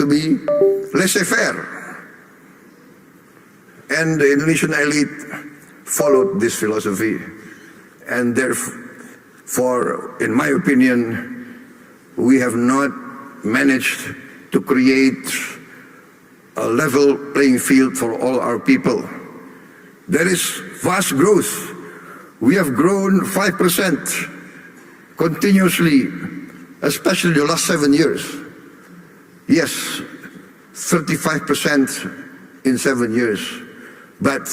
to be laissez-faire. And the Indonesian elite followed this philosophy. And therefore, in my opinion, we have not managed to create a level playing field for all our people. There is vast growth. We have grown 5% continuously, especially the last 7 years. Yes, 35% in 7 years. But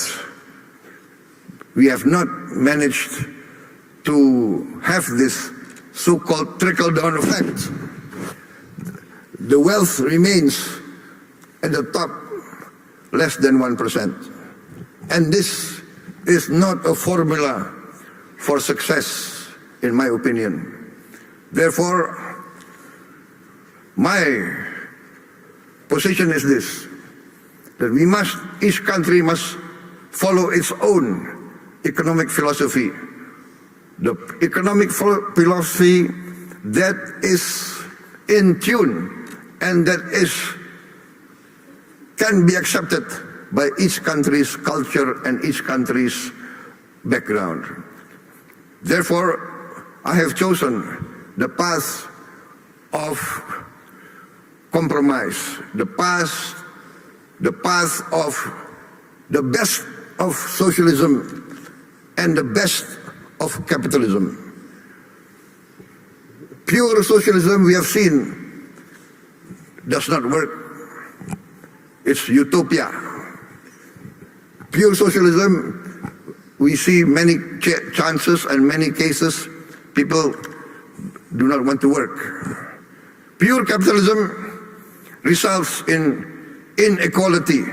we have not managed to have this so-called trickle-down effect. The wealth remains at the top less than 1%. And this is not a formula for success, in my opinion. Therefore, my position is this, that each country must follow its own economic philosophy. The economic philosophy that is in tune and that can be accepted by each country's culture and each country's background. Therefore, I have chosen the path of compromise, the path of the best of socialism and the best of capitalism. Pure socialism, we have seen, does not work. It's utopia. Pure socialism, we see many chances and many cases people do not want to work. Pure capitalism results in inequality,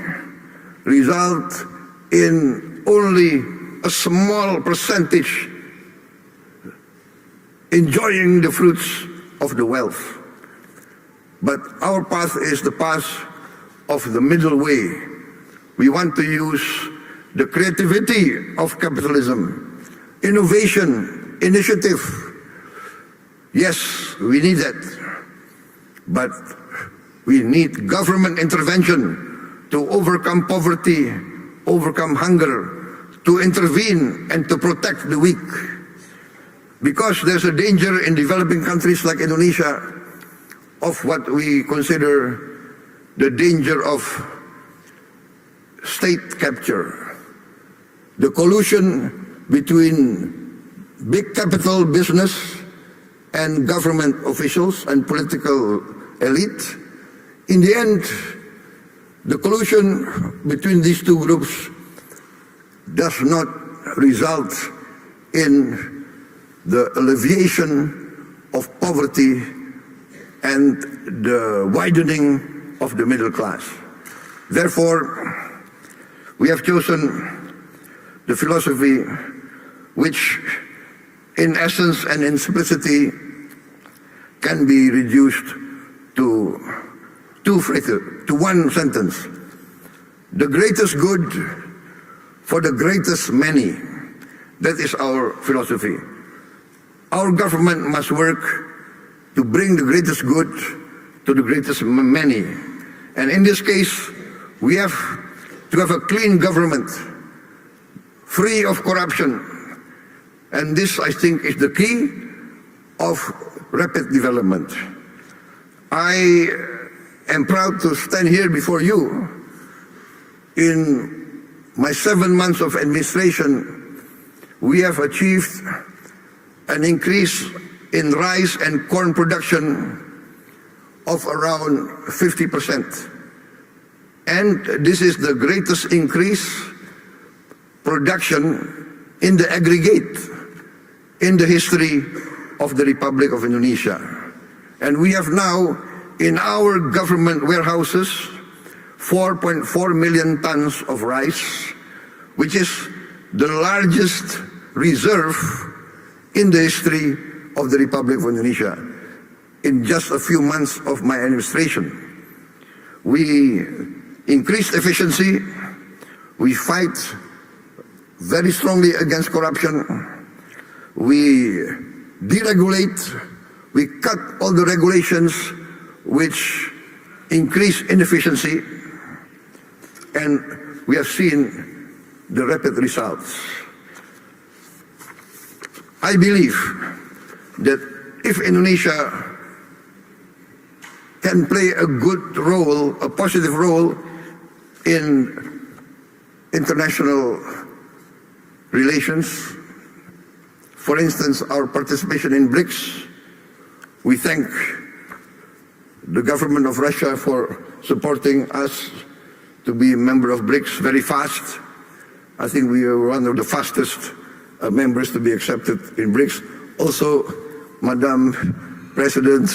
results in only a small percentage enjoying the fruits of the wealth. But our path is the path of the middle way. We want to use the creativity of capitalism, innovation, initiative. Yes, we need that. But we need government intervention to overcome poverty, overcome hunger, to intervene and to protect the weak. Because there's a danger in developing countries like Indonesia of what we consider the danger of state capture. The collusion between big capital business and government officials and political elite. In the end, the collusion between these two groups does not result in the alleviation of poverty and the widening of the middle class. Therefore, we have chosen the philosophy which, in essence and in simplicity, can be reduced to one sentence. The greatest good for the greatest many. That is our philosophy. Our government must work to bring the greatest good to the greatest many. And in this case, we have to have a clean government, free of corruption. And this, I think, is the key of rapid development. I am proud to stand here before you. In my 7 months of administration, we have achieved an increase in rice and corn production of around 50%. And this is the greatest increase production in the aggregate in the history of the Republic of Indonesia. And we have now in our government warehouses 4.4 million tons of rice, which is the largest reserve in the history of the Republic of Indonesia in just a few months of my administration. We increased efficiency, we fight very strongly against corruption, we deregulate, we cut all the regulations which increase inefficiency, and we have seen the rapid results. I believe that if Indonesia can play a good role, a positive role in international relations, for instance, our participation in BRICS, we thank the government of Russia for supporting us to be a member of BRICS very fast. I think we are one of the fastest members to be accepted in BRICS. Also, Madam President,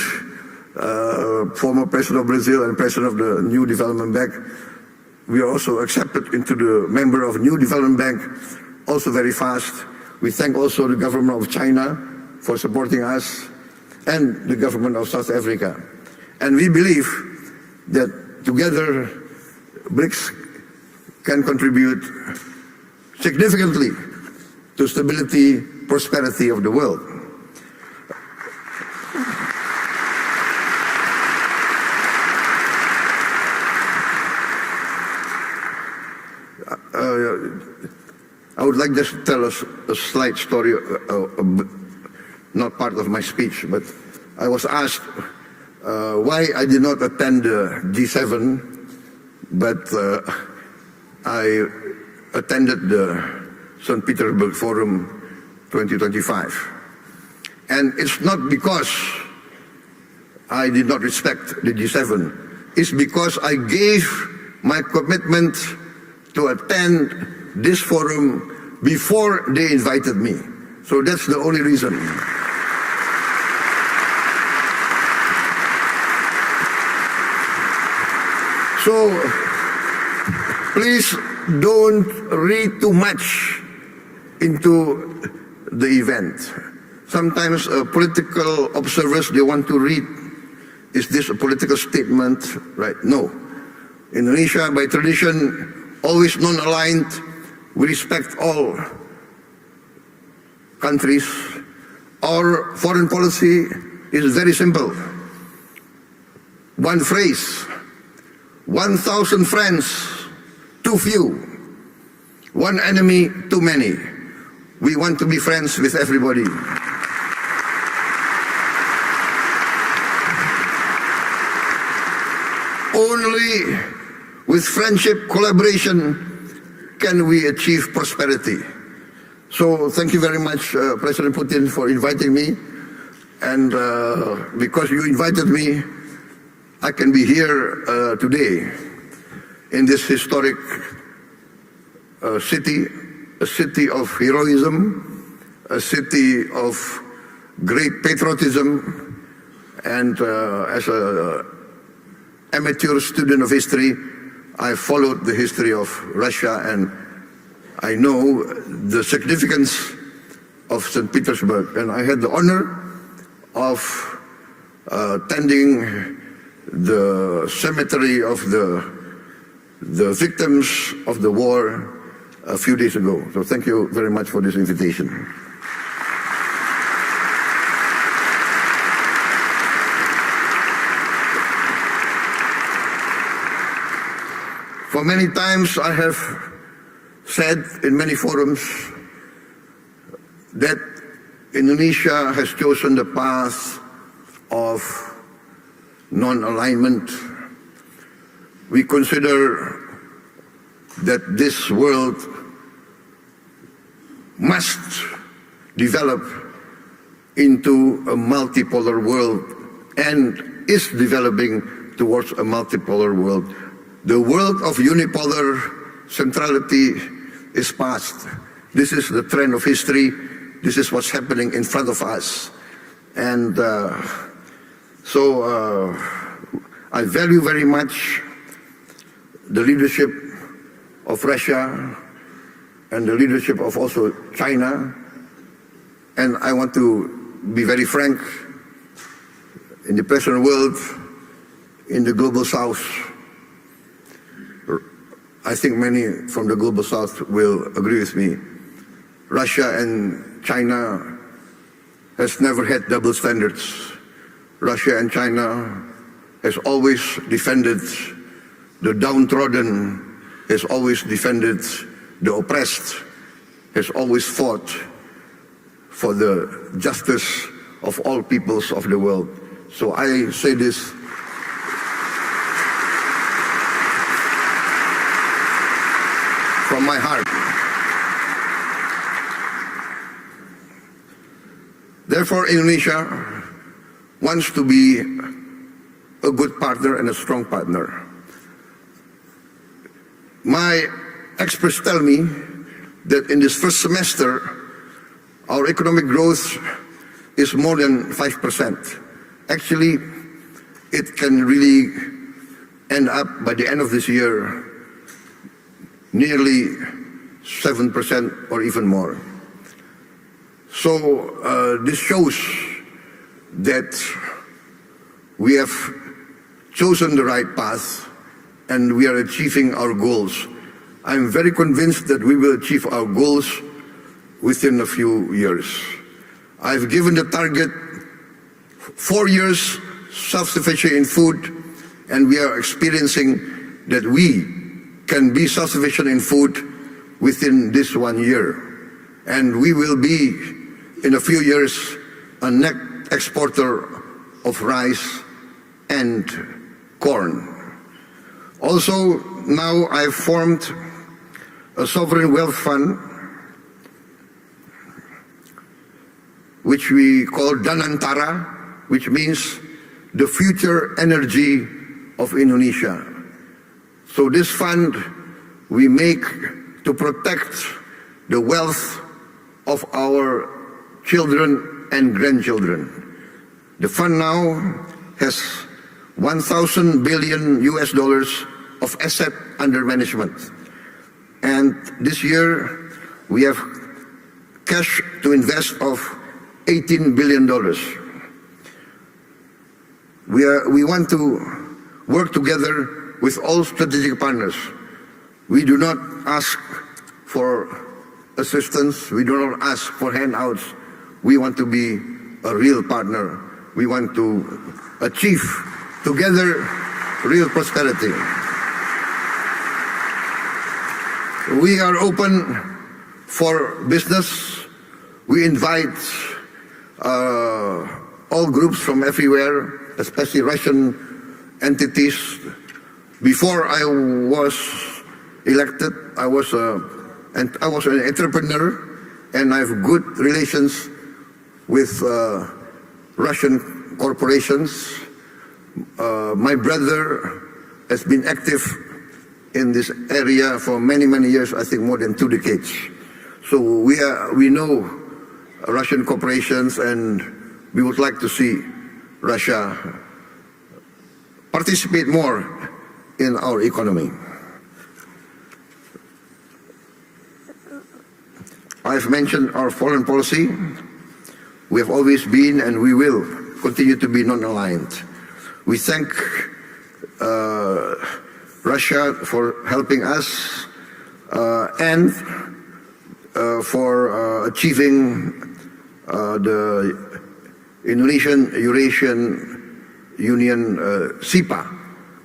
former President of Brazil and President of the New Development Bank, we are also accepted into the member of New Development Bank, also very fast. We thank also the government of China for supporting us and the government of South Africa. And we believe that together BRICS can contribute significantly to stability, prosperity of the world. I would like just to tell us a slight story, not part of my speech, but I was asked why I did not attend the G7, but I attended the St. Petersburg Forum 2025. And it's not because I did not respect the G7, it's because I gave my commitment to attend this forum before they invited me. So that's the only reason. So please don't read too much into the event. Sometimes political observers, they want to read, is this a political statement? Right? No. Indonesia, by tradition, always non-aligned. We respect all countries. Our foreign policy is very simple. One phrase: 1,000 friends, too few. One enemy, too many. We want to be friends with everybody. Only with friendship, collaboration, can we achieve prosperity. So thank you very much, President Putin, for inviting me. And because you invited me, I can be here today in this historic city, a city of heroism, a city of great patriotism, and as an amateur student of history, I followed the history of Russia, and I know the significance of St. Petersburg. And I had the honor of attending the cemetery of the victims of the war a few days ago. So thank you very much for this invitation. For many times I have said in many forums that Indonesia has chosen the path of non-alignment. We consider that this world must develop into a multipolar world and is developing towards a multipolar world. The world of unipolar centrality is past. This is the trend of history. This is what's happening in front of us. And so I value very much the leadership of Russia and the leadership of also China. And I want to be very frank, in the present world, in the global south, I think many from the global south will agree with me. Russia and China has never had double standards. Russia and China has always defended the downtrodden, has always defended the oppressed, has always fought for the justice of all peoples of the world. So I say this from my heart. Therefore, Indonesia wants to be a good partner and a strong partner. My experts tell me that in this first semester, our economic growth is more than 5%. Actually, it can really end up by the end of this year nearly 7% or even more. So this shows that we have chosen the right path and we are achieving our goals. I'm very convinced that we will achieve our goals within a few years. I've given the target 4 years self-sufficient in food, and we are experiencing that we can be self-sufficient in food within this 1 year. And we will be, in a few years, a net exporter of rice and corn. Also, now I've formed a sovereign wealth fund, which we call Danantara, which means the future energy of Indonesia. So this fund we make to protect the wealth of our children and grandchildren. The fund now has 1,000 billion US dollars of asset under management. And this year we have cash to invest of $18 billion. We want to work together with all strategic partners. We do not ask for assistance. We do not ask for handouts. We want to be a real partner. We want to achieve together real prosperity. We are open for business. We invite all groups from everywhere, especially Russian entities. Before I was elected, I was an entrepreneur, and I have good relations with Russian corporations. My brother has been active in this area for many, many years, I think more than 2 decades. So we know Russian corporations, and we would like to see Russia participate more in our economy. I've mentioned our foreign policy. We have always been and we will continue to be non-aligned. We thank Russia for helping us and for achieving the Indonesian-Eurasian Union SIPA,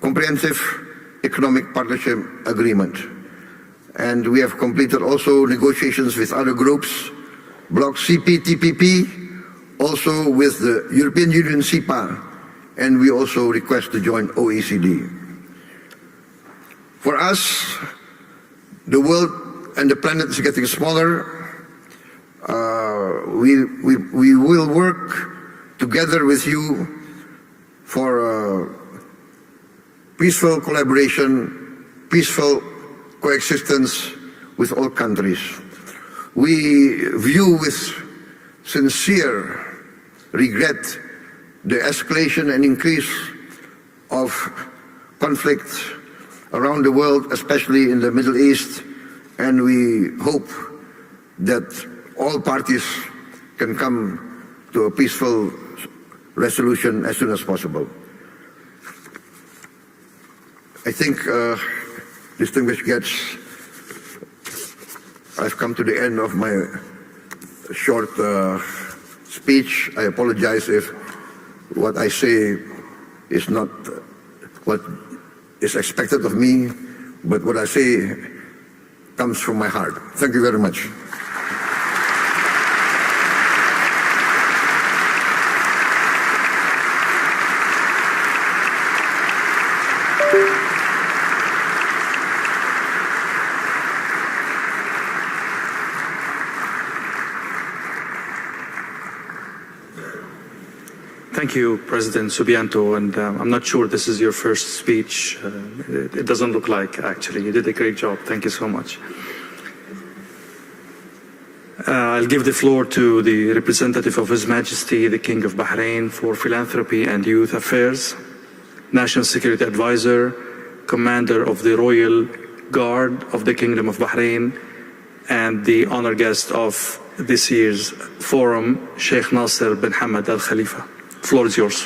Comprehensive Economic Partnership Agreement. And we have completed also negotiations with other groups, Bloc CPTPP, also with the European Union SIPA, and we also request to join OECD. For us, the world and the planet is getting smaller. We will work together with you for peaceful collaboration, peaceful coexistence with all countries. We view with sincere regret the escalation and increase of conflict around the world, especially in the Middle East, and we hope that all parties can come to a peaceful resolution as soon as possible. I think, distinguished guests, I've come to the end of my short speech. I apologize if what I say is not what is expected of me, but what I say comes from my heart. Thank you very much. Thank you, President Subianto, and I'm not sure this is your first speech. It doesn't look like, actually. You did a great job. Thank you so much. I'll give the floor to the representative of His Majesty, the King of Bahrain for Philanthropy and Youth Affairs, National Security Advisor, Commander of the Royal Guard of the Kingdom of Bahrain, and the honor guest of this year's forum, Sheikh Nasser bin Hamad Al Khalifa. The floor is yours.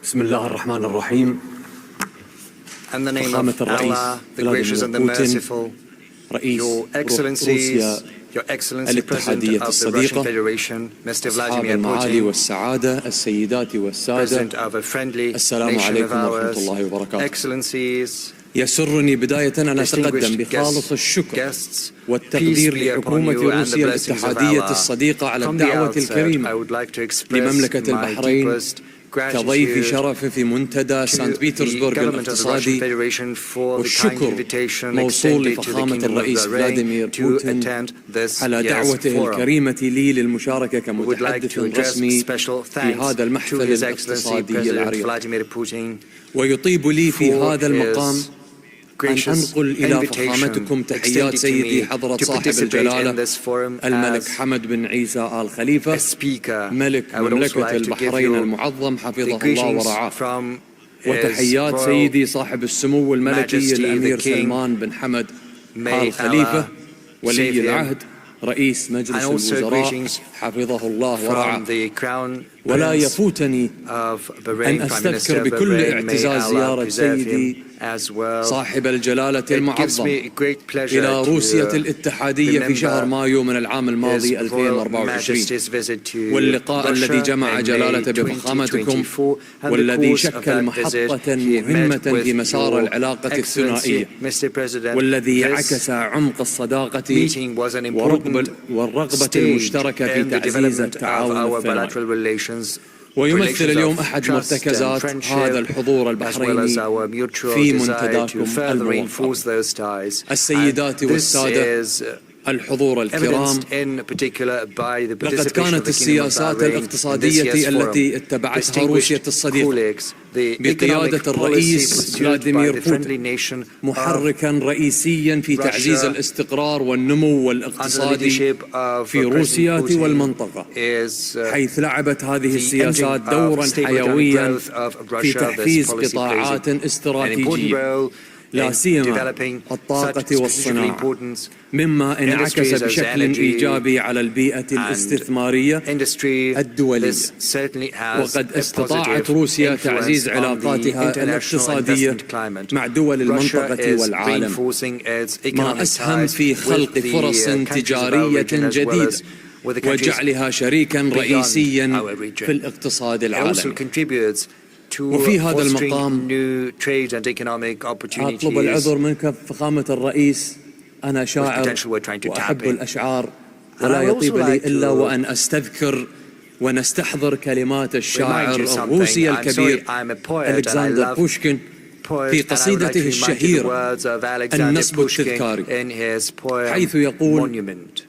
بسم الله الرحمن الرحيم. In the name of Allah, the gracious and the merciful, Your Excellencies, Your Excellency President of the Russian Federation, Mr. Vladimir Putin, President of a friendly nation of ours, Excellencies, يسرني بداية أن أتقدم بخالص الشكر والتقدير لحكومة روسيا الاتحادية الصديقة على الدعوة الكريمة لمملكة البحرين كضيف شرف في منتدى سانت بيترسبورغ الاقتصادي، والشكر موصول لفخامة الرئيس فلاديمير بوتين على دعوته الكريمة لي للمشاركة كمتحدث رسمي في هذا المحفل الاقتصادي العريق. ويطيب لي في هذا المقام أن أنقل إلى فخامتكم تحيات سيدي حضرة صاحب الجلالة الملك حمد بن عيسى آل خليفة ملك مملكة البحرين المعظم حفظه الله ورعاه، وتحيات سيدي صاحب السمو الملكي الأمير سلمان بن حمد آل خليفة ولي العهد رئيس مجلس الوزراء حفظه الله ورعاه. ولا يفوتني أن أستذكر بكل اعتزاز زيارة سيدي صاحب الجلالة المعظم إلى روسيا الاتحادية في شهر مايو من العام الماضي 2024، واللقاء الذي جمع جلالته بفخامتكم والذي شكل محطة مهمة في مسار العلاقة الثنائية، والذي عكس عمق الصداقة والرغبة المشتركة في تعزيز التعاون الثنائي. ويمثل اليوم أحد مرتكزات هذا الحضور البحريني في منتداكم الموفق. السيدات والسادة الحضور الكرام، لقد كانت السياسات الاقتصادية التي اتبعتها روسيا الصديقة بقيادة الرئيس فلاديمير بوتين محركا رئيسيا في تعزيز الاستقرار والنمو الاقتصادي في روسيا والمنطقة، حيث لعبت هذه السياسات دورا حيويا في تحفيز قطاعات استراتيجية لا سيما الطاقة والصناعة، مما انعكس بشكل إيجابي على البيئة الاستثمارية الدولية. وقد استطاعت روسيا تعزيز علاقاتها الاقتصادية مع دول المنطقة والعالم، ما أسهم في خلق فرص تجارية جديدة وجعلها شريكا رئيسيا في الاقتصاد العالمي. وفي هذا المقام أطلب العذر منك فخامة الرئيس، أنا شاعر وأحب الأشعار، ولا يطيب لي إلا وأن أستذكر ونستحضر كلمات الشاعر الروسي الكبير ألكسندر بوشكين في قصيدته الشهيرة النصب التذكاري، حيث يقول: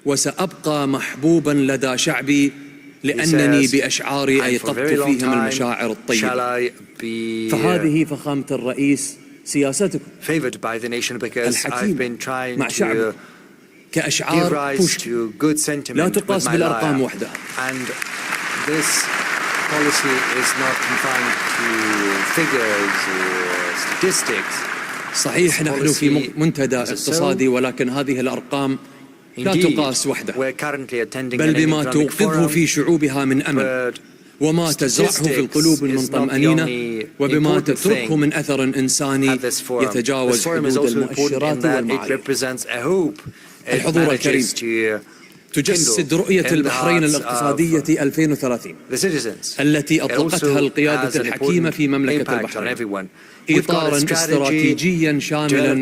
وسأبقى محبوبا لدى شعبي لأنني بأشعاري أيقظت فيهم المشاعر الطيبة. فهذه فخامة الرئيس سياستكم الحكيمة مع شعبه كأشعار بوشكين لا تقاس بالأرقام وحدها. صحيح نحن في منتدى اقتصادي، ولكن هذه الأرقام لا تقاس وحدها، بل بما توقظه في شعوبها من أمل وما تزرعه في القلوب من طمأنينة وبما تتركه من أثر إنساني يتجاوز حدود المؤشرات والمعايير. الحضور الكريم، تجسد رؤية البحرين الاقتصادية 2030 التي أطلقتها القيادة الحكيمة في مملكة البحرين إطاراً استراتيجياً شاملاً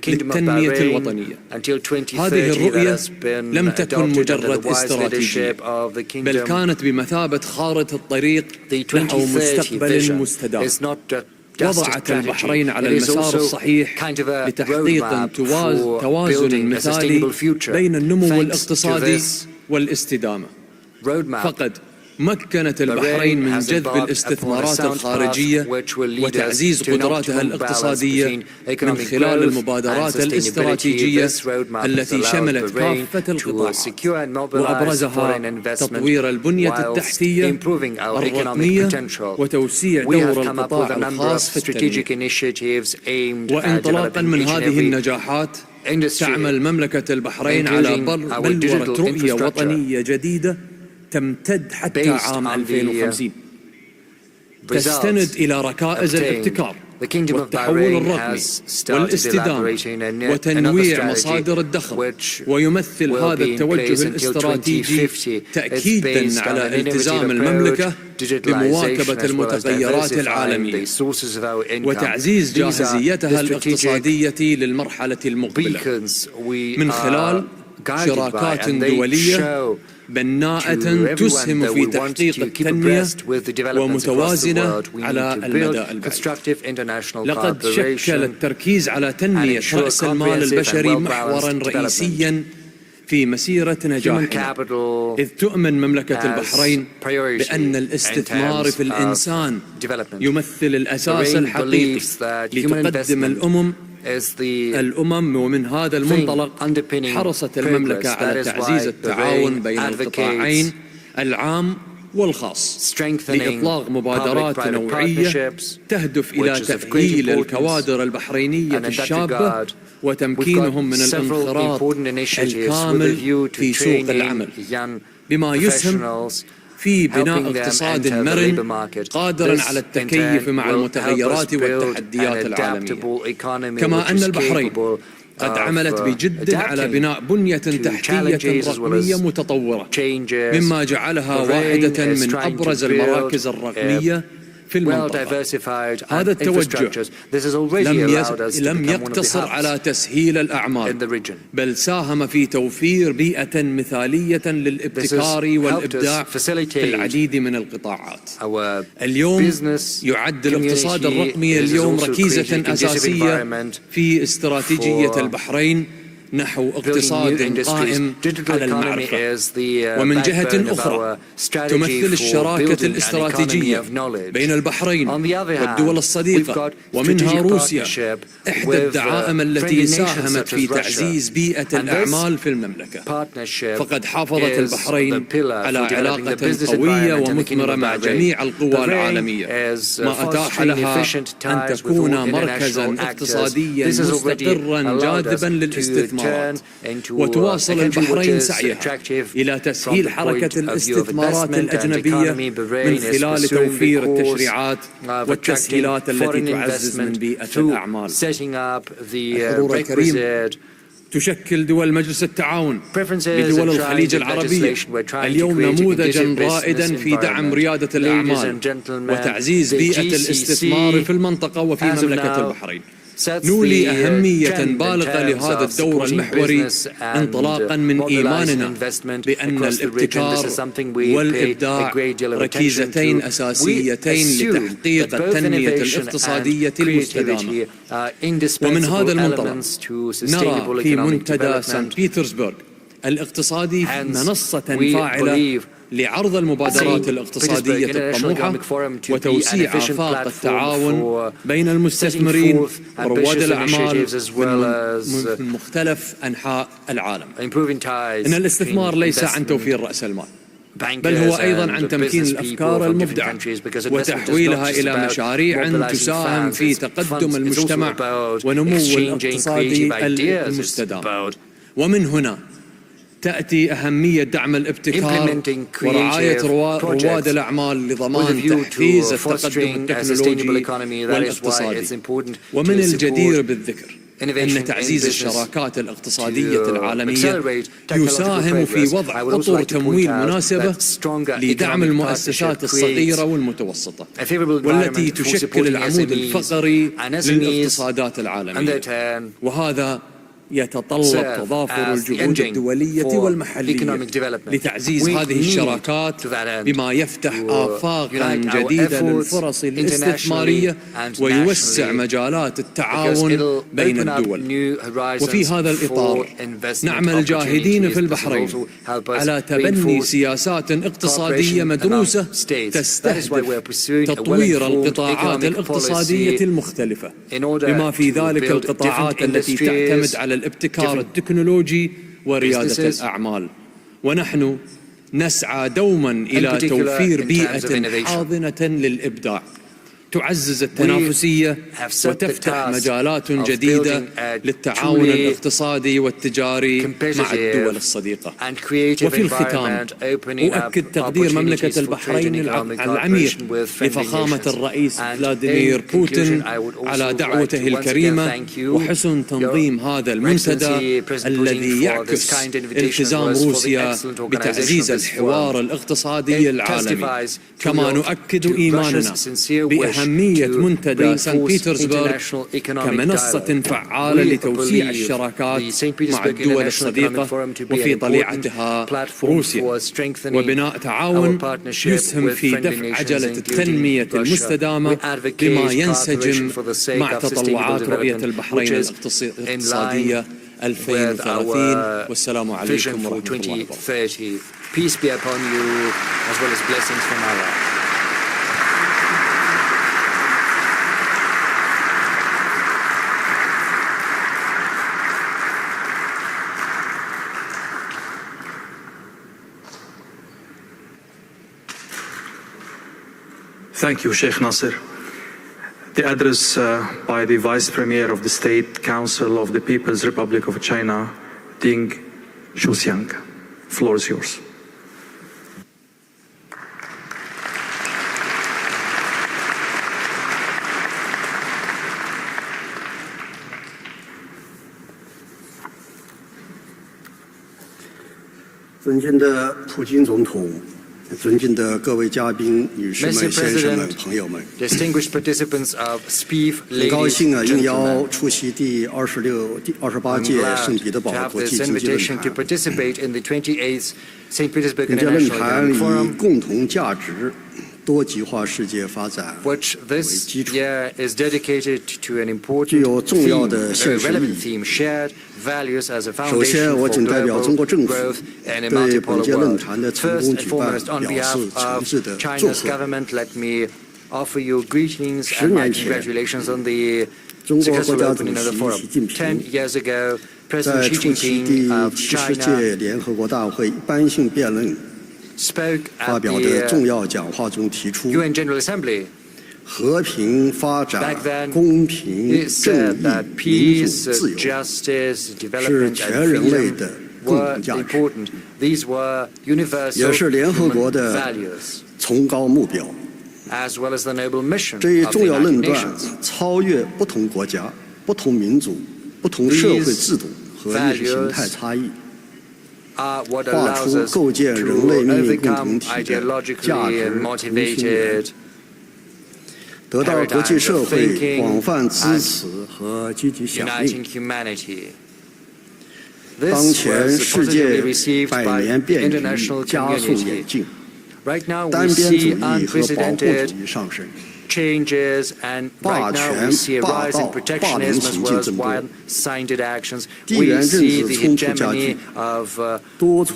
للتنمية الوطنية. هذه الرؤية لم تكن مجرد استراتيجية، بل كانت بمثابة خارطة الطريق نحو مستقبل مستدام. وضعت البحرين على المسار الصحيح لتحقيق توازن مثالي بين النمو الاقتصادي والاستدامة. فقد مكنت البحرين من جذب الاستثمارات الخارجية وتعزيز قدراتها الاقتصادية من خلال المبادرات الاستراتيجية التي شملت كافة القطاعات، وأبرزها تطوير البنية التحتية الرقمية وتوسيع دور القطاع الخاص في التنمية. وانطلاقا من هذه النجاحات تعمل مملكة البحرين على بلورة رؤية وطنية جديدة تمتد حتى عام 2050، تستند إلى ركائز الابتكار والتحول الرقمي والاستدامة وتنويع مصادر الدخل. ويمثل هذا التوجه الاستراتيجي تأكيداً على التزام المملكة بمواكبة المتغيرات العالمية وتعزيز جاهزيتها الاقتصادية للمرحلة المقبلة من خلال شراكات دولية بناءة تسهم في تحقيق التنمية ومتوازنة على المدى البعيد. لقد شكل التركيز على تنمية رأس المال البشري محوراً رئيسياً في مسيرة نجاحنا، إذ تؤمن مملكة البحرين بأن الاستثمار في الإنسان يمثل الأساس الحقيقي لتقدم الأمم. ومن هذا المنطلق حرصت المملكة على تعزيز التعاون بين القطاعين العام والخاص لإطلاق مبادرات نوعية تهدف إلى تأهيل الكوادر البحرينية الشابة وتمكينهم من الانخراط الكامل في سوق العمل، بما يسهم في بناء اقتصاد مرن قادرا على التكيف مع المتغيرات والتحديات العالمية. كما أن البحرين قد عملت بجد على بناء بنية تحتية رقمية متطورة، مما جعلها واحدة من أبرز المراكز الرقمية في المنطقة. هذا التوجه لم يقتصر على تسهيل الأعمال، بل ساهم في توفير بيئة مثالية للابتكار والإبداع في العديد من القطاعات. اليوم يعد الاقتصاد الرقمي ركيزة أساسية في استراتيجية البحرين نحو اقتصاد قائم على المعرفة. ومن جهة أخرى تمثل الشراكة الاستراتيجية بين البحرين والدول الصديقة ومنها روسيا إحدى الدعائم التي ساهمت في تعزيز بيئة الأعمال في المملكة. فقد حافظت البحرين على علاقة قوية ومثمرة مع جميع القوى العالمية، ما أتاح لها أن تكون مركزا اقتصاديا مستقرا جاذبا للاستثمار. وتواصل البحرين سعيها إلى تسهيل حركة الاستثمارات الأجنبية من خلال توفير التشريعات والتسهيلات التي تعزز من بيئة الأعمال. الحضور الكريم، تشكل دول مجلس التعاون لدول الخليج العربية اليوم نموذجا رائدا في دعم ريادة الأعمال وتعزيز بيئة الاستثمار في المنطقة وفي مملكة البحرين. نولي أهمية بالغة لهذا الدور المحوري انطلاقا من إيماننا بأن الابتكار والإبداع ركيزتين أساسيتين لتحقيق التنمية الاقتصادية المستدامة. ومن هذا المنطلق نرى في منتدى سان بيترسبرغ الاقتصادي منصة فاعلة لعرض المبادرات الاقتصادية الطموحة وتوسيع آفاق التعاون بين المستثمرين ورواد الأعمال من مختلف أنحاء العالم. إن الاستثمار ليس عن توفير رأس المال، بل هو أيضا عن تمكين الأفكار المبدعة وتحويلها إلى مشاريع تساهم في تقدم المجتمع ونمو الاقتصادي المستدام. ومن هنا تأتي أهمية دعم الابتكار ورعاية رواد الأعمال لضمان تحفيز التقدم التكنولوجي والاقتصادي. ومن الجدير بالذكر أن تعزيز الشراكات الاقتصادية العالمية يساهم في وضع أطر تمويل مناسبة لدعم المؤسسات الصغيرة والمتوسطة والتي تشكل العمود الفقري للاقتصادات العالمية. وهذا يتطلب تضافر الجهود الدولية والمحلية لتعزيز هذه الشراكات بما يفتح آفاقا جديدة للفرص الاستثمارية ويوسع مجالات التعاون بين الدول. وفي هذا الإطار نعمل جاهدين في البحرين على تبني سياسات اقتصادية مدروسة تستهدف تطوير القطاعات الاقتصادية المختلفة بما في ذلك القطاعات التي تعتمد على الابتكار التكنولوجي وريادة الأعمال. ونحن نسعى دوما إلى توفير بيئة حاضنة للإبداع تعزز التنافسية وتفتح مجالات جديدة للتعاون الاقتصادي والتجاري مع الدول الصديقة. وفي الختام أؤكد تقدير مملكة البحرين العميق لفخامة الرئيس فلاديمير بوتين على دعوته الكريمة وحسن تنظيم هذا المنتدى الذي يعكس التزام روسيا بتعزيز الحوار الاقتصادي العالمي. كما نؤكد إيماننا بأهمية منتدى سان بيترسبرغ كمنصة فعالة لتوسيع الشراكات مع الدول الصديقة وفي طليعتها روسيا وبناء تعاون يسهم في دفع عجلة التنمية المستدامة بما ينسجم مع تطلعات رؤية البحرين الاقتصادية 2030. والسلام عليكم ورحمة الله وبركاته. Peace be upon you, as well as blessings from Allah. Thank you, Sheikh Nasser. The address by the Vice Premier of the State Council of the People's Republic of China, Ding Xuxiang. The floor is yours. Mr. President, distinguished participants of SPIEF, ladies and gentlemen, I'm glad to have this invitation to participate in the 28th St. Petersburg International Economic Forum, which this year is dedicated to an important theme, a very relevant theme, shared values as a foundation for global growth in a multipolar world. First and foremost, on behalf of China's government, let me offer you greetings and my congratulations on the successful opening of the forum. 10 years ago, President Xi Jinping of China spoke at the UN General Assembly. Back then, he said that peace, justice, development, and freedom were important. These were universal human values, as well as the noble mission of the United Nations. These values are what allows us to overcome ideologically motivated paradigms of thinking and uniting humanity. This was positively received by the international community. Right now we see unprecedented changes, and right now we see a rise in protectionism as well as one-sided actions. We see the hegemony of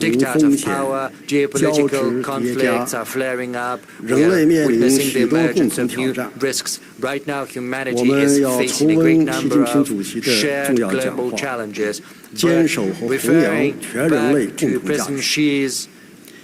diktat of power, geopolitical conflicts are flaring up, we are witnessing the emergence of new risks. Right now humanity is facing a great number of shared global challenges. But referring back to President Xi's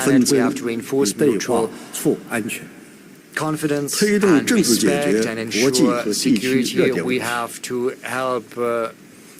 纷 planet, we 争 have to 与 reinforce 内化 mutual 促安全。 confidence 推动 and 政治解 respect 决 and 国际 ensure 和地区热 security. 点问 We 题。 have to help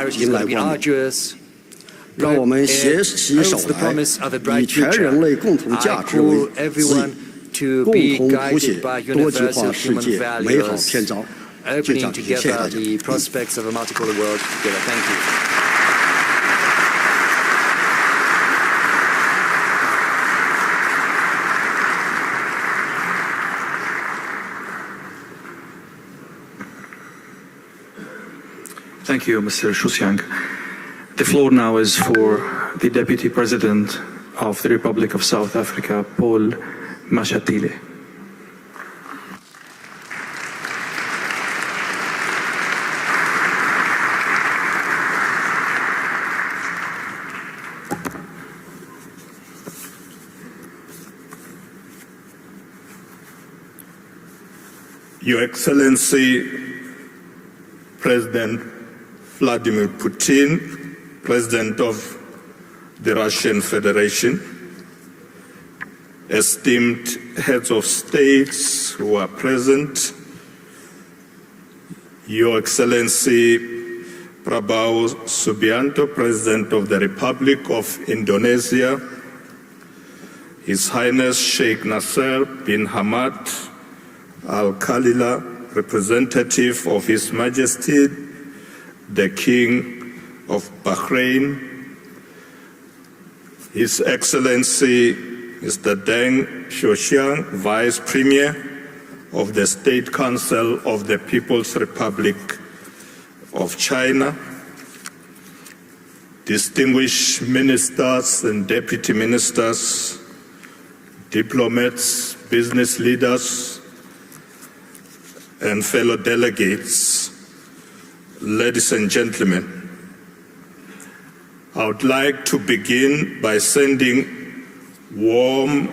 clarity is 迎 going 来 to be 光明。 arduous. 让我们 It 携手 holds the 来， promise of a 以 bright 全人类共同 future. 价 I 值为 call 指 everyone 引， to 共 be 同谱写 guided by 多极 universal 化世 human 界美好 values, 篇章。就这 opening 样，谢谢大 together 家。 the prospects of a multipolar world together. Thank you. Thank you, Mr. Shusiang. The floor now is for the Deputy President of the Republic of South Africa, Paul Mashatile. Your Excellency, President Vladimir Putin, President of the Russian Federation, esteemed heads of states who are present, Your Excellency Prabowo Subianto, President of the Republic of Indonesia, His Highness Sheikh Nasser bin Hamad Al-Khalila, representative of His Majesty, the King of Bahrain, His Excellency Mr. Deng Xiaoxiang, Vice Premier of the State Council of the People's Republic of China, distinguished ministers and deputy ministers, diplomats, business leaders, and fellow delegates, ladies and gentlemen, I would like to begin by sending warm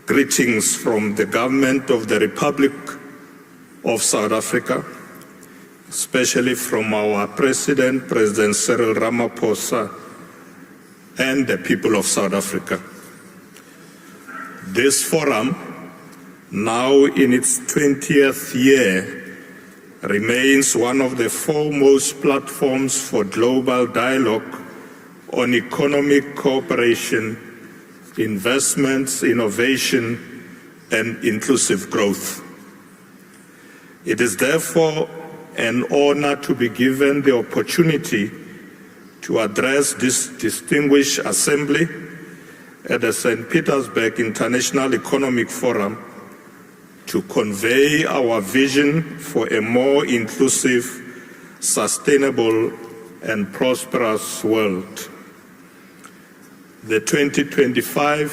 greetings from the government of the Republic of South Africa, especially from our President, President Cyril Ramaphosa, and the people of South Africa. This forum, now in its 20th year, remains one of the foremost platforms for global dialogue on economic cooperation, investments, innovation, and inclusive growth. It is therefore an honor to be given the opportunity to address this distinguished assembly at the St. Petersburg International Economic Forum to convey our vision for a more inclusive, sustainable, and prosperous world. The 2025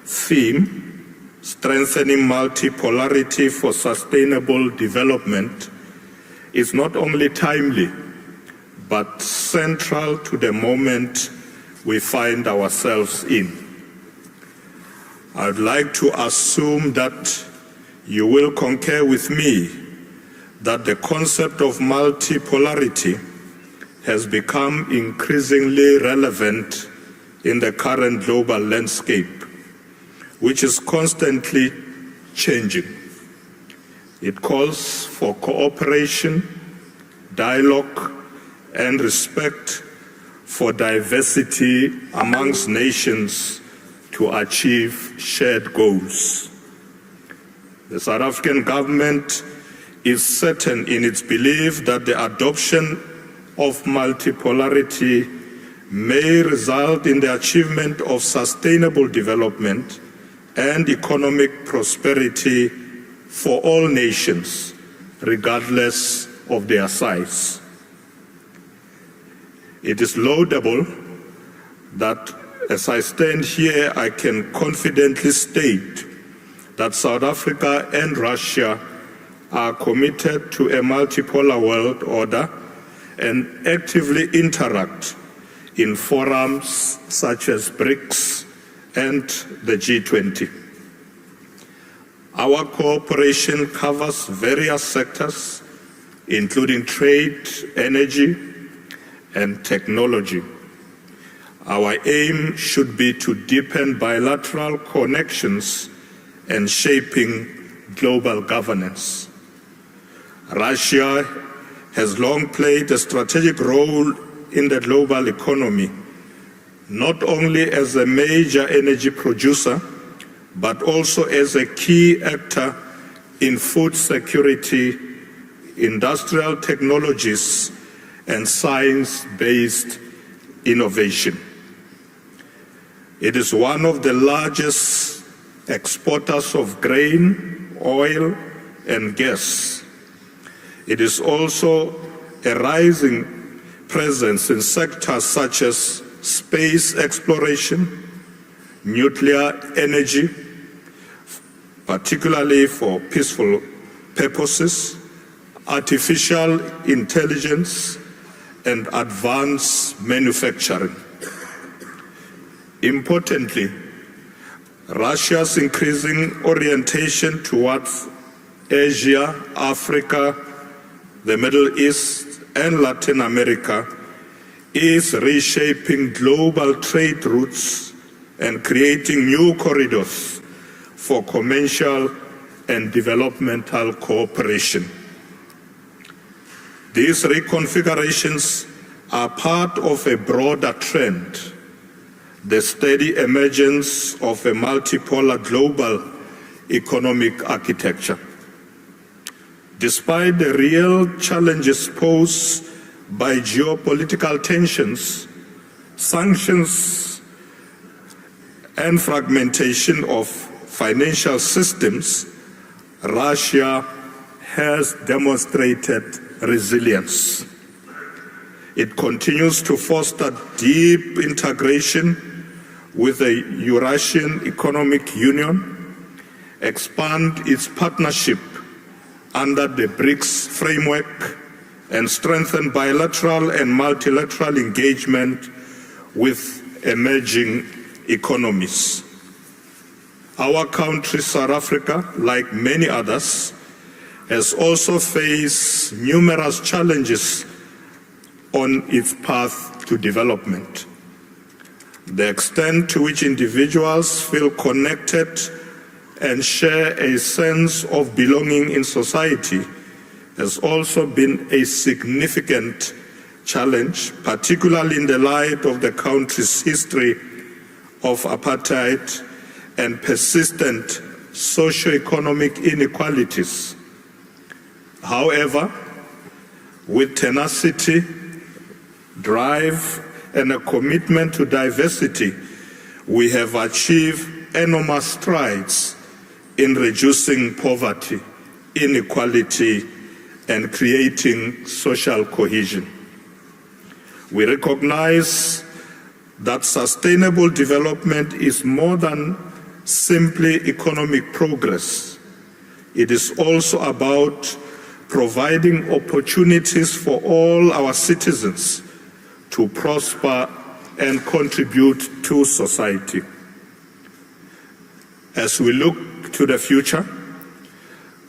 theme, Strengthening Multipolarity for Sustainable Development, is not only timely, but central to the moment we find ourselves in. I would like to assume that you will concur with me that the concept of multipolarity has become increasingly relevant in the current global landscape, which is constantly changing. It calls for cooperation, dialogue, and respect for diversity amongst nations to achieve shared goals. The South African government is certain in its belief that the adoption of multipolarity may result in the achievement of sustainable development and economic prosperity for all nations, regardless of their size. It is laudable that as I stand here, I can confidently state that South Africa and Russia are committed to a multipolar world order and actively interact in forums such as BRICS and the G20. Our cooperation covers various sectors, including trade, energy, and technology. Our aim should be to deepen bilateral connections and shaping global governance. Russia has long played a strategic role in the global economy, not only as a major energy producer, but also as a key actor in food security, industrial technologies, and science-based innovation. It is one of the largest exporters of grain, oil, and gas. It is also a rising presence in sectors such as space exploration, nuclear energy, particularly for peaceful purposes, artificial intelligence, and advanced manufacturing. Importantly, Russia's increasing orientation towards Asia, Africa, the Middle East, and Latin America is reshaping global trade routes and creating new corridors for commercial and developmental cooperation. These reconfigurations are part of a broader trend, the steady emergence of a multipolar global economic architecture. Despite the real challenges posed by geopolitical tensions, sanctions, and fragmentation of financial systems, Russia has demonstrated resilience. It continues to foster deep integration with the Eurasian Economic Union, expand its partnership under the BRICS framework, and strengthen bilateral and multilateral engagement with emerging economies. Our country, South Africa, like many others, has also faced numerous challenges on its path to development. The extent to which individuals feel connected and share a sense of belonging in society has also been a significant challenge, particularly in the light of the country's history of apartheid and persistent socio-economic inequalities. However, with tenacity, drive, and a commitment to diversity, we have achieved enormous strides in reducing poverty, inequality, and creating social cohesion. We recognize that sustainable development is more than simply economic progress. It is also about providing opportunities for all our citizens to prosper and contribute to society. As we look to the future,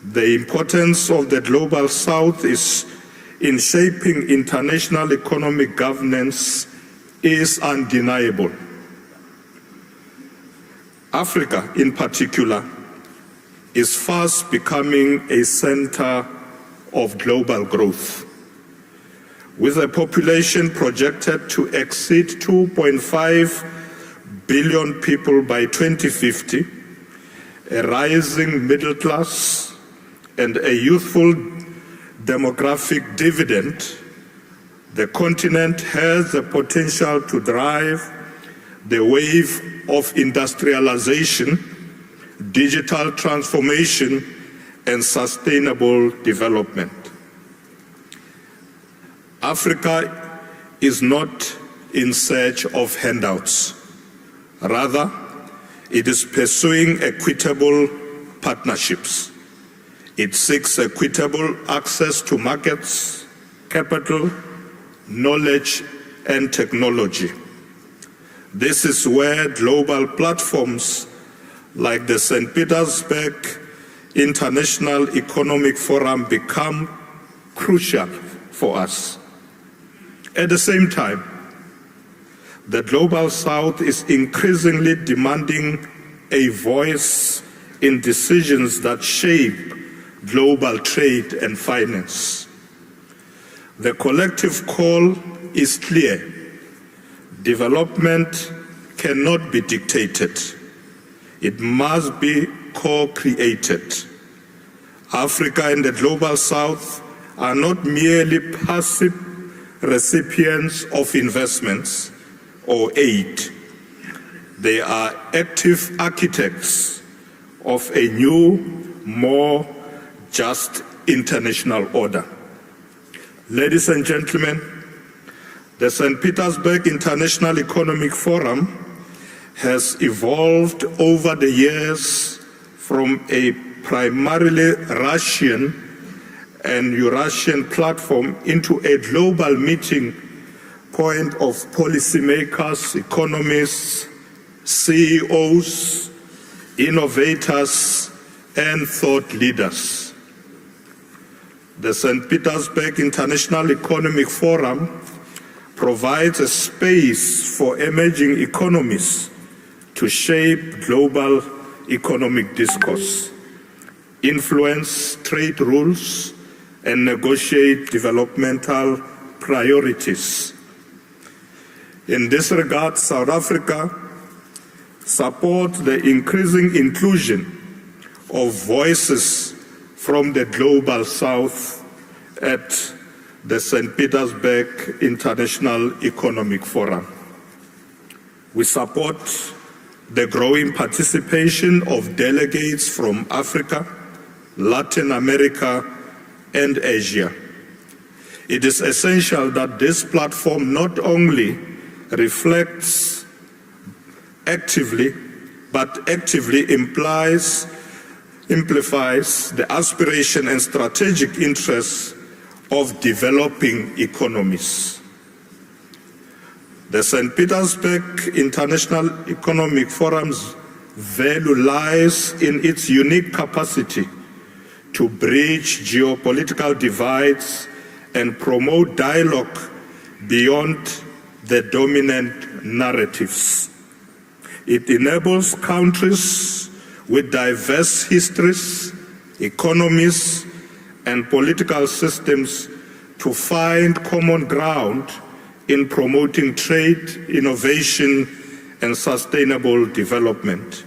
the importance of the Global South in shaping international economic governance is undeniable. Africa, in particular, is fast becoming a center of global growth. With a population projected to exceed 2.5 billion people by 2050, a rising middle class, and a youthful demographic dividend, the continent has the potential to drive the wave of industrialization, digital transformation, and sustainable development. Africa is not in search of handouts. Rather, it is pursuing equitable partnerships. It seeks equitable access to markets, capital, knowledge, and technology. This is where global platforms like the St. Petersburg International Economic Forum become crucial for us. At the same time, the Global South is increasingly demanding a voice in decisions that shape global trade and finance. The collective call is clear. Development cannot be dictated. It must be co-created. Africa and the Global South are not merely passive recipients of investments or aid. They are active architects of a new, more just international order. Ladies and gentlemen, the St. Petersburg International Economic Forum has evolved over the years from a primarily Russian and Eurasian platform into a global meeting point of policymakers, economists, CEOs, innovators, and thought leaders. The St. Petersburg International Economic Forum provides a space for emerging economies to shape global economic discourse, influence trade rules, and negotiate developmental priorities. In this regard, South Africa supports the increasing inclusion of voices from the Global South at the St. Petersburg International Economic Forum. We support the growing participation of delegates from Africa, Latin America, and Asia. It is essential that this platform not only reflects actively, but actively amplifies the aspiration and strategic interests of developing economies. The St. Petersburg International Economic Forum's value lies in its unique capacity to bridge geopolitical divides and promote dialogue beyond the dominant narratives. It enables countries with diverse histories, economies, and political systems to find common ground in promoting trade, innovation, and sustainable development.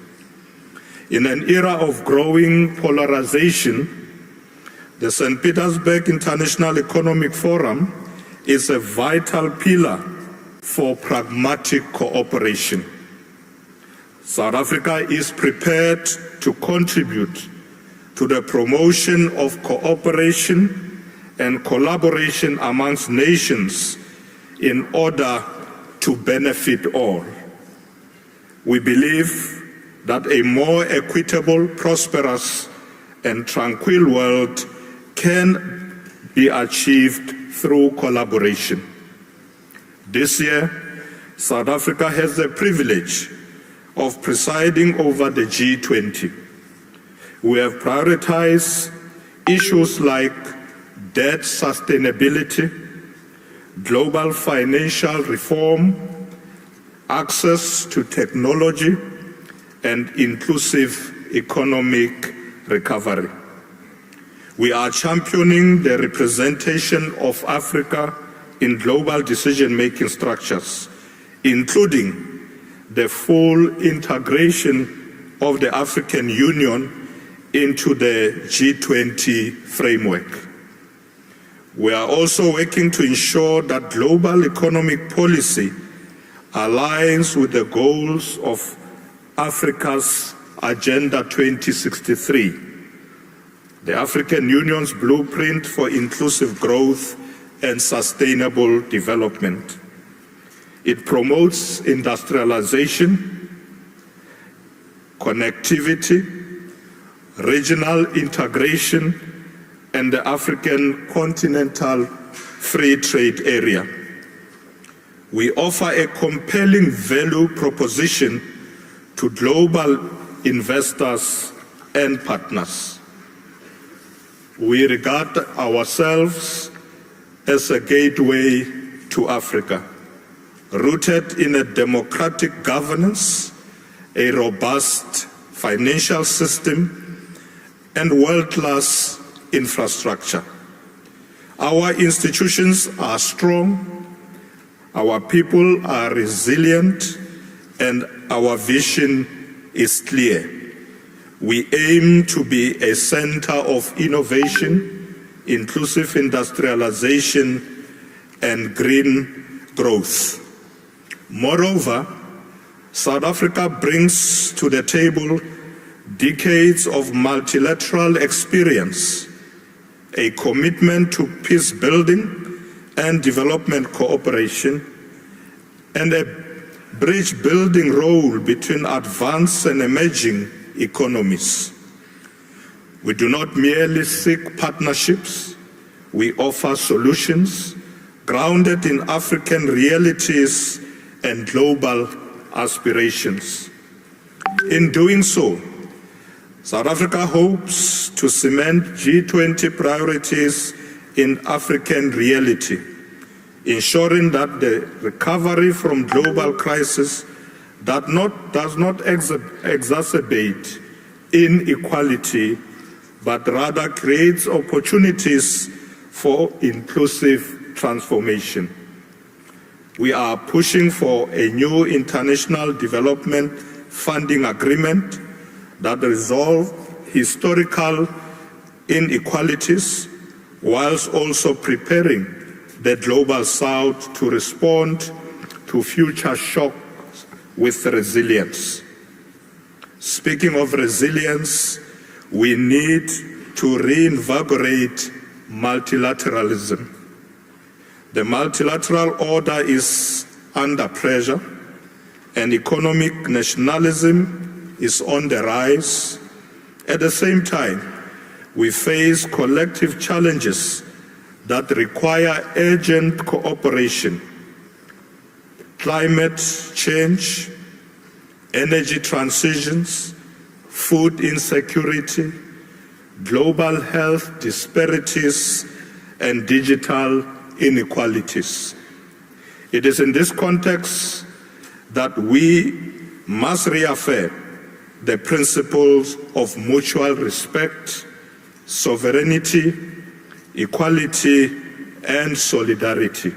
In an era of growing polarization, the St. Petersburg International Economic Forum is a vital pillar for pragmatic cooperation. South Africa is prepared to contribute to the promotion of cooperation and collaboration amongst nations in order to benefit all. We believe that a more equitable, prosperous, and tranquil world can be achieved through collaboration. This year, South Africa has the privilege of presiding over the G20. We have prioritized issues like debt sustainability, global financial reform, access to technology, and inclusive economic recovery. We are championing the representation of Africa in global decision-making structures, including the full integration of the African Union into the G20 framework. We are also working to ensure that global economic policy aligns with the goals of Africa's Agenda 2063, the African Union's blueprint for inclusive growth and sustainable development. It promotes industrialization, connectivity, regional integration, and the African continental free trade area. We offer a compelling value proposition to global investors and partners. We regard ourselves as a gateway to Africa, rooted in a democratic governance, a robust financial system, and world-class infrastructure. Our institutions are strong, our people are resilient, and our vision is clear. We aim to be a center of innovation, inclusive industrialization, and green growth. Moreover, South Africa brings to the table decades of multilateral experience, a commitment to peace building, and development cooperation, and a bridge-building role between advanced and emerging economies. We do not merely seek partnerships, we offer solutions grounded in African realities and global aspirations. In doing so, South Africa hopes to cement G20 priorities in African reality, ensuring that the recovery from global crisis does not exacerbate inequality, but rather creates opportunities for inclusive transformation. We are pushing for a new international development funding agreement that resolves historical inequalities, whilst also preparing the global South to respond to future shocks with resilience. Speaking of resilience, we need to reinvigorate multilateralism. The multilateral order is under pressure, and economic nationalism is on the rise. At the same time, we face collective challenges that require urgent cooperation. Climate change, energy transitions, food insecurity, global health disparities, and digital inequalities. It is in this context that we must reaffirm the principles of mutual respect, sovereignty, equality, and solidarity.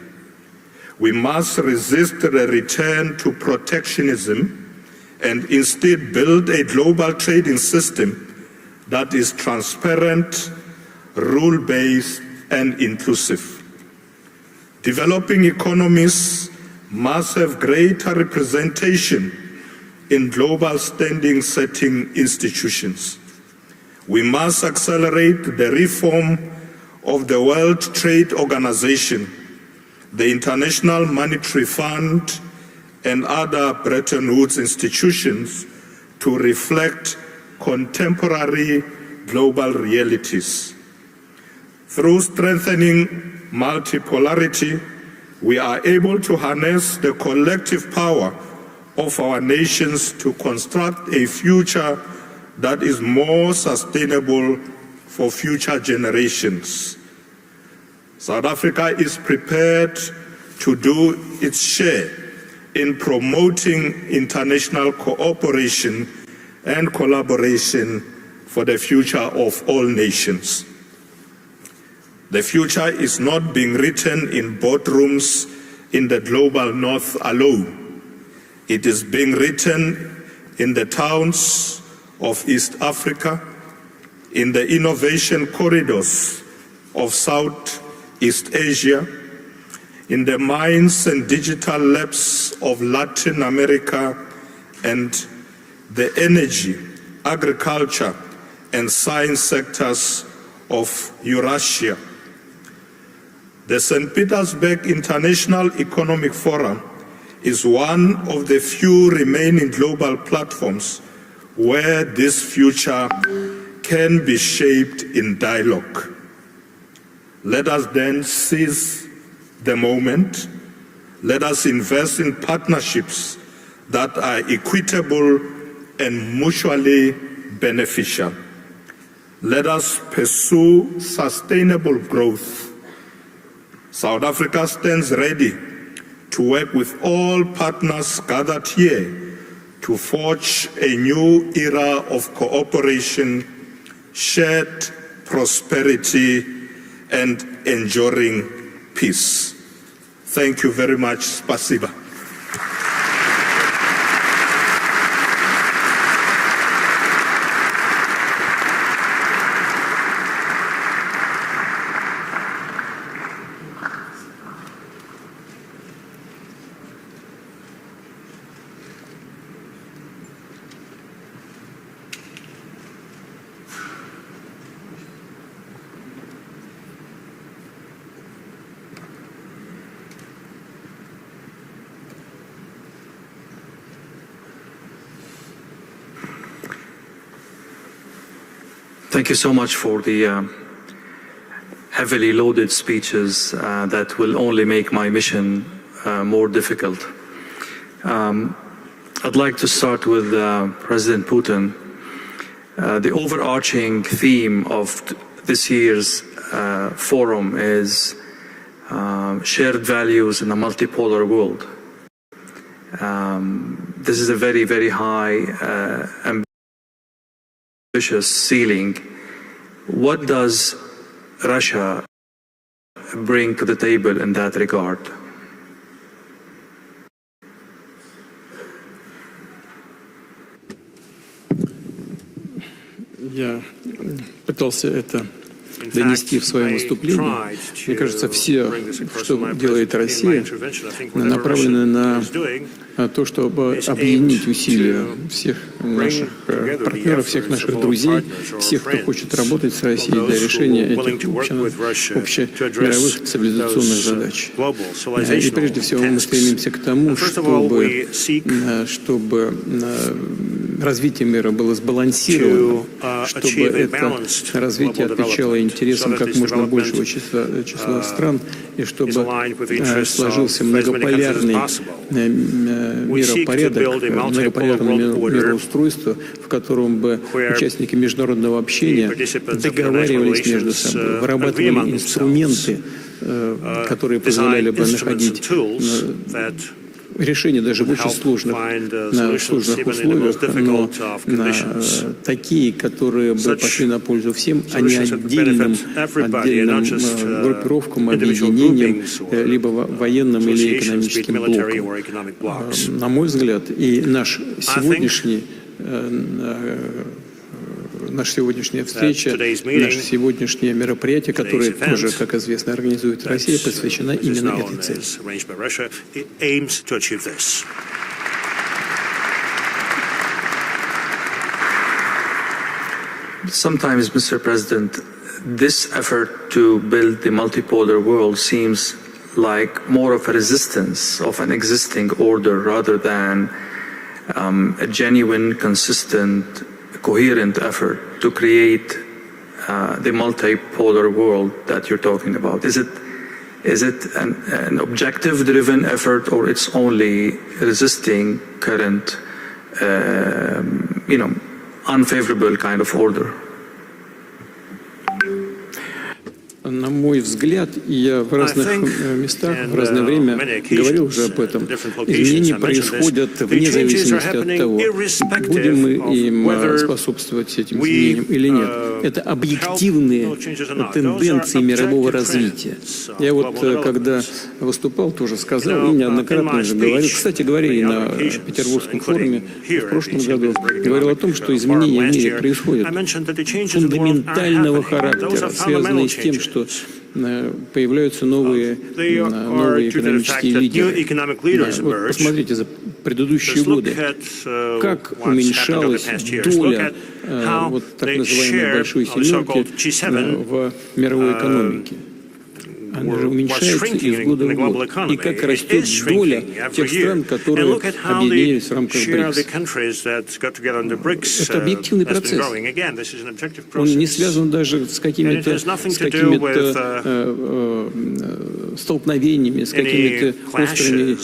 We must resist the return to protectionism and instead build a global trading system that is transparent, rule-based, and inclusive. Developing economies must have greater representation in global standing-setting institutions. We must accelerate the reform of the World Trade Organization, the International Monetary Fund, and other Bretton Woods institutions to reflect contemporary global realities. Through strengthening multipolarity, we are able to harness the collective power of our nations to construct a future that is more sustainable for future generations. South Africa is prepared to do its share in promoting international cooperation and collaboration for the future of all nations. The future is not being written in boardrooms in the global north alone. It is being written in the towns of East Africa, in the innovation corridors of Southeast Asia, in the mines and digital labs of Latin America, and the energy, agriculture, and science sectors of Eurasia. The St. Petersburg International Economic Forum is one of the few remaining global platforms where this future can be shaped in dialogue. Let us then seize the moment. Let us invest in partnerships that are equitable and mutually beneficial. Let us pursue sustainable growth. South Africa stands ready to work with all partners gathered here to forge a new era of cooperation, shared prosperity, and enduring peace. Thank you very much. Spasiba. Thank you so much for the heavily loaded speeches that will only make my mission more difficult. I'd like to start with President Putin. The overarching theme of this year's forum is shared values in a multipolar world. This is a very, very high, ambitious ceiling. What does Russia bring to the table in that regard? Я пытался это донести в своем выступлении. Мне кажется, все, что делает Россия, направлено на то, чтобы объединить усилия всех наших партнеров, всех наших друзей, всех, кто хочет работать с Россией для решения этих общемировых цивилизационных задач. И прежде всего мы стремимся к тому, чтобы развитие мира было сбалансировано, чтобы это развитие отвечало интересам как можно большего числа стран, и чтобы сложился многополярный миропорядок, многополярное мироустройство, в котором бы участники международного общения договаривались между собой, вырабатывали инструменты, которые позволяли бы находить решения даже в очень сложных условиях, но такие, которые бы пошли на пользу всем, а не отдельным группировкам, объединениям, либо военным или экономическим блокам. На мой взгляд, и наша сегодняшняя встреча, наше сегодняшнее мероприятие, которое тоже, как известно, организует Россия, посвящено именно этой цели. Sometimes, Mr. President, this effort to build the multipolar world seems like more of a resistance of an existing order rather than a genuine, consistent, coherent effort to create the multipolar world that you're talking about. Is it an objective-driven effort, or it's only resisting current, unfavorable kind of order? На мой взгляд, я в разных местах, в разное время говорил уже об этом, изменения происходят вне зависимости от того, будем мы им способствовать этим изменениям или нет. Это объективные тенденции мирового развития. Я вот, когда выступал, тоже сказал, и неоднократно уже говорил, кстати говоря, и на Петербургском форуме в прошлом году, говорил о том, что изменения в мире происходят фундаментального характера, связанные с тем, что появляются новые экономические лидеры. Вот посмотрите за предыдущие годы, как уменьшалась доля вот так называемой большой семерки в мировой экономике. Она же уменьшается из года в год. И как растет доля тех стран, которые объединились в рамках БРИКС. Это объективный процесс. Он не связан даже с какими-то столкновениями, с какими-то острыми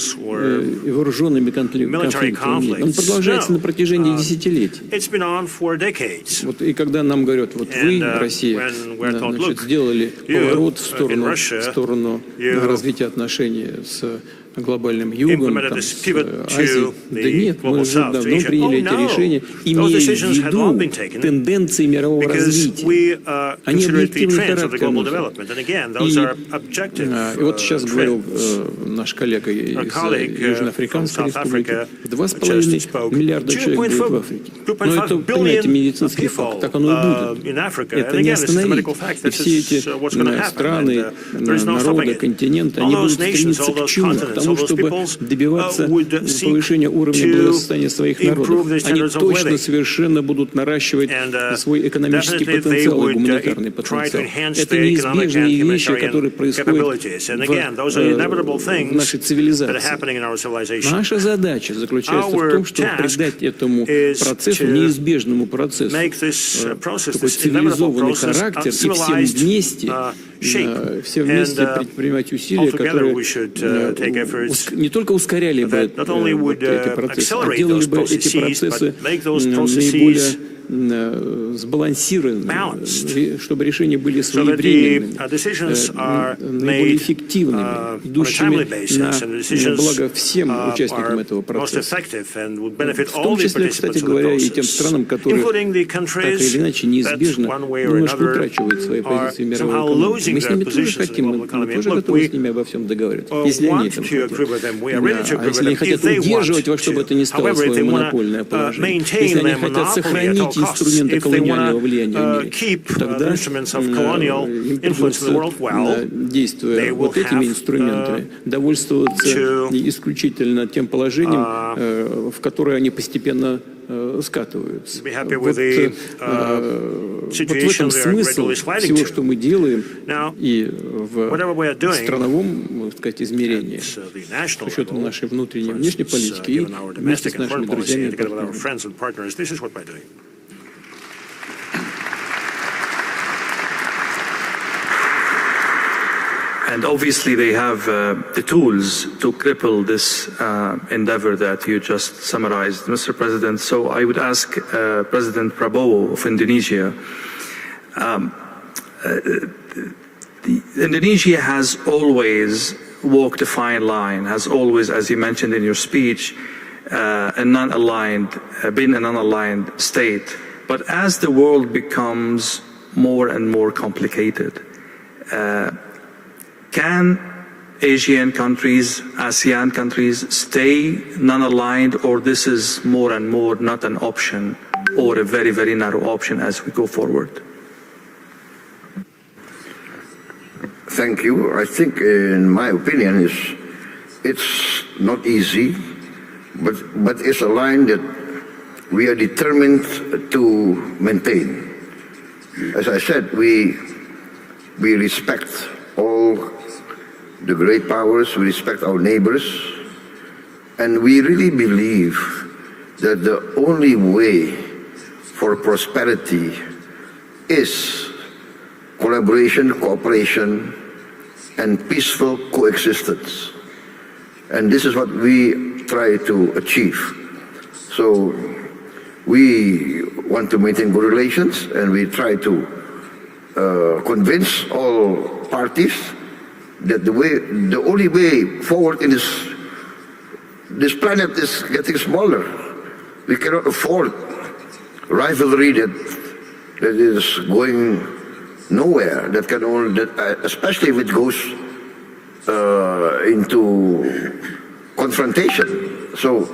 и вооруженными конфликтами. Нет. Он продолжается на протяжении десятилетий. Вот, и когда нам говорят, вот вы, Россия, сделали поворот в сторону развития отношений с глобальным югом, там, с Азией. Да нет, мы уже давно приняли эти решения, имея в виду тенденции мирового развития. Они объективный характер носят. И вот сейчас говорил наш коллега из Южноафриканской республики, 2,5 миллиарда человек будет в Африке. Но это, понимаете, медицинский факт, так оно и будет. Это не остановить. И все эти страны, народы, континенты, они будут стремиться к чему? К тому, чтобы добиваться повышения уровня благосостояния своих народов. Они точно совершенно будут наращивать свой экономический потенциал и гуманитарный потенциал. Это неизбежные вещи, которые происходят в нашей цивилизации. Наша задача заключается в том, чтобы придать этому процессу, неизбежному процессу, такой цивилизованный характер и все вместе предпринимать усилия, которые не только ускоряли бы эти процессы, а делали бы эти процессы наиболее сбалансированными, чтобы решения были своевременными, наиболее эффективными, идущими на благо всем участникам этого процесса. В том числе, кстати говоря, и тем странам, которые так или иначе неизбежно немножко утрачивают свои позиции в мировой экономике. Мы с ними тоже хотим, мы тоже готовы с ними обо всем договариваться, если они этого хотят. А если они хотят удерживать во что бы то ни стало свое монопольное положение, если они хотят сохранить инструменты колониального влияния в мире, тогда им придется, действуя вот этими инструментами, довольствоваться исключительно тем положением, в которое они постепенно скатываются. Вот в этом смысл всего, что мы делаем, и в страновом, так сказать, измерении, с учетом нашей внутренней и внешней политики, и вместе с нашими друзьями и партнерами. And obviously they have the tools to cripple this endeavor that you just summarized, Mr. President. So I would ask President Prabowo of Indonesia. Indonesia has always walked a fine line, has always, as you mentioned in your speech, been a non-aligned state. But as the world becomes more and more complicated, can Asian countries, ASEAN countries, stay non-aligned, or this is more and more not an option, or a very, very narrow option as we go forward? Thank you. I think, in my opinion, it's not easy, but it's a line that we are determined to maintain. As I said, we respect all the great powers, we respect our neighbors, and we really believe that the only way for prosperity is collaboration, cooperation, and peaceful coexistence. And this is what we try to achieve. So we want to maintain good relations, and we try to convince all parties that the only way forward in this planet is getting smaller. We cannot afford rivalry that is going nowhere. Especially if it goes into confrontation. So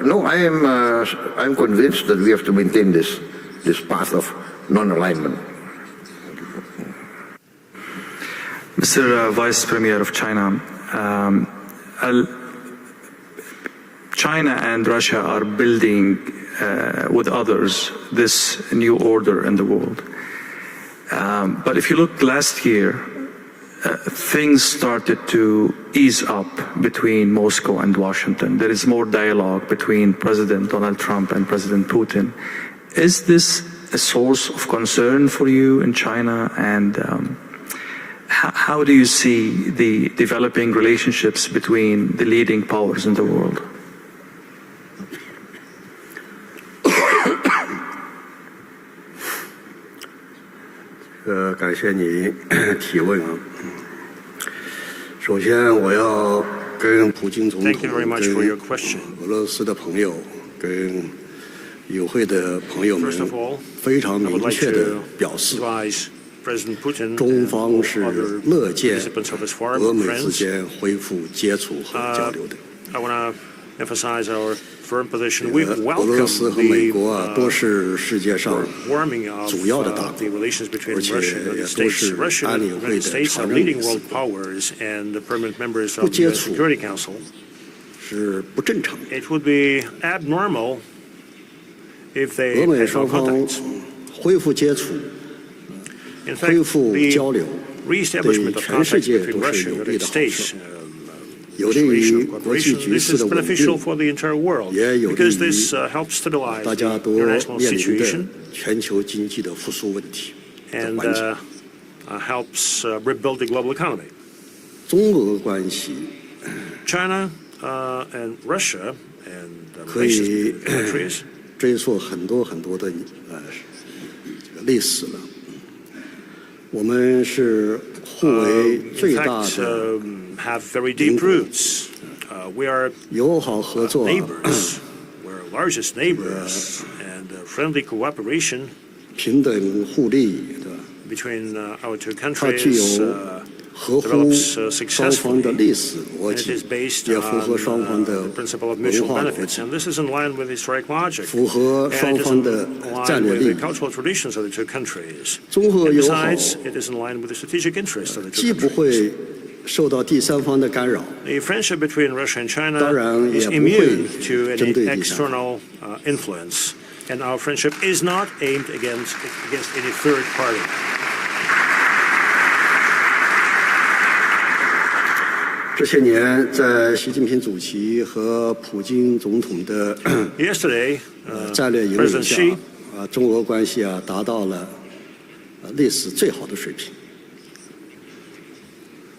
no, I'm convinced that we have to maintain this path of non-alignment. Mr. Vice Premier of China, China and Russia are building with others this new order in the world. But if you look last year, things started to ease up between Moscow and Washington. There is more dialogue between President Donald Trump and President Putin. Is this a source of concern for you in China? And how do you see the developing relationships between the leading powers in the world?感谢你提问啊。首先，我要跟普京总统、跟俄罗斯的朋友、跟与会的朋友们非常明确地表示，中方是乐见俄美之间恢复接触和交流的。emphasize our firm position. We 俄罗斯 welcome 和美国 the 都是世界上 warming of 主要的大国， the relations between 而且 Russia and the 也 United 都 States. 是 Russia 安 and 理 the 会 United 的 States 常 are 任 leading 理事 world powers and the permanent members 不 of the 接 UN 触 Security Council. 是不正常的。 It would be abnormal if they 俄美 had no 双方 contacts. 恢复接触、 In 恢 fact, 复 the 交流， re-establishment of 对全世 contacts 界 between 都 Russia 是 and 有 the 利 United 的好事 States, 有利于 restoration of 国际 cooperation, 局 this 势 is 的稳 beneficial 定， for the entire world 也有利 because 于 this helps stabilize 大 the 家都 international 面临 situation 的全球经济的复苏问题的 and 环境。 helps rebuild the global economy. 中俄关系 China and Russia and the 可以 relations between the countries 追溯很多很多的这个历史了。我们是互为 in 最大 fact 的 have very deep roots. We are 友好合作， neighbors. We're largest neighbors and friendly cooperation 平等互利，对吧？ between our two 它具 countries 有合乎 develops 双方的 successfully. 历史逻 And it 辑 is，based 也符合 on 双方的 the principle of 文 mutual 化逻 benefits, 辑， and this is in line with historic logic. 符合 And 双 it is 方 in 的 line 战略 with 利 the 益。 cultural traditions of the two countries. 综合 And 友好 besides, it is in line with the strategic interests of the 既 two 不 countries. 会受到第三方的干扰， The friendship between Russia and China 当然 is 也不会 immune to 针 any 对第三方。 external influence, and our friendship is not aimed against any third party. 这些年，在习近平主席和普京总统的 Yesterday, 战略引领 President 下 Xi 中俄关系达到了历史最好的水平。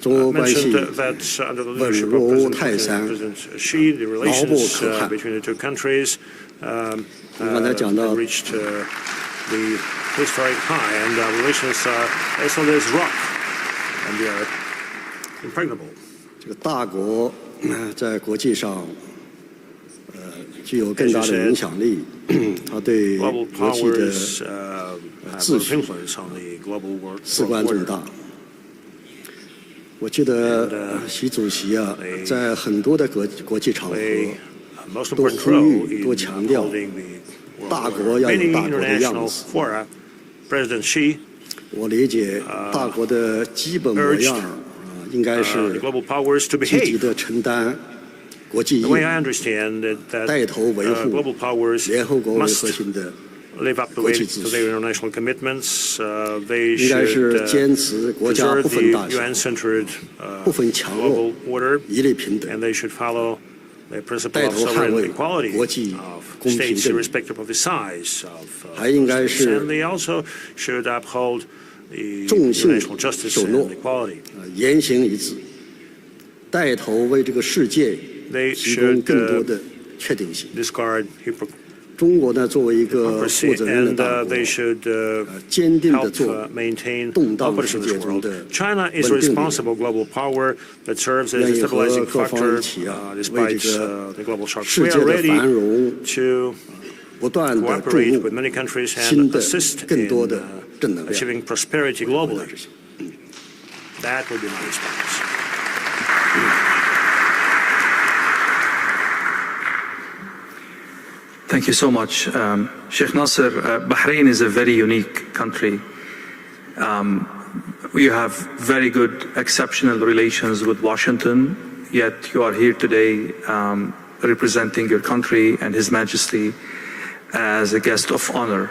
中俄关系 mentioned that under the leadership of 稳如泰山， President Xi, the 牢不 relations 可撼。 between the two countries 刚才讲到 reached the historic high, and relations are as solid as rock, and they are impregnable. 这个大国在国际上具有更大的影响力，它对 Global 国际的 powers have a 秩 lot 序 of influence on the global world 事关重 order. 大。我记得习主席啊，在很多的国际场合 Play a most 都 important 呼 role 吁、 in 多强调 upholding the world 大 order. 国要有 Many 大国的样 international 子。 fora, President Xi 我理解大国的基本模样应该 the 是 global powers to 积极 behave. 的承担国际义 The 务 way，I understand it, that 带头维护 global powers 联合国为核 must 心的， live up to 国际秩序。 their international commitments. They 应该 should 是坚持国家 preserve 不分 the 大小、 UN-centered 不分强 global 弱、 order, 一律平 and 等， they should follow the principle 带 of 头捍 sovereign 卫 equality 国际 of 公平 states 正义。 irrespective of the size of 还应该 states. 是 And they also should uphold the 重信 international justice 守 and 诺 equality. 言行一致，带头为这个世界 They 提供 should 更多的确定性。 discard 中国呢，作为一个 hypocrisy, 负责任的 and 大国 they，should 坚定的 help 做 maintain 动荡 openness 世 in 界 this 中 world. 的 China is a 稳定力， responsible global power that serves as 愿 a 意和 stabilizing 各方 factor 一起啊，为 despite 这个 the global shocks. 世 We 界 are 的 ready 繁荣 to 不断的注 cooperate 入 with many countries 新 and 的 assist 更 in 多的正能量。 achieving prosperity globally. That will be my response. Thank you so much. Sheikh Nasser, Bahrain is a very unique country. You have very good, exceptional relations with Washington, yet you are here today representing your country and His Majesty as a guest of honor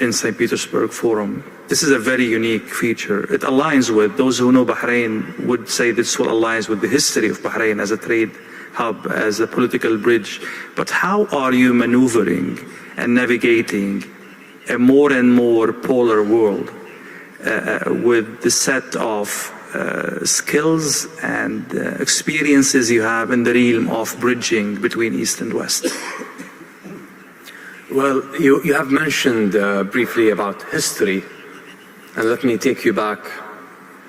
in St. Petersburg Forum. This is a very unique feature. It aligns with, those who know Bahrain would say this will aligns with the history of Bahrain as a trade hub, as a political bridge. But how are you maneuvering and navigating a more and more polar world with the set of skills and experiences you have in the realm of bridging between East and West? Well, you have mentioned briefly about history, and let me take you back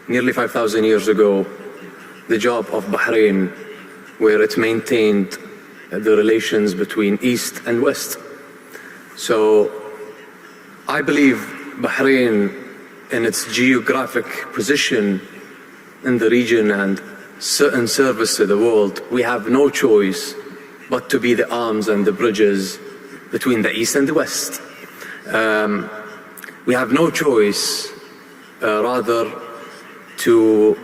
nearly 5,000 years ago, the job of Bahrain, where it maintained the relations between East and West. So I believe Bahrain, in its geographic position in the region and in service to the world, we have no choice but to be the arms and the bridges between the East and the West. We have no choice rather to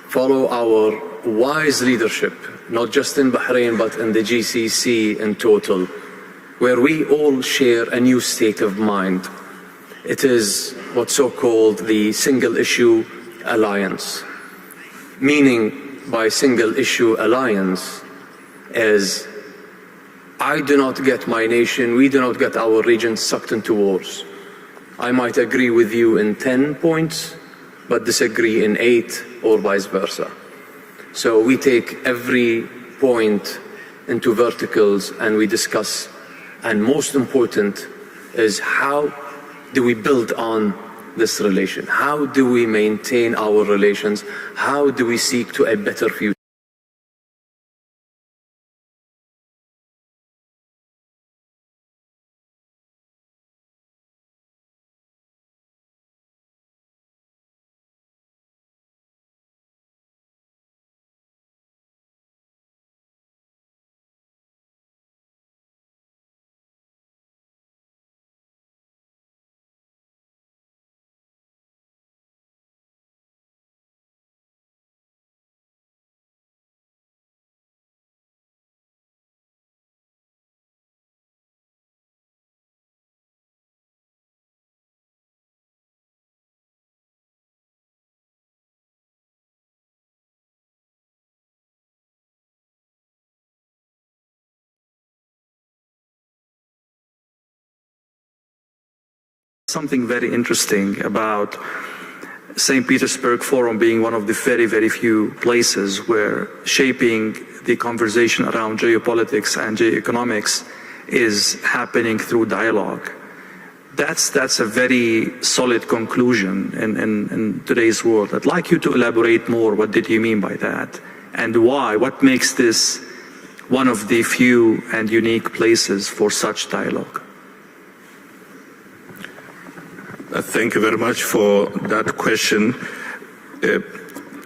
follow our wise leadership, not just in Bahrain, but in the GCC in total, where we all share a new state of mind. It is what's so-called the single issue alliance. Meaning by single issue alliance is I do not get my nation, we do not get our region sucked into wars. I might agree with you in 10 points, but disagree in 8 or vice versa. So we take every point into verticals and we discuss, and most important is how do we build on this relation? How do we maintain our relations? How do we seek to a better future? Something very interesting about St. Petersburg Forum being one of the very, very few places where shaping the conversation around geopolitics and geoeconomics is happening through dialogue. That's a very solid conclusion in today's world. I'd like you to elaborate more. What did you mean by that? And why? What makes this one of the few and unique places for such dialogue? Thank you very much for that question.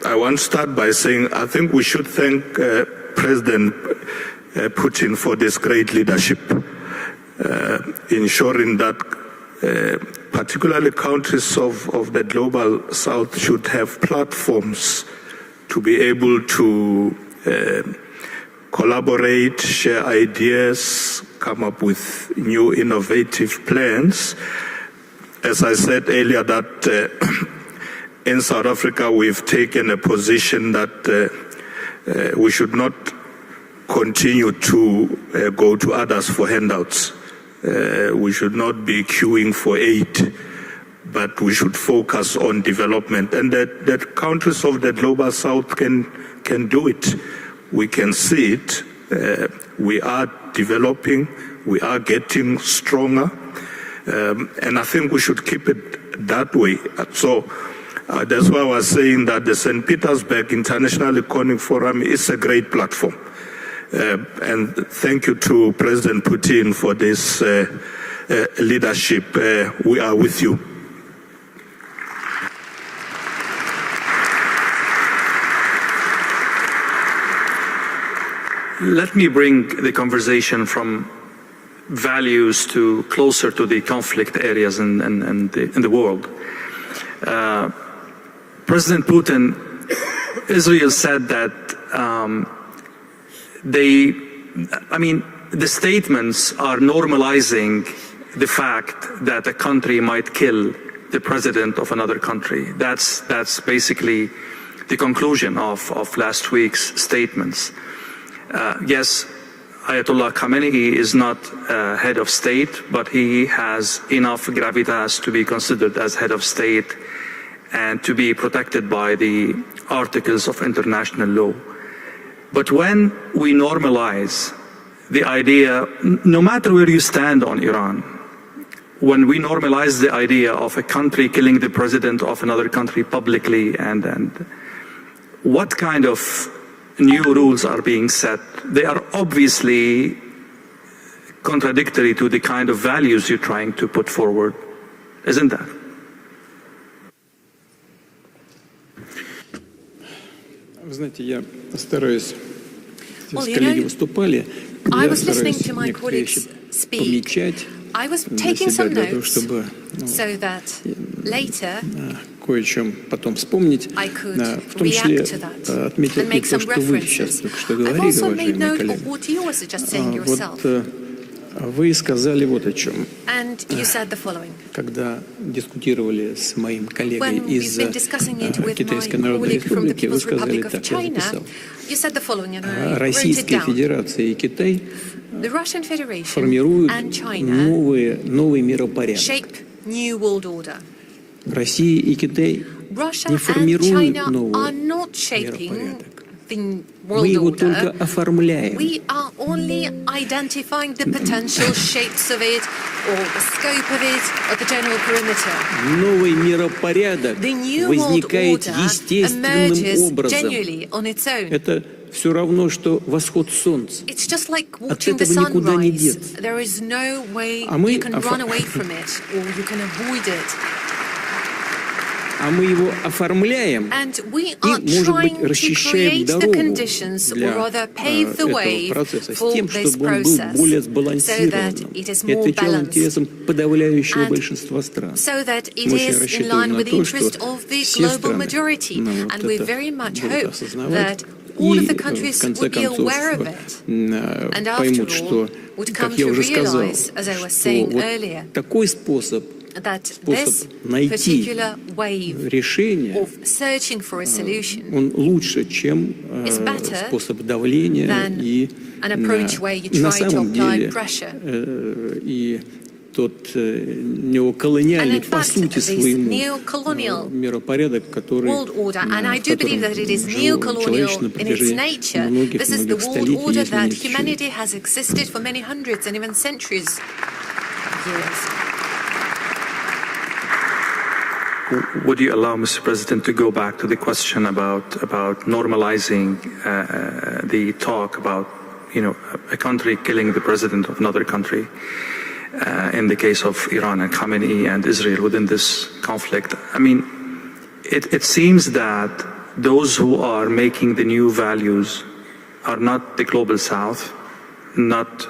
I want to start by saying I think we should thank President Putin for this great leadership, ensuring that particularly countries of the global south should have platforms to be able to collaborate, share ideas, come up with new innovative plans. As I said earlier, that in South Africa we've taken a position that we should not continue to go to others for handouts. We should not be queuing for aid, but we should focus on development. And that countries of the global south can do it. We can see it. We are developing. We are getting stronger. And I think we should keep it that way. So that's why I was saying that the St. Petersburg International Economic Forum is a great platform. And thank you to President Putin for this leadership. We are with you. Let me bring the conversation from values to closer to the conflict areas in the world. President Putin, Israel said that the statements are normalizing the fact that a country might kill the president of another country. That's basically the conclusion of last week's statements. Yes, Ayatollah Khamenei is not head of state, but he has enough gravitas to be considered as head of state and to be protected by the articles of international law. But when we normalize the idea, no matter where you stand on Iran, when we normalize the idea of a country killing the president of another country publicly, and what kind of new rules are being set, they are obviously contradictory to the kind of values you're trying to put forward, isn't that? Вы знаете, я стараюсь, коллеги выступали, I was listening to my colleagues speak. I was taking some notes so that later кое-чем потом вспомнить, в том числе отметил и то, что вы сейчас только что говорили, уважаемые коллеги. Вот вы сказали вот о чем. Когда дискутировали с моим коллегой из Китайской Народной Республики, вы сказали так, я записал. Российская Федерация и Китай формируют новый миропорядок. Россия и Китай не формируют новый миропорядок. Мы его только оформляем. Новый миропорядок возникает естественным образом. Это все равно, что восход солнца. От этого никуда не деться. А мы его оформляем и, может быть, расчищаем дорогу для этого процесса с тем, чтобы он был более сбалансированным и отвечал интересам подавляющего большинства стран. Мы очень рассчитываем на то, что все страны будут это осознавать и, в конце концов, поймут, что, как я уже сказал, что вот такой способ найти решение, он лучше, чем способ давления и на самом деле и тот неоколониальный по сути своему миропорядок, который жил человечество на протяжении многих столетий, если не тысячелетий. Would you allow, Mr. President, to go back to the question about normalizing the talk about, a country killing the president of another country, in the case of Iran and Khamenei and Israel within this conflict? I mean, it seems that those who are making the new values are not the global South, not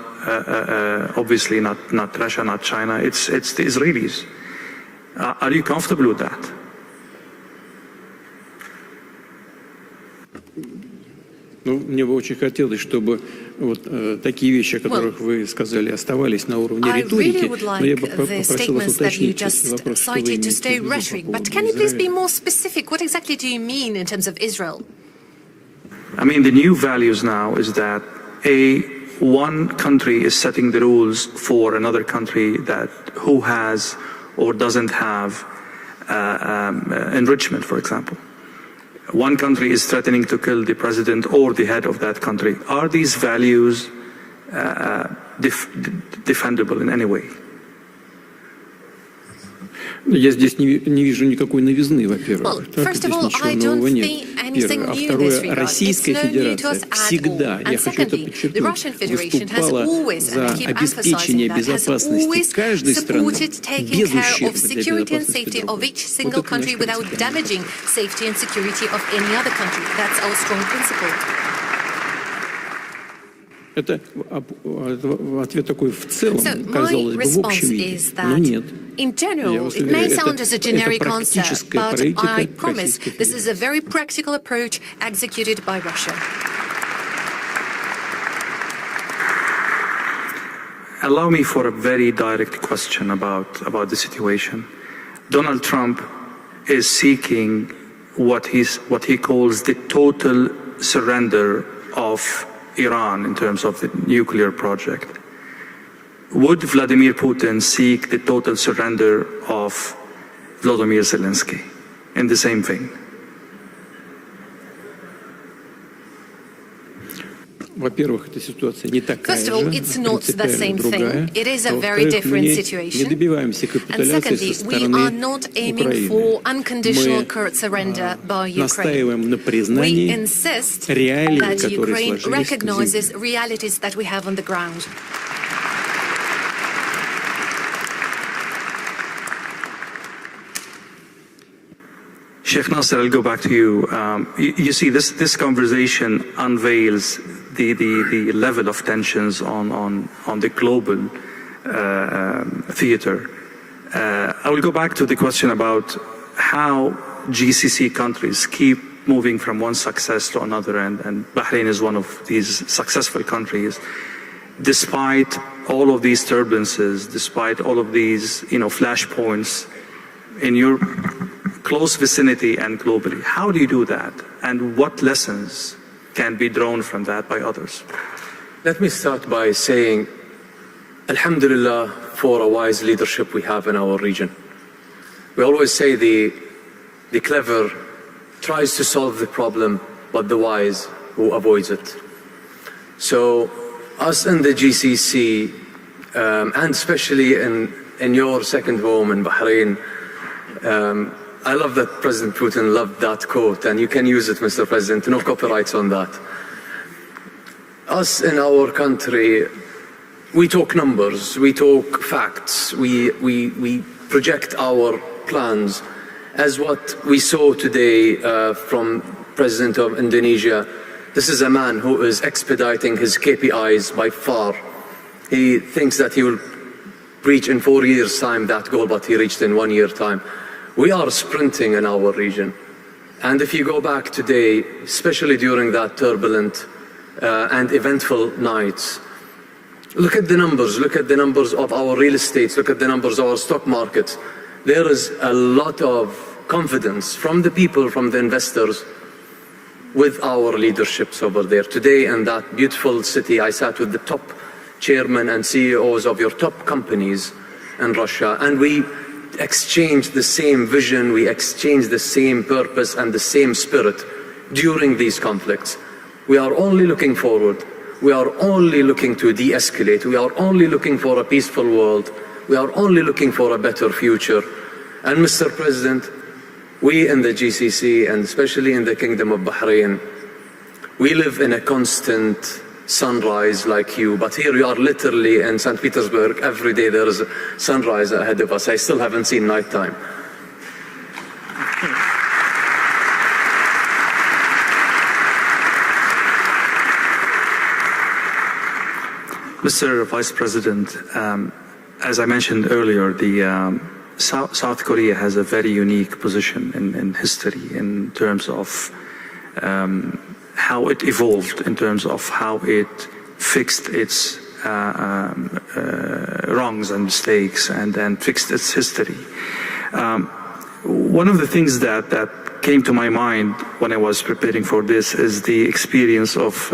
obviously not Russia, not China. It's the Israelis. Are you comfortable with that? Мне бы очень хотелось, чтобы вот такие вещи, о которых вы сказали, оставались на уровне риторики, но я бы попросил вас уточнить вопрос, что вы имеете в виду по Израилю. I mean, the new values now is that one country is setting the rules for another country who has or doesn't have enrichment, for example. One country is threatening to kill the president or the head of that country. Are these values defendable in any way? Я здесь не вижу никакой новизны, во-первых. Здесь ничего нового нет. Первое. А второе, Российская Федерация всегда, я хочу это подчеркнуть, выступала за обеспечение безопасности каждой страны без ущерба для безопасности другой. Это ответ такой в целом, казалось бы, в общем виде, но нет. In general, it may sound as a generic concept, but I promise this is a very practical approach executed by Russia. Allow me for a very direct question about the situation. Donald Trump is seeking what he calls the total surrender of Iran in terms of the nuclear project. Would Vladimir Putin seek the total surrender of Volodymyr Zelensky in the same vein? Во-первых, эта ситуация не такая же, принципиально другая. Во-вторых, мы не добиваемся капитуляции со стороны Украины. Мы настаиваем на признании реалий, которые сложились на земле. Sheikh Nasser, I'll go back to you. You see, this conversation unveils the level of tensions on the global theater. I will go back to the question about how GCC countries keep moving from one success to another, and Bahrain is one of these successful countries, despite all of these turbulences, despite all of these, flashpoints in your close vicinity and globally. How do you do that? And what lessons can be drawn from that by others? Let me start by saying, Alhamdulillah, for a wise leadership we have in our region. We always say the clever tries to solve the problem, but the wise who avoids it. So us in the GCC, and especially in your second home in Bahrain, I love that President Putin loved that quote, and you can use it, Mr. President, no copyrights on that. Us in our country, we talk numbers, we talk facts, we project our plans. As what we saw today from President of Indonesia, this is a man who is expediting his KPIs by far. He thinks that he will reach in 4 years' time that goal, but he reached in 1 year's time. We are sprinting in our region. And if you go back today, especially during that turbulent and eventful nights, look at the numbers of our real estates, look at the numbers of our stock markets. There is a lot of confidence from the people, from the investors, with our leaderships over there. Today in that beautiful city, I sat with the top chairmen and CEOs of your top companies in Russia, and we exchanged the same vision, we exchanged the same purpose and the same spirit during these conflicts. We are only looking forward. We are only looking to de-escalate. We are only looking for a peaceful world. We are only looking for a better future. And Mr. President, we in the GCC, and especially in the Kingdom of Bahrain, we live in a constant sunrise like you, but here you are literally in St. Petersburg. Every day there is a sunrise ahead of us. I still haven't seen nighttime. Mr. Vice President, as I mentioned earlier, the South Korea has a very unique position in history in terms of how it evolved, in terms of how it fixed its wrongs and mistakes, and then fixed its history. One of the things that came to my mind when I was preparing for this is the experience of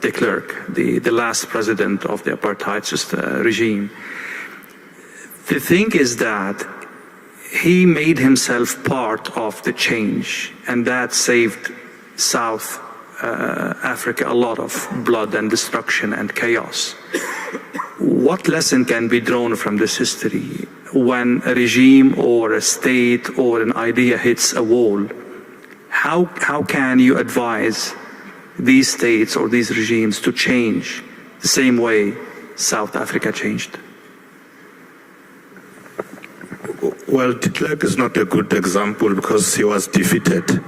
de Klerk, the last president of the apartheid regime. The thing is that he made himself part of the change, and that saved South Africa a lot of blood and destruction and chaos. What lesson can be drawn from this history when a regime or a state or an idea hits a wall? How can you advise these states or these regimes to change the same way South Africa changed? Well, de Klerk is not a good example because he was defeated.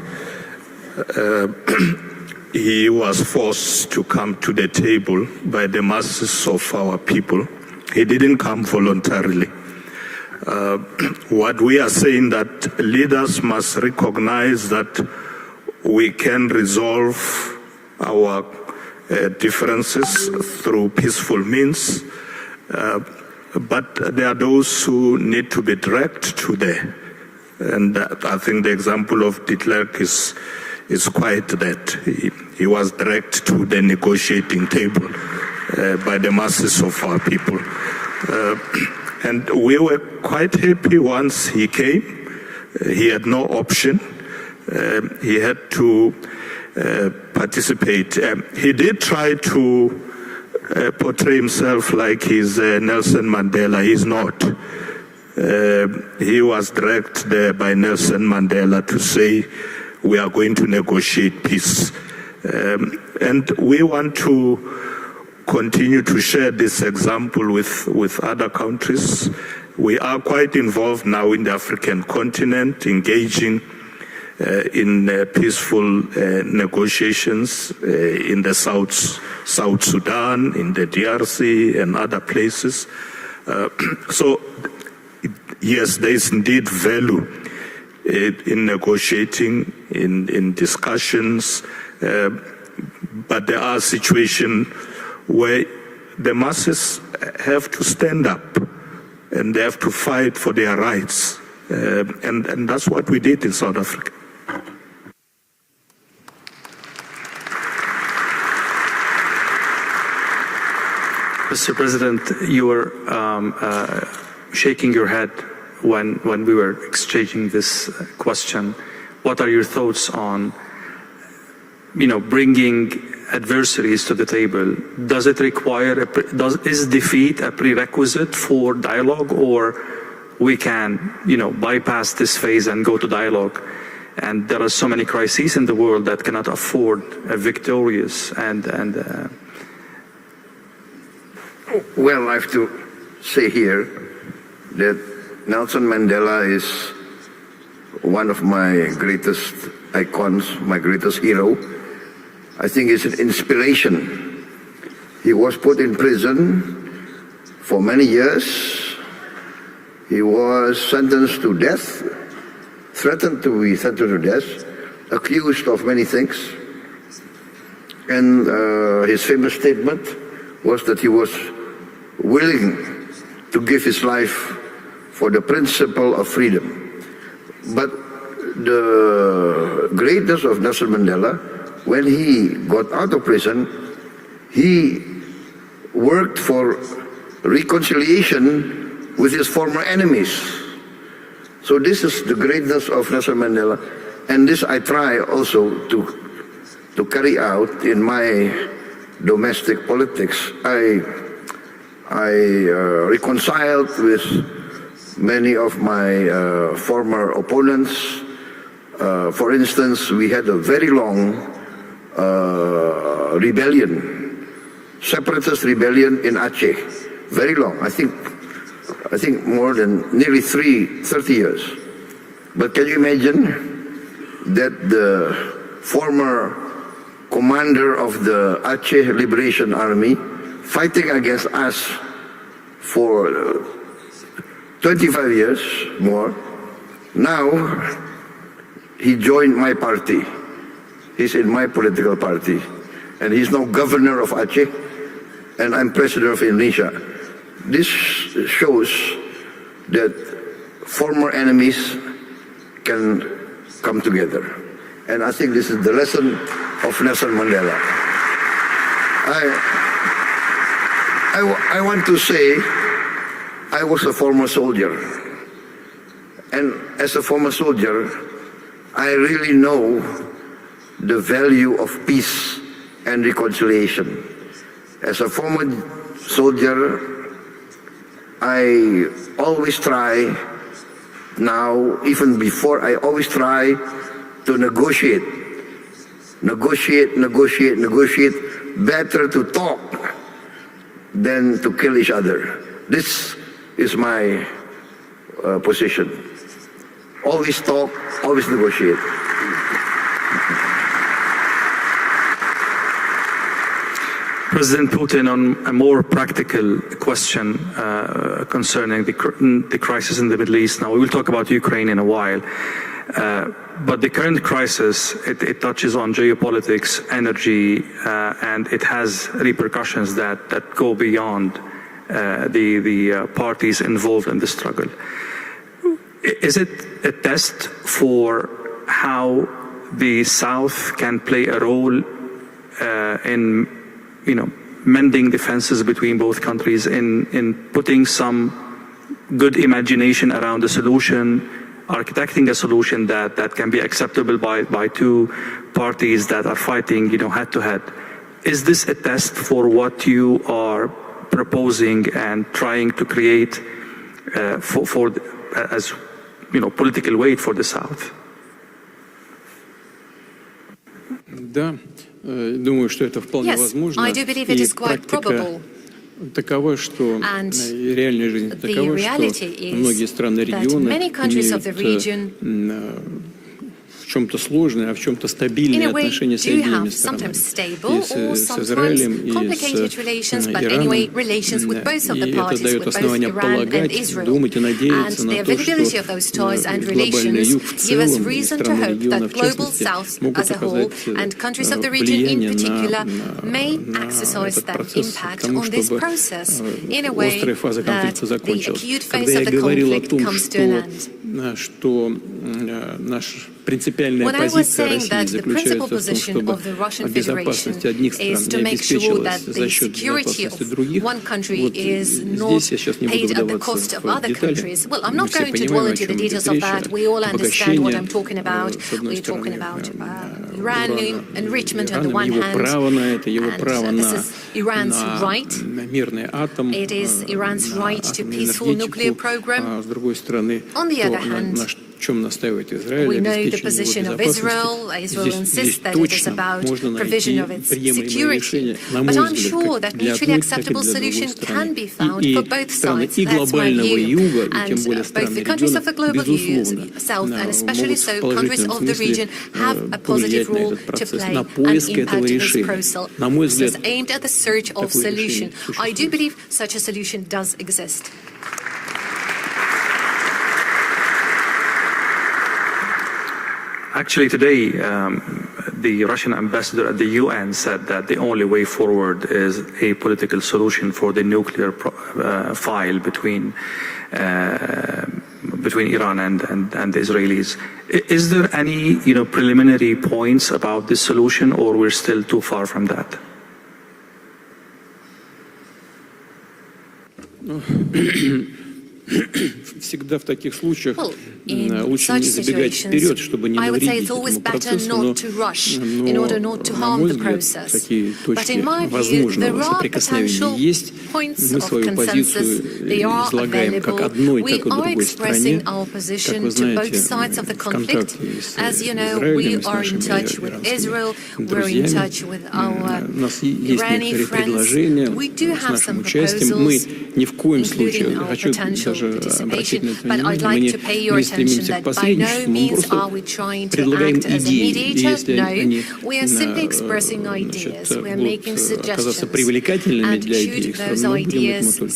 He was forced to come to the table by the masses of our people. He didn't come voluntarily. What we are saying that leaders must recognize that we can resolve our differences through peaceful means, but there are those who need to be dragged to there. And I think the example of de Klerk is quite that. He was dragged to the negotiating table by the masses of our people. And we were quite happy once he came. He had no option. He had to participate. He did try to portray himself like he's Nelson Mandela. He's not. He was dragged there by Nelson Mandela to say, we are going to negotiate peace. And we want to continue to share this example with other countries. We are quite involved now in the African continent, engaging in peaceful negotiations in the South Sudan, in the DRC and other places. So yes, there is indeed value in negotiating, in discussions, but there are situations where the masses have to stand up and they have to fight for their rights. And that's what we did in South Africa. Mr. President, you were shaking your head when we were exchanging this question. What are your thoughts on, bringing adversaries to the table? Does it require, is defeat a prerequisite for dialogue, or we can, bypass this phase and go to dialogue? And there are so many crises in the world that cannot afford a victorious Well, I have to say here that Nelson Mandela is one of my greatest icons, my greatest hero. I think it's an inspiration. He was put in prison for many years. He was sentenced to death, threatened to be sentenced to death, accused of many things. And his famous statement was that he was willing to give his life for the principle of freedom. But the greatness of Nelson Mandela, when he got out of prison, he worked for reconciliation with his former enemies. So this is the greatness of Nelson Mandela, and this I try also to carry out in my domestic politics. I reconciled with many of my former opponents. For instance, we had a very long rebellion, separatist rebellion in Aceh, very long. I think more than nearly 30 years. But can you imagine that the former commander of the Aceh Liberation Army, fighting against us for 25 years more, now he joined my party. He's in my political party, and he's now governor of Aceh, and I'm president of Indonesia. This shows that former enemies can come together. And I think this is the lesson of Nelson Mandela. I want to say I was a former soldier. And as a former soldier, I really know the value of peace and reconciliation. As a former soldier, I always try, now, even before, I always try to negotiate. Better to talk than to kill each other. This is my position. Always talk, always negotiate. President Putin, on a more practical question concerning the crisis in the Middle East. Now, we will talk about Ukraine in a while. But the current crisis, it touches on geopolitics, energy, and it has repercussions that go beyond the parties involved in the struggle. Is it a test for how the South can play a role in, mending the fences between both countries, in putting some good imagination around a solution, architecting a solution that can be acceptable by two parties that are fighting, head to head? Is this a test for what you are proposing and trying to create as political weight for the South? Yes, I do believe it is quite probable. Таково, что реальная жизнь такова, что многие страны региона имеют в чем-то сложные, а в чем-то стабильные отношения с обеими странами. И с Израилем, и с Ираном. И это дает основание полагать, думать и надеяться на то, что глобальный юг в целом и страны региона в частности могут оказать влияние на этот процесс, к тому, чтобы острая фаза конфликта закончилась. Когда я говорил о том, что наша принципиальная позиция России заключается в том, чтобы безопасность одних стран не обеспечивалась за счет безопасности других, вот здесь я сейчас не буду вдаваться в детали. Мы все понимаем, о чем идет речь, обогащение, с одной стороны, Ираном, его право на это, его право на мирный атом, атомную энергетику, а с другой стороны, то, на чем настаивает Израиль, обеспечение его безопасности. Здесь точно можно найти приемлемое решение, на мой взгляд, как для одной, так и для другой страны. И страны и глобального юга, и тем более страны региона, безусловно, могут в положительном смысле повлиять на этот процесс, на поиск этого решения. На мой взгляд, такое решение существует. Actually, today, the Russian ambassador at the UN said that the only way forward is a political solution for the nuclear file between Iran and the Israelis. Is there any, preliminary points about this solution, or we're still too far from that? Всегда в таких случаях лучше не забегать вперед, чтобы не навредить этому процессу, но на мой взгляд, такие точки возможного соприкосновения есть. Мы свою позицию излагаем как одной, так и другой стране. Как вы знаете, в контакте с Израилем, с нашими иранскими друзьями. У нас есть некоторые предложения с нашим участием. Мы ни в коем случае, хочу даже обратить на это внимание, мы не стремимся к посредничеству, мы просто предлагаем идеи, и если они будут оказаться привлекательными для обеих сторон, мы будем этому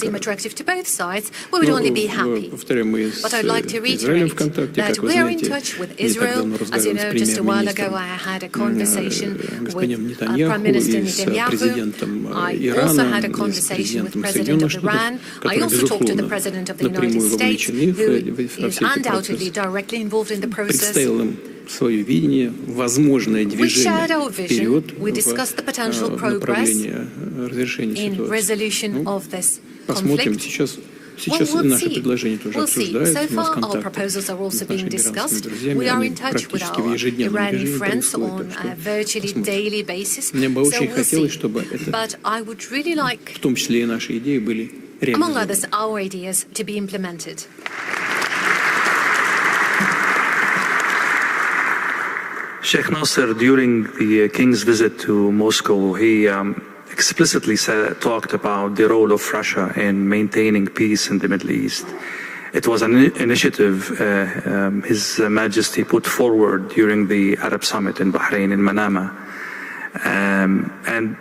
только повторяем, мы с Израилем в контакте, как вы знаете, не так давно разговаривали с премьер-министром господином Нетаньяху и с президентом Ирана, и с президентом Соединенных Штатов, которые, безусловно, напрямую вовлечены во все эти процессы. Представил им свое видение, возможное движение вперед в направлении разрешения ситуации. Посмотрим, сейчас наши предложения тоже обсуждаются, у нас контакты с нашими иранскими друзьями, они практически в ежедневном режиме происходят, так что посмотрим. Мне бы очень хотелось, чтобы это, в том числе и наши идеи, были among others, our ideas to be implemented. Sheikh Nasser, during the king's visit to Moscow, he explicitly talked about the role of Russia in maintaining peace in the Middle East. It was an initiative His Majesty put forward during the Arab Summit in Bahrain, in Manama. And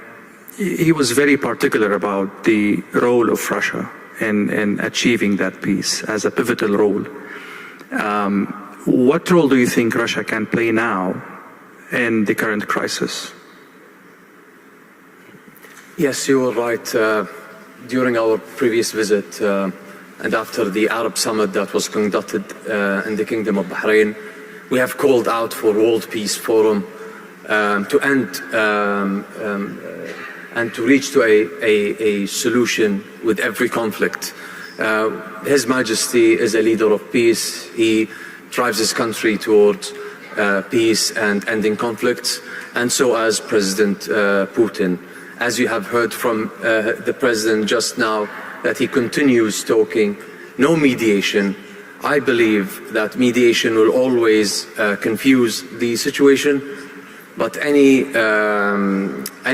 he was very particular about the role of Russia in achieving that peace as a pivotal role. What role do you think Russia can play now in the current crisis? Yes, you were right. During our previous visit and after the Arab Summit that was conducted in the Kingdom of Bahrain, we have called out for World Peace Forum to end and to reach to a solution with every conflict. His Majesty is a leader of peace. He drives his country towards peace and ending conflicts, and so as President Putin. As you have heard from the President just now, that he continues talking, no mediation. I believe that mediation will always confuse the situation, but any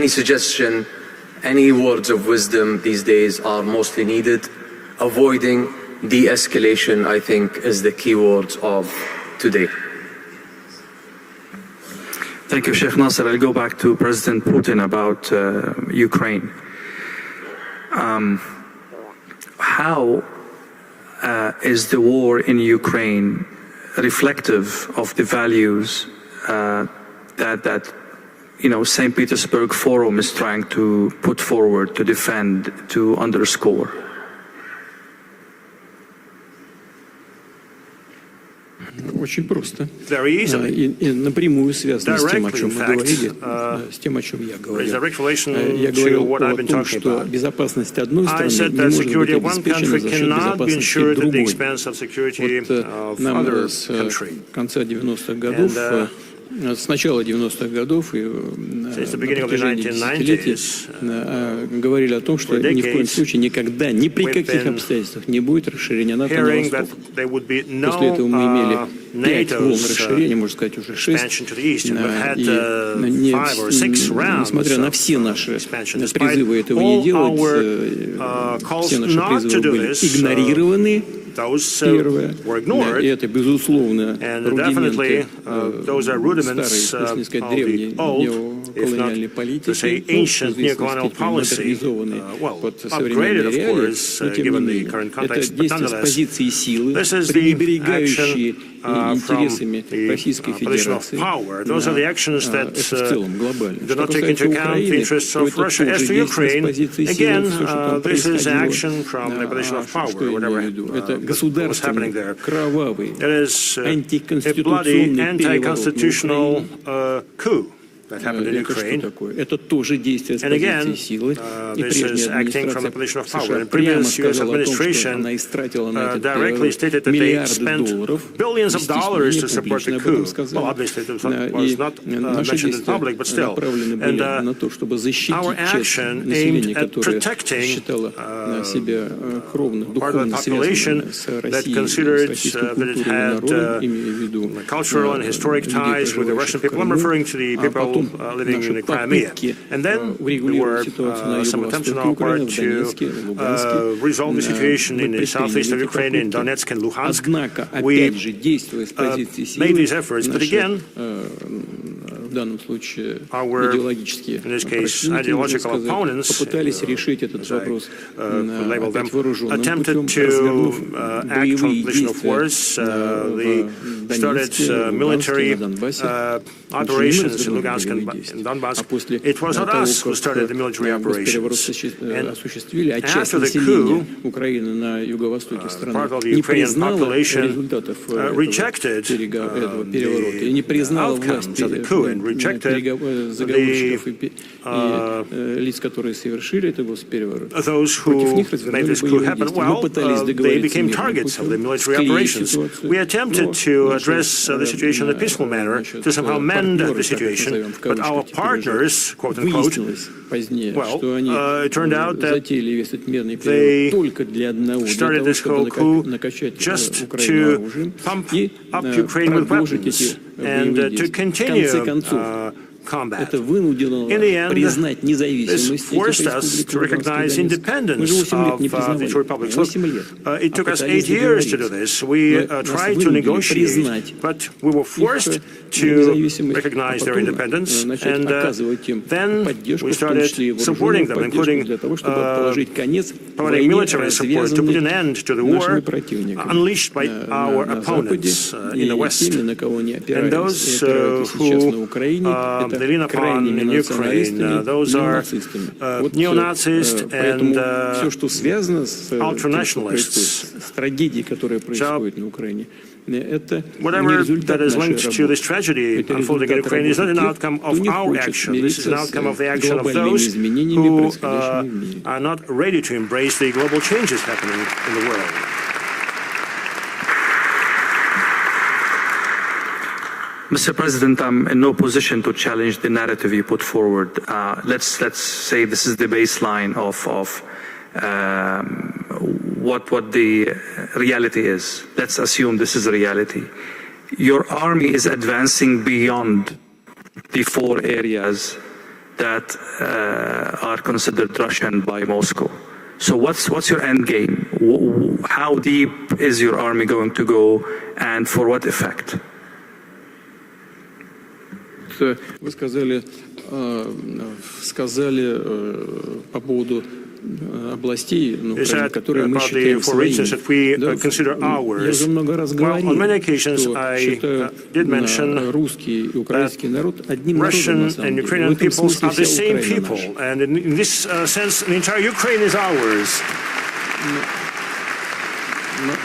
suggestion, any words of wisdom these days are mostly needed. Avoiding de-escalation, I think, is the key words of today. Thank you, Sheikh Nasser. I'll go back to President Putin about Ukraine. How is the war in Ukraine reflective of the values that St. Petersburg Forum is trying to put forward, to defend, to underscore? Очень просто. Very easily. И напрямую связано с тем, о чем мы говорили, с тем, о чем я говорил. Я говорил о том, что безопасность одной страны не может быть обеспечена за счет безопасности другой. Вот нам с конца 90-х годов, с начала 90-х годов и на протяжении десятилетий говорили о том, что ни в коем случае никогда, ни при каких обстоятельствах не будет расширения НАТО на восток. После этого мы имели 5 волн расширения, можно сказать, уже 6. И несмотря на все наши призывы этого не делать, все наши призывы были игнорированы. Первое, и это, безусловно, рудименты старой, если сказать, древней неоколониальной политики, модернизованной под современные реалии, но тем не менее, это действие с позиции силы, пренебрегающие интересами Российской Федерации. Это в целом глобально. Что касается Украины, то это тоже действие с позиции силы, все, что там происходило. Что я имею в виду? Это государственный, кровавый, антиконституционный переворот на Украине. Это что такое? Это тоже действие с позиции силы. И прежняя администрация США прямо сказала о том, что она истратила на этот переворот миллиарды долларов. Естественно, публично об этом сказала. И наши действия направлены были на то, чтобы защитить часть населения, которое считало себя кровно, духовно связанным с Россией, с российской культурой и народом, имея в виду людей, проживающих в Крыму. Потом наши попытки урегулировать ситуацию на юго-востоке Украины, в Донецке, в Луганске, мы предприняли эти попытки. Однако, опять же, действуя с позиции силы, наши, в данном случае, идеологические противники, попытались решить этот вопрос опять вооруженным путем, развернув боевые действия в Донецке, в Луганске, на Донбассе. А после того, как переворот осуществили, а часть населения Украины на юго-востоке страны не признала результатов этого переворота и не признала власть заговорщиков и лиц, которые совершили этот переворот. Против них развернули боевые действия. Мы пытались договориться мирным путем, склеить ситуацию, the situation, but our partners, quote unquote, turned out that they started this whole coup just to pump up Ukraine with weapons and to continue combat. In the end, this forced us to recognize independence of these republics. Look, it took us 8 years to do this. We tried to negotiate, but we were forced to recognize their independence, and then we started supporting them, including providing military support to put an end to the war unleashed by our opponents in the West. And those who they lean upon in Ukraine, those are neo-Nazis and ultra-nationalists. So, whatever that is linked to this tragedy unfolding in Ukraine is not an outcome of our action. This is an outcome of the action of those who are not ready to embrace the global changes happening in the world. Mr. President, I'm in no position to challenge the narrative you put forward. Let's say this is the baseline of what the reality is. Let's assume this is a reality. Your army is advancing beyond the 4 areas that are considered Russian by Moscow. So what's your end game? How deep is your army going to go, and for what effect? вы сказали по поводу областей, которые мы считаем своими. Я уже много раз говорил, что считаю русский и украинский народ одним народом на самом деле. В этом смысле вся Украина наша.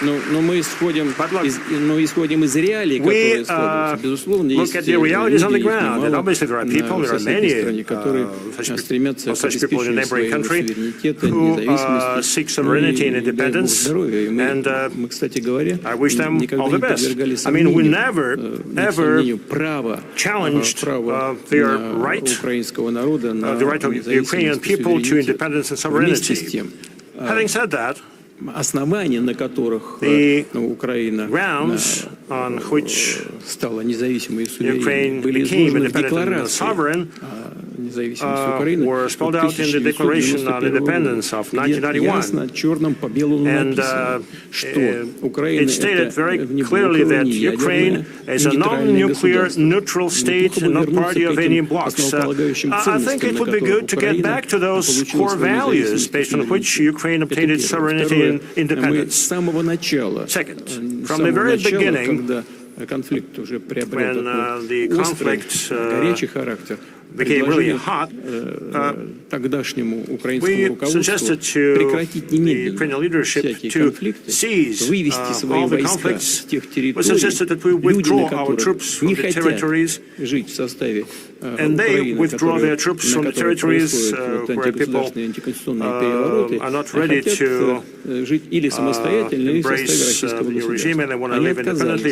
Но мы исходим из реалий, которые складываются. Безусловно, есть люди, немало в соседней стране, которые стремятся к обеспечению своего суверенитета, независимости, и дай Бог здоровья. И мы, кстати говоря, никогда не подвергали сомнению права украинского народа на независимость и суверенитет. Вместе с тем, основания, на которых Украина стала независимой и суверенной, были изложены в декларации независимости Украины в 1991 году, где ясно черным по белому написано, что Украина — это внеблоковое, неядерное, нейтральное государство. Неплохо бы вернуться к этим основополагающим ценностям, на которых Украина получила свою независимость. Мы с самого начала, когда конфликт уже приобрел такой острый, горячий характер, предложили тогдашнему украинскому руководству прекратить немедленно всякие конфликты, вывести свои войска с тех территорий, люди, на которых не хотят жить в составе Украины, на которой происходят антигосударственные, антиконституционные перевороты, а хотят жить или самостоятельно, или в составе российского государства. Они отказались.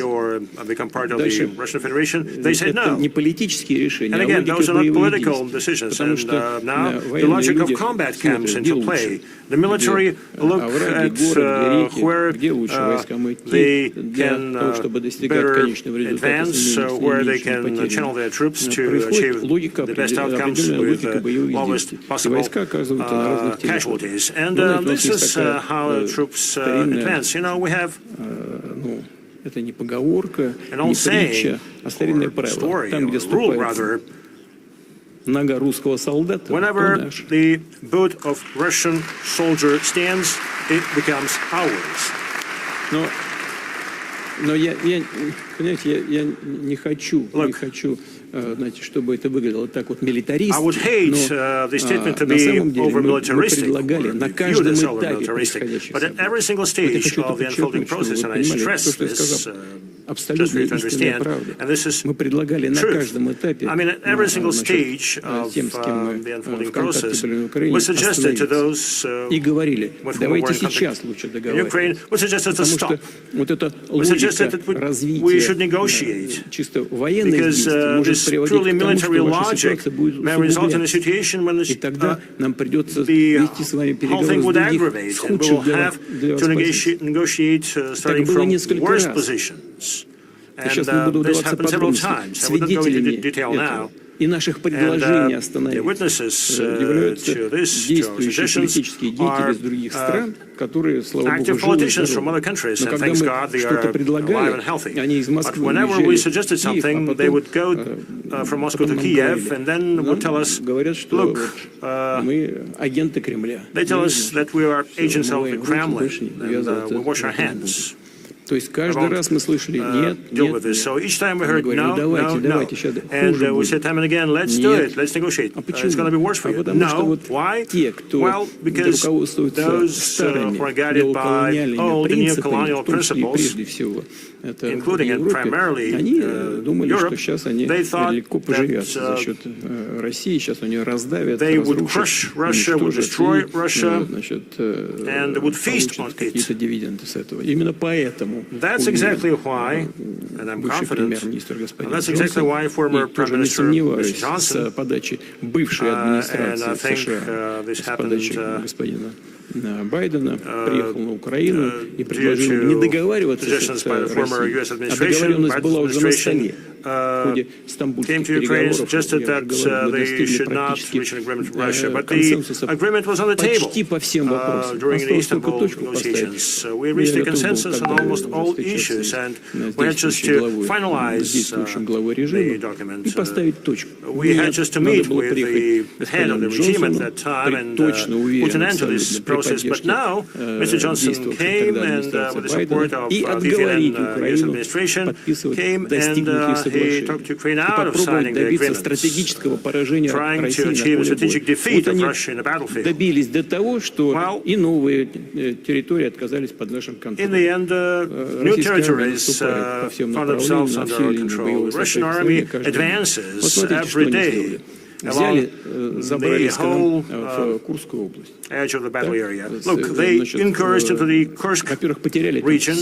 Дальше это не политические решения, а логика боевых political decisions, and now the logic of combat comes into play. The military look at where they can better advance, where they can channel their troops to achieve the best outcomes with the lowest possible casualties. And this is how troops advance. You know, we have это не поговорка, не притча, а старинное правило. Там, где ступает нога русского солдата, whenever the boot of Russian soldier stands, it becomes ours. Но я понимаете, я не хочу, знаете, чтобы это выглядело так вот милитаристски, но на самом деле мы предлагали на каждом этапе происходящих событий. Я хочу это подчеркнуть, чтобы вы понимали, то, что я сказал, абсолютно истинная правда. Мы предлагали на каждом этапе тем, с кем мы в контакте были на Украине, остановиться. И говорили, давайте сейчас лучше договариваться. Потому что вот эта логика развития чисто военных действий может приводить к тому, что ваша ситуация будет усугубляться. И тогда нам придется вести с вами переговоры с других, с худших для вас позиций. Так было несколько раз. Сейчас не буду вдаваться в подробности. Свидетелями этого и наших предложений остановить являются действующие политические деятели из других стран, которые, слава Богу, живы и здоровы. Но когда мы что-то предлагали, они из Москвы уезжали в Киев, а потом говорят, что мы агенты Кремля. Больше не ввязываться. То есть каждый раз мы слышали нет. So each time we heard no. And we said time and again, let's do it, let's negotiate. It's going to be worse for you. No. Why? Well, because those who are guided by old and new colonial principles, including and primarily Europe, they thought that they would crush Russia, would destroy Russia, and would feast on it. That's exactly why, and I'm confident, that's exactly why former Prime Minister Mr. Johnson, and I think this happened Байдена приехал на Украину и предложил не договариваться с Россией, а договоренность была уже на столе. В ходе стамбульских переговоров, мы достигли практически консенсуса почти по всем вопросам. Осталось только точку поставить. Я готов был тогда встретиться с действующим главой режима и поставить точку. Надо было приехать с господином Джонсоном, быть точно уверенным при поддержке действовавшей тогда администрации Байдена и отговорить Украину подписывать достигнутые соглашения и попробовать добиться стратегического поражения России на поле боя. Вот они добились до того, что и новые территории оказались под нашим контролем. Российская армия наступает по всем направлениям, на всей линии боевого соприкосновения каждый день. Вот смотрите, что они сделали. Взяли, забрали в Курскую область. Look, they incurred into the Kursk region.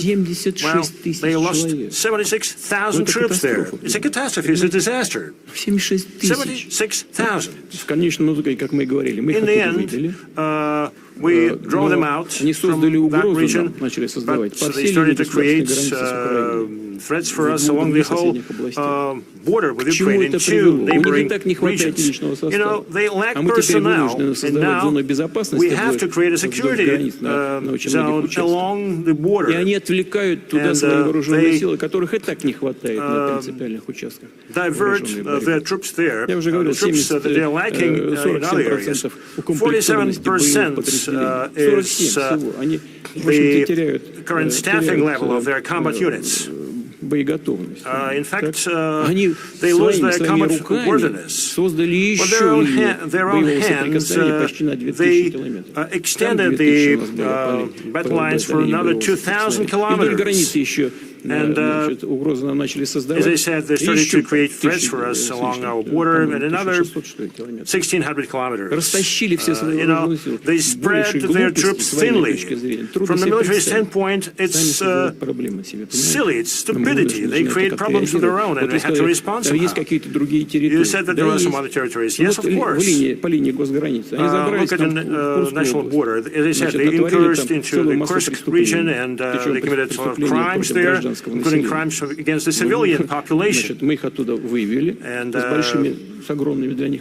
Well, they lost 76,000 troops there. It's a catastrophe, it's a disaster. 76,000. В конечном итоге, как мы и говорили, мы их оттуда вывели. We draw them out from that region, but they started to create threats for us along the whole border with Ukraine in two neighboring regions. You know, they lack personnel, and now we have to create a security zone along the border. И они отвлекают туда свои вооруженные силы, которых и так не хватает на принципиальных участках. Divert their troops there. The troops that they're lacking in other areas. 47% is the current staffing level of their combat units. In fact, they lose their combat worthiness. With their own hands, they extended the battle lines for another 2,000 kilometers. And as I said, they started to create threats for us along our border and another 1,600 kilometers. You know, they spread their troops thinly. From the military standpoint, it's silly, it's stupidity. They create problems for their own and they have to respond somehow. You said that there are some other territories. Yes, of course. Look at the national border. As I said, they incurred into the Kursk region and they committed a lot of crimes there, including crimes against the civilian population. And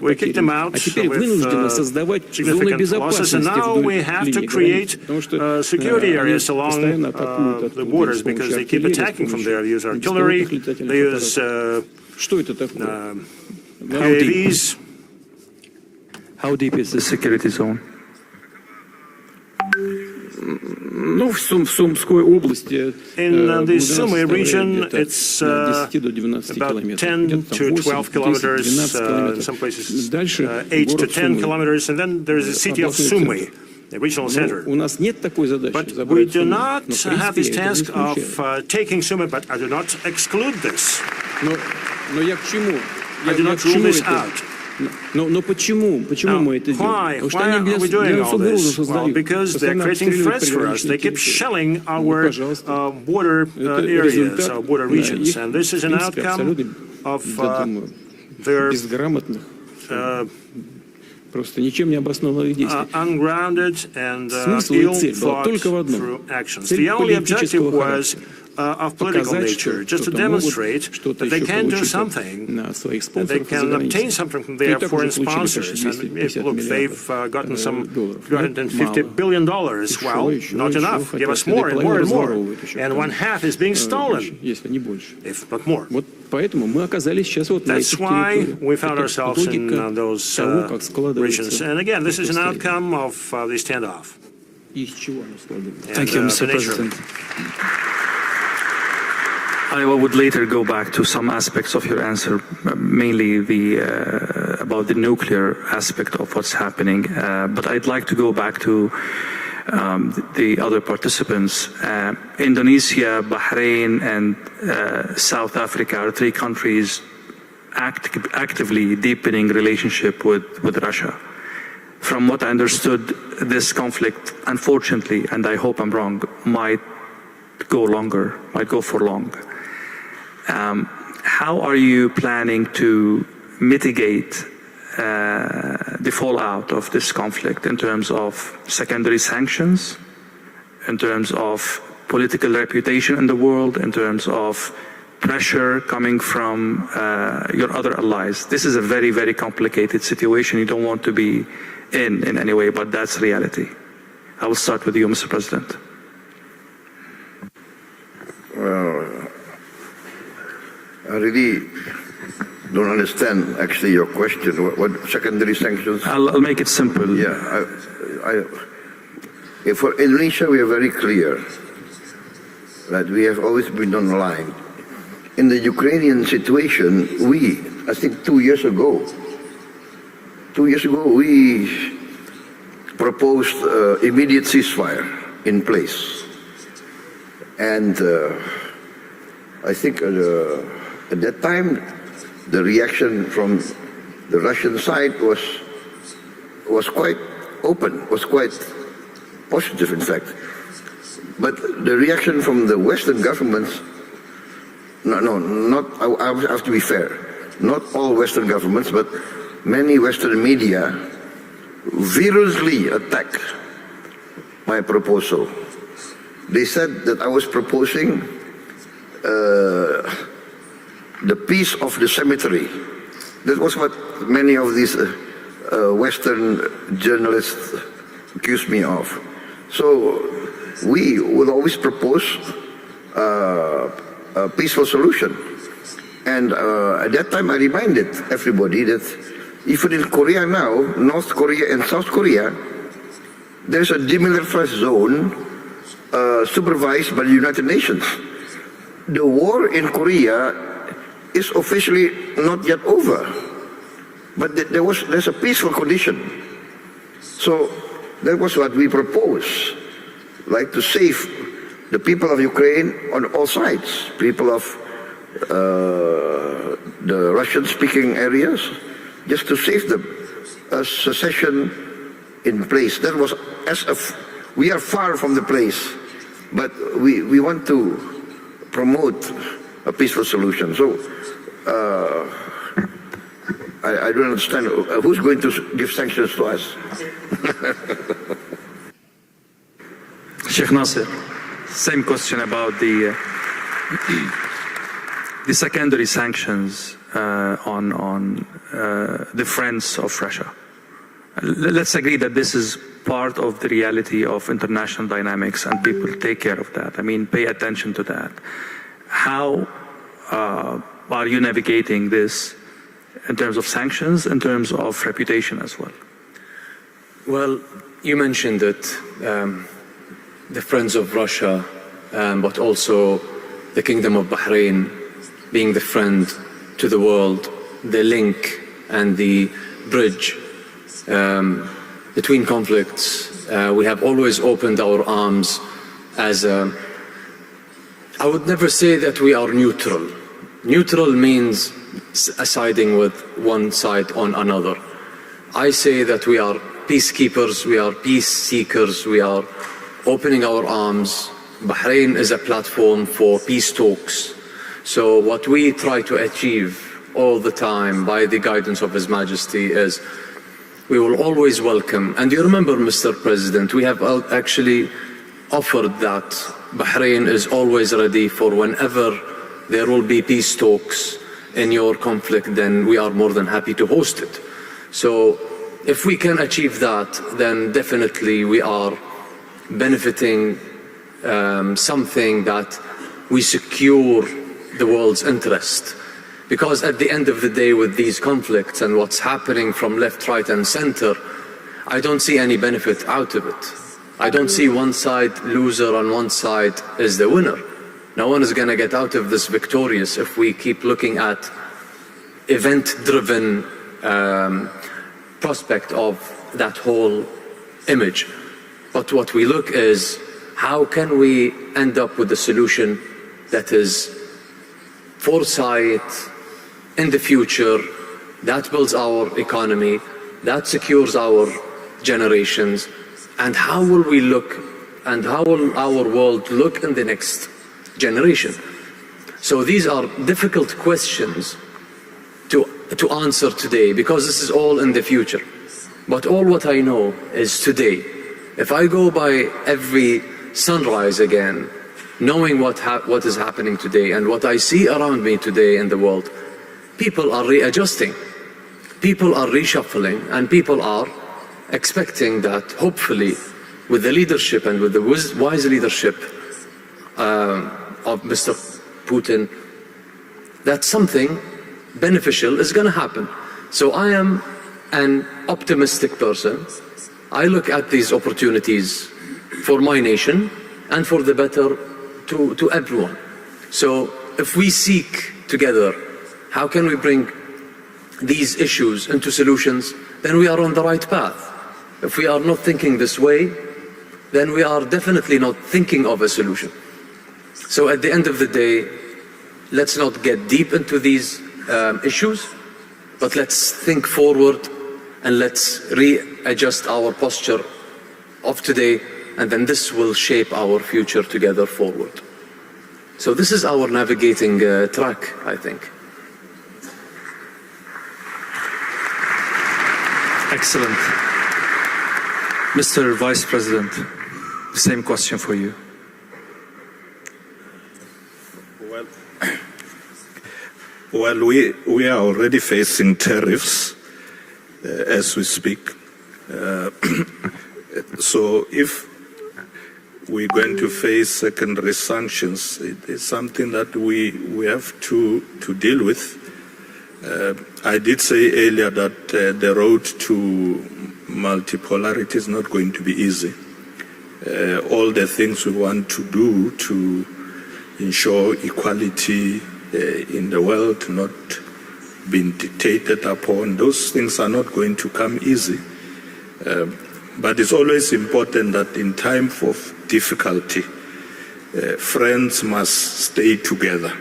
we kicked them out with significant losses, and now we have to create security areas along the borders because they keep attacking from there. They use artillery, they use UAVs. How deep is the security zone? Ну, в Сумской области in the Sumy region, it's about 10 to 12 kilometers, in some places 8 to 10 kilometers, and then there's the city of Sumy, the regional center. But we do not have this task of taking Sumy, but I do not exclude this. I do not rule this out. Но почему? Почему мы это делаем? Why are we doing all this? Well, because they're creating threats for us. They keep shelling our border areas, our border regions, and this is an outcome of their просто ничем не обоснованных действий. Ungrounded and ill-thought-through actions. The only objective was of political nature, just to demonstrate that they can do something, that they can obtain something from their foreign sponsors. And look, they've gotten some $250 billion. Well, not enough. Give us more and more and more. And one half is being stolen, if not more. That's why we found ourselves in those regions. And again, this is an outcome of the standoff. Thank you, Mr. President. I would later go back to some aspects of your answer, mainly about the nuclear aspect of what's happening. But I'd like to go back to the other participants. Indonesia, Bahrain, and South Africa are three countries actively deepening relationship with Russia. From what I understood, this conflict, unfortunately, and I hope I'm wrong, might go for long. How are you planning to mitigate the fallout of this conflict in terms of secondary sanctions, in terms of political reputation in the world, in terms of pressure coming from your other allies. This is a very, very complicated situation you don't want to be in any way, but that's reality. I will start with you, Mr. President. Well, I really don't understand actually your question. What secondary sanctions? I'll make it simple. Yeah, for Indonesia, we are very clear that we have always been on the line. In the Ukrainian situation, I think 2 years ago, we proposed immediate ceasefire in place. And I think at that time, the reaction from the Russian side was quite open, was quite positive, in fact. But the reaction from the Western governments, I have to be fair, not all Western governments, but many Western media virulently attacked my proposal. They said that I was proposing the peace of the cemetery. That was what many of these Western journalists accused me of. So we would always propose a peaceful solution. And at that time I reminded everybody that even in Korea now, North Korea and South Korea, there's a demilitarized zone supervised by the United Nations. The war in Korea is officially not yet over, but there's a peaceful condition. So that was what we proposed, like to save the people of Ukraine on all sides, people of the Russian-speaking areas, just to save them. A secession in place. That was as if we are far from the place, but we want to promote a peaceful solution. So I don't understand who's going to give sanctions to us. Sheikh Nasser, same question about the secondary sanctions on the friends of Russia. Let's agree that this is part of the reality of international dynamics and people take care of that. I mean, pay attention to that. How are you navigating this in terms of sanctions, in terms of reputation as well? Well, you mentioned that the friends of Russia, but also the Kingdom of Bahrain being the friend to the world, the link and the bridge between conflicts. We have always opened our arms as I would never say that we are neutral. Neutral means siding with one side on another. I say that we are peacekeepers, we are peace seekers, we are opening our arms. Bahrain is a platform for peace talks. So what we try to achieve all the time by the guidance of His Majesty is we will always welcome, and you remember, Mr. President, we have actually offered that Bahrain is always ready for whenever there will be peace talks in your conflict, then we are more than happy to host it. So if we can achieve that, then definitely we are benefiting something that we secure the world's interest. Because at the end of the day, with these conflicts and what's happening from left, right, and center, I don't see any benefit out of it. I don't see one side loser and one side is the winner. No one is going to get out of this victorious if we keep looking at event-driven prospect of that whole image. But what we look is, how can we end up with a solution that is foresight in the future, that builds our economy, that secures our generations, and how will we look and how will our world look in the next generation? So these are difficult questions to to answer today, because this is all in the future. But all what I know is today. If I go by every sunrise again, knowing what is happening today and what I see around me today in the world, people are readjusting, people are reshuffling, and people are expecting that hopefully with the leadership and with the wise leadership of Mr. Putin, that something beneficial is going to happen. So I am an optimistic person. I look at these opportunities for my nation and for the better to everyone. So if we seek together, how can we bring these issues into solutions, then we are on the right path. If we are not thinking this way, then we are definitely not thinking of a solution. So at the end of the day, let's not get deep into these issues, but let's think forward and let's readjust our posture of today, and then this will shape our future together forward. So this is our navigating track, I think. Excellent. Mr. Vice President, the same question for you. Well, we are already facing tariffs as we speak. So if we're going to face secondary sanctions, it is something that we have to deal with. I did say earlier that the road to multipolarity is not going to be easy. All the things we want to do to ensure equality in the world not being dictated upon, those things are not going to come easy. But it's always important that in times of difficulty, friends must stay together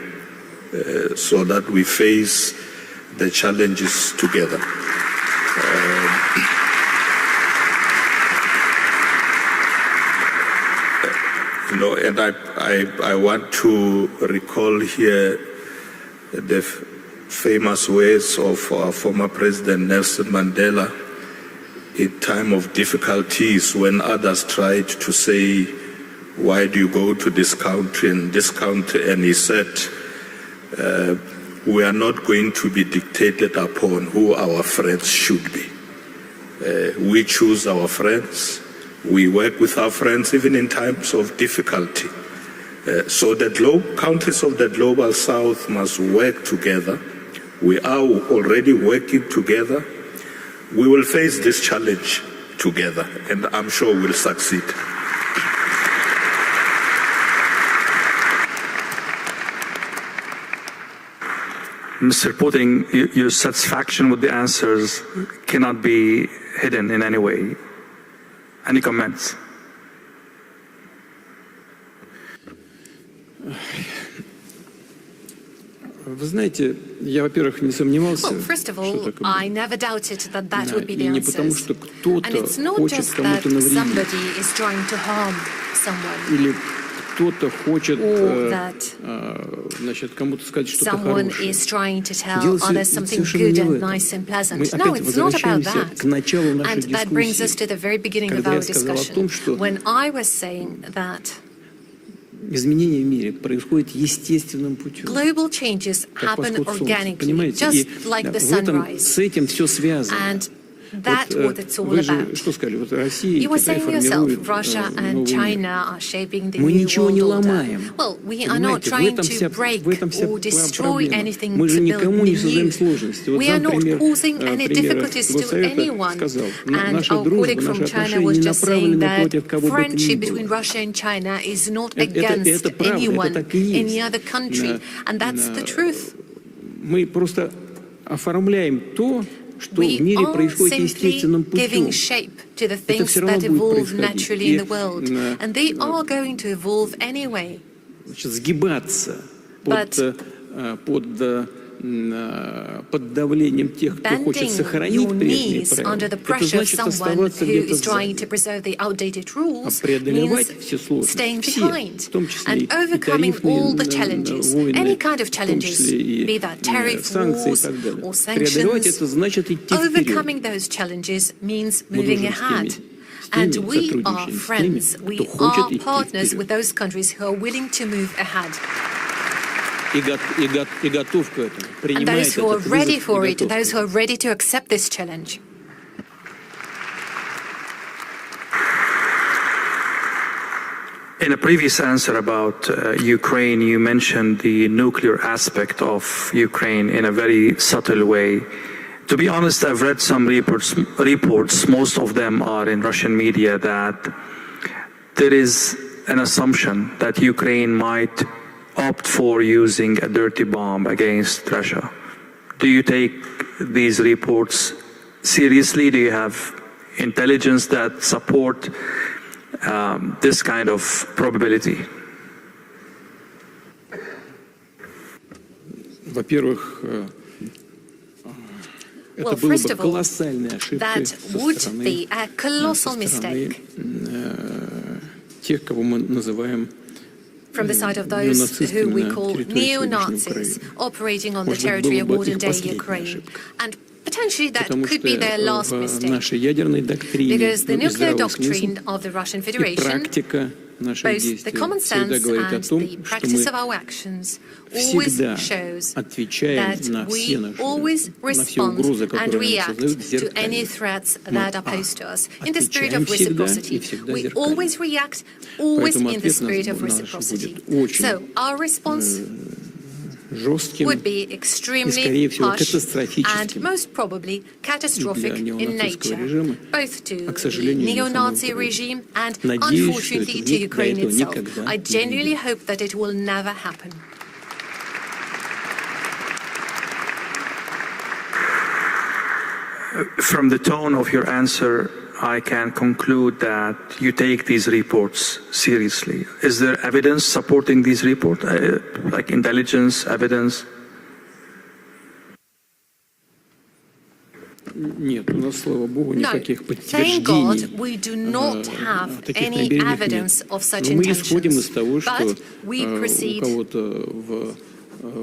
so that we face the challenges together. And I want to recall here the famous words of our former President Nelson Mandela in time of difficulties, when others tried to say, why do you go to this country and this country? And he said, we are not going to be dictated upon who our friends should be. We choose our friends. We work with our friends even in times of difficulty. So the countries of the Global South must work together. We are already working together. We will face this challenge together, and I'm sure we'll succeed. Mr. Putin, your satisfaction with the answers cannot be hidden in any way. Any comments? Вы знаете, я, во-первых, не сомневался, Well, first of что all, так и I будет. never doubted that that would be the И не потому, answers. что кто-то And it's not хочет just that кому-то навредить, somebody is trying to harm someone, или кто-то хочет, or that значит, кому-то сказать что-то someone хорошее. is trying to tell Дело others something совершенно good не в and этом. nice and Мы pleasant. No, опять it's not about возвращаемся that. к началу нашей And that brings us дискуссии, to the very beginning of когда our я сказал о том, discussion, что when I was saying that изменения в мире происходят естественным путем. global changes Как happen восход солнца, organically, понимаете? just И like the в этом, sunrise. с этим все связано. And that's Вот, what it's all вы же about. что сказали? Вот Россия и You were Китай saying yourself, формируют Russia and новый мир. China are shaping the Мы new ничего world не order. ломаем. Well, we are not Понимаете, trying to break в этом вся or destroy проблема. anything Мы же to build никому не создаем new. сложности. Вот We are not например, causing any премьер difficulties to Госсовета anyone. сказал, And наша our дружба, colleague from наши China отношения was не just saying направлены that против кого бы то ни friendship between было. Russia and China is not Это against правда, anyone, это так и есть. any other country. And that's the truth. Мы просто оформляем то, что We в мире are происходит simply естественным giving путем. shape to the Это things все равно that будет evolve происходить. naturally in the И, world. And they are going to evolve anyway. Значит, сгибаться But под под давлением тех, кто хочет сохранить прежние правила, это значит оставаться где-то сзади. А преодолевать все сложности, все, в том числе и тарифные войны, в том числе и санкции и так далее. Преодолевать это значит идти вперед. Мы дружим с теми, And we are friends, we are partners with those countries who are willing to move ahead. И готов к этому. And those who are ready for it, those who are ready to accept this challenge. In a previous answer about Ukraine, you mentioned the nuclear aspect of Ukraine in a very subtle way. To be honest, I've read some reports, most of them are in Russian media, that there is an assumption that Ukraine might opt for using a dirty bomb against Russia. Do you take these reports seriously? Do you have intelligence that support this kind of probability? Во-первых, это было бы колоссальной ошибкой со стороны тех, кого мы называем from the side of those who we call neo-Nazis operating on the territory of modern-day Ukraine. And potentially that could be their last mistake. Because the nuclear doctrine of the Russian Federation, both the common sense and the practice of our actions, always shows that we always respond and react to any threats that are posed to us in the spirit of reciprocity. We always react, always in the spirit of reciprocity. So our response would be extremely harsh and most probably catastrophic in nature, both to the neo-Nazi regime and unfortunately to Ukraine itself. I genuinely hope that it will never happen. From the tone of your answer, I can conclude that you take these reports seriously. Is there evidence supporting these reports, like intelligence, evidence? No, thank God we do not have any evidence of such intentions, but we proceed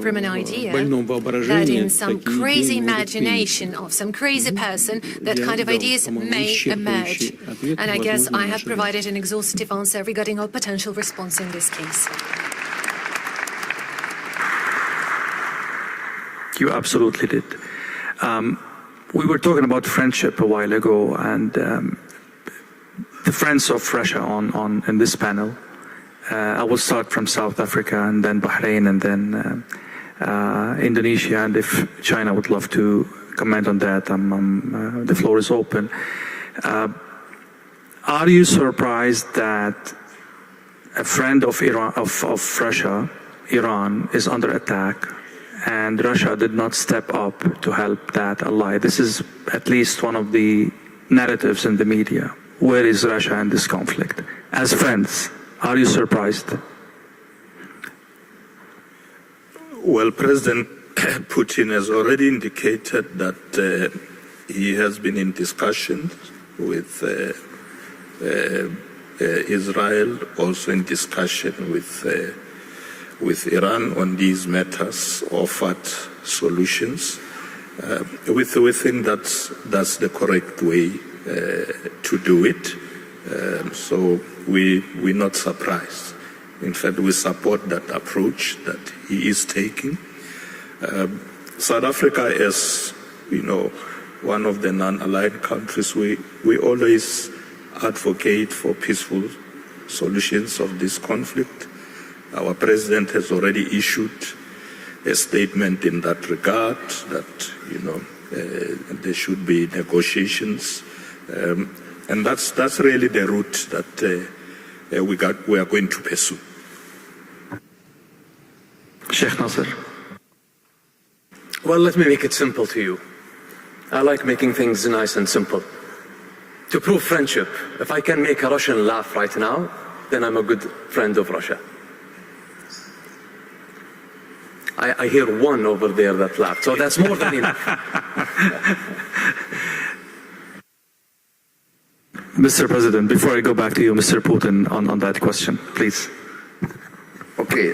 from an idea that in some crazy imagination of some crazy person, that kind of ideas may emerge. And I guess I have provided an exhaustive answer regarding our potential response in this case. You absolutely did. We were talking about friendship a while ago, and the friends of Russia in this panel. I will start from South Africa and then Bahrain and then Indonesia, and if China would love to comment on that, the floor is open. Are you surprised that a friend of Iran, of Russia, Iran, is under attack, and Russia did not step up to help that ally? This is at least one of the narratives in the media. Where is Russia in this conflict? As friends, are you surprised? Well, President Putin has already indicated that he has been in discussions with Israel, also in discussion with Iran on these matters, offered solutions. We think that's the correct way to do it. So we're not surprised. In fact, we support that approach that he is taking. South Africa, as you know, one of the non-aligned countries, we always advocate for peaceful solutions of this conflict. Our president has already issued a statement in that regard, that there should be negotiations, and that's really the route that we are going to pursue. Sheikh Nasser. Well, let me make it simple to you. I like making things nice and simple. To prove friendship, if I can make a Russian laugh right now, then I'm a good friend of Russia. I hear one over there that laughed, so that's more than enough. Mr. President, before I go back to you, Mr. Putin, on that question, please. Okay.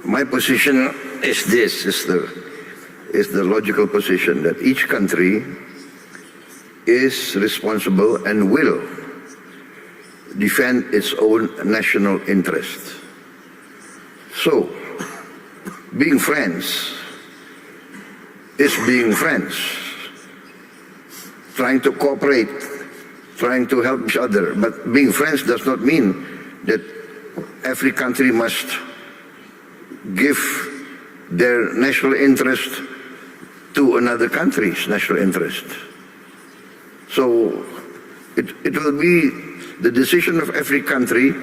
My position is this, is the logical position that each country is responsible and will defend its own national interest. So, being friends is being friends, trying to cooperate, trying to help each other. But being friends does not mean that every country must give their national interest to another country's national interest. So it will be the decision of every country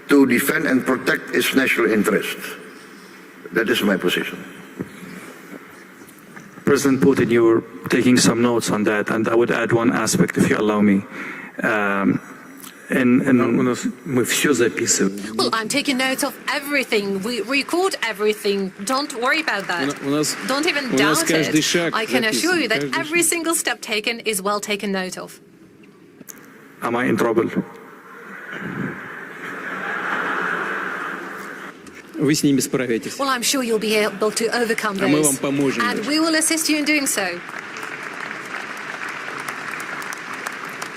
to defend and protect its national interest. That is my position. President Putin, you were taking some notes on that, and I would add one aspect, if you allow me. Well, I'm taking note of everything. We record everything. Don't worry about that. Don't even doubt it. I can assure you that every single step taken is well taken note of. Am I in trouble? Well, I'm sure you'll be able to overcome those, and we will assist you in doing so.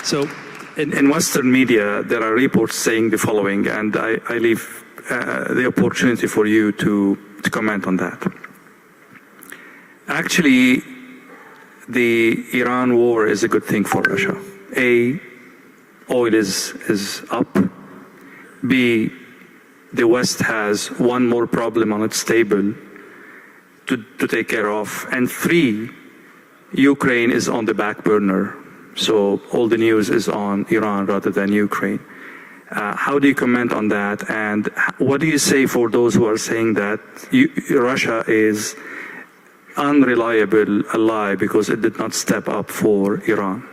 So, in Western media, there are reports saying the following, and I leave the opportunity for you to comment on that. Actually, the Iran war is a good thing for Russia. A, oil is up. B, the West has one more problem on its table to take care of. And 3, Ukraine is on the back burner. So all the news is on Iran rather than Ukraine. How do you comment on that? And what do you say for those who are saying that Russia is unreliable ally because it did not step up for Iran?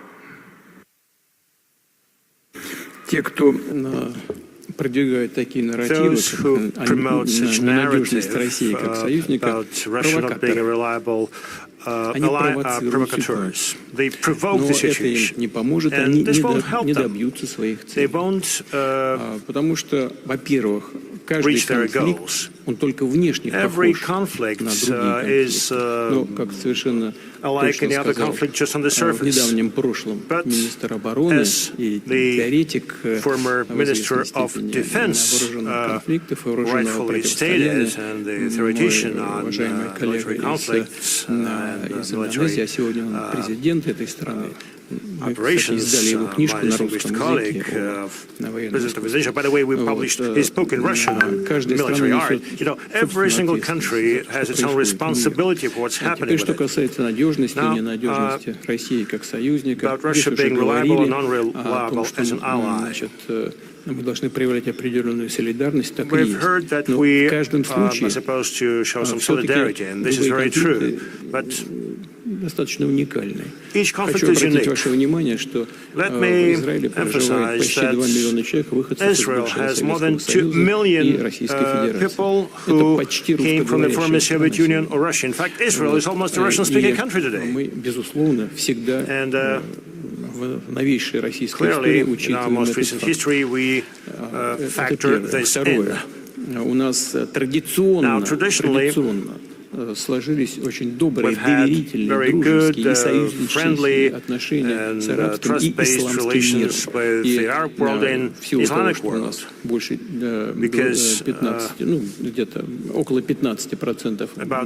Those who promote such narrative about Russia not being a reliable ally are provocateurs. They provoke the situation, and this won't help them. They won't reach their goals. Every conflict is like any other conflict just on the surface. But as the former Minister of Defense rightfully stated, and the theoretician on military conflicts and military operations, my distinguished colleague, President of Indonesia. By the way, we published his book in Russian on military art. You know, every single country has its own responsibility for what's happening with it. Now, about Russia being reliable or non-reliable as an ally. We've heard that we are supposed to show some solidarity, and this is very true. But each conflict is unique. Let me emphasize that Israel has more than 2 million people who came from the former Soviet Union or Russia. In fact, Israel is almost a Russian-speaking country today. And clearly, in our most recent history, we factor this in. Now, traditionally, we've had very good, friendly, and trust-based relations with the Arab world and Islamic world, because about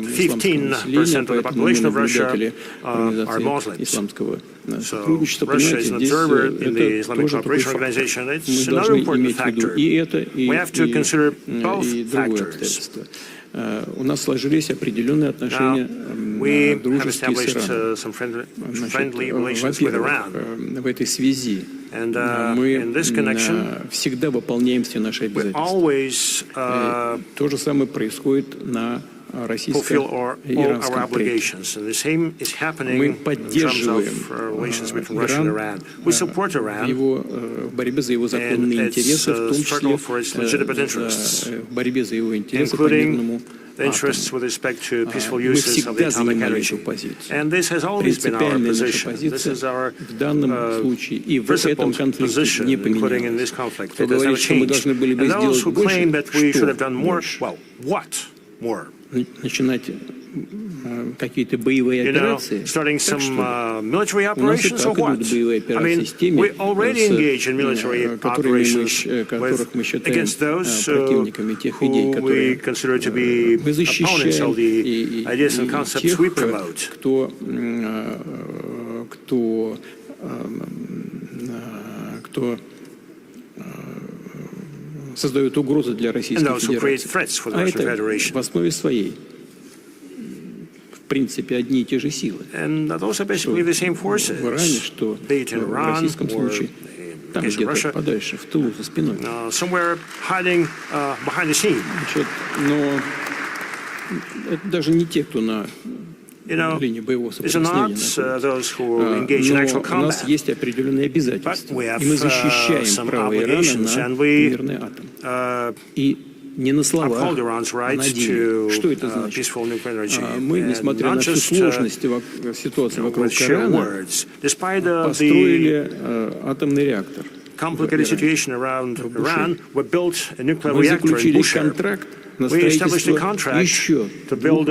15% of the population of Russia are Muslims. So Russia is an observer in the Islamic Cooperation Organization. It's another important factor. We have to consider both factors. Now, we have established some friendly relations with Iran. And in this connection, we always fulfill all our obligations. And the same is happening in terms of relations between Russia and Iran. We support Iran in its struggle for its legitimate interests, including the interests with respect to peaceful uses of the atomic energy. And this has always been our position. This is our principled position, including in this conflict. It has never changed. And those who claim that we should have done more, well, what more? Starting some military operations or what? I mean, we already engage in military operations against those who we consider to be opponents of the ideas and concepts we promote. And those who create threats for the Russian Federation. And those are basically the same forces, be it in Iran or in Russia, somewhere hiding behind the scene. It's not those who engage in actual combat, but we have some obligations, and we uphold Iran's right to peaceful nuclear energy, and not just with sheer words. Despite the complicated situation around Iran, we built a nuclear reactor in Bushehr. We established a contract to build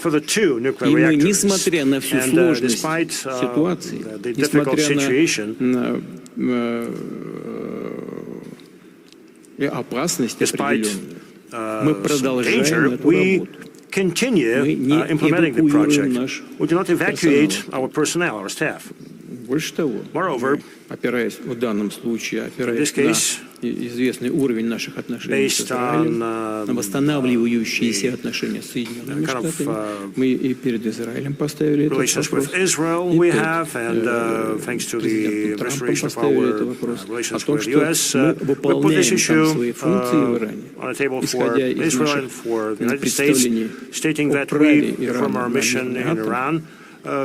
further 2 nuclear reactors. And despite the difficult situation, despite danger, we continue implementing the project. We do not evacuate our personnel, our staff. Moreover, in this case, based on relations with Israel we have, and thanks to the restoration of our relations with the U.S., we put this issue on the table for Israel and for the United States, stating that we, from our mission in Iran,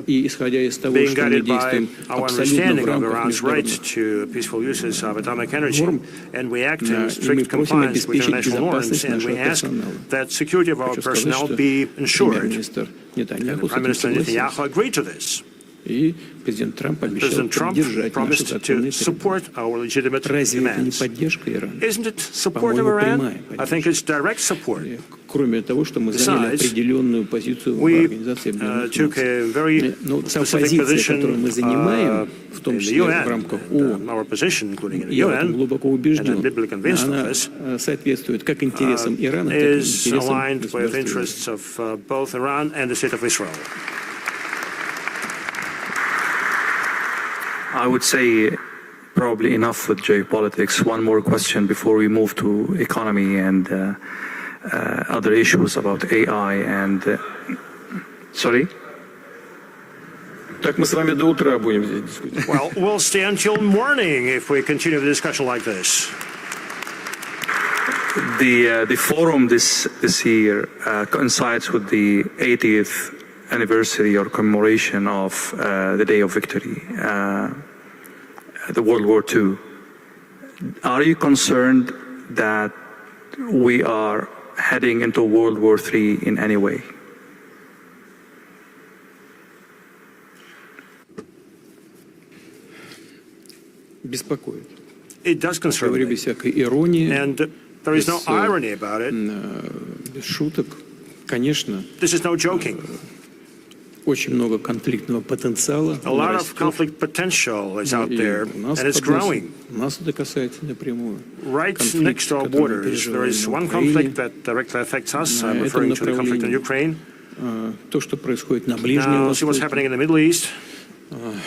being guided by our understanding of Iran's right to peaceful uses of atomic energy, and we act in strict compliance with international norms, and we ask that security of our personnel be ensured. And Prime Minister Netanyahu agreed to this. President Trump promised to support our legitimate demands. Isn't it support of Iran? I think it's direct support. Besides, we took a very specific position in the UN, our position, including in the UN, and I'm deeply convinced of this, is aligned with interests of both Iran and the State of Israel. I would say probably enough with geopolitics. One more question before we move to economy and other issues about AI and... Sorry? Well, we'll stay until morning if we continue the discussion like this. The forum this year coincides with the 80th anniversary or commemoration of the Day of Victory, the World War II. Are you concerned that we are heading into World War III in any way? It does concern me, and there is no irony about it. This is no joking. A lot of conflict potential is out there, and it's growing. Right next to our borders, there is one conflict that directly affects us. I'm referring to the conflict in Ukraine. Now, see what's happening in the Middle East. And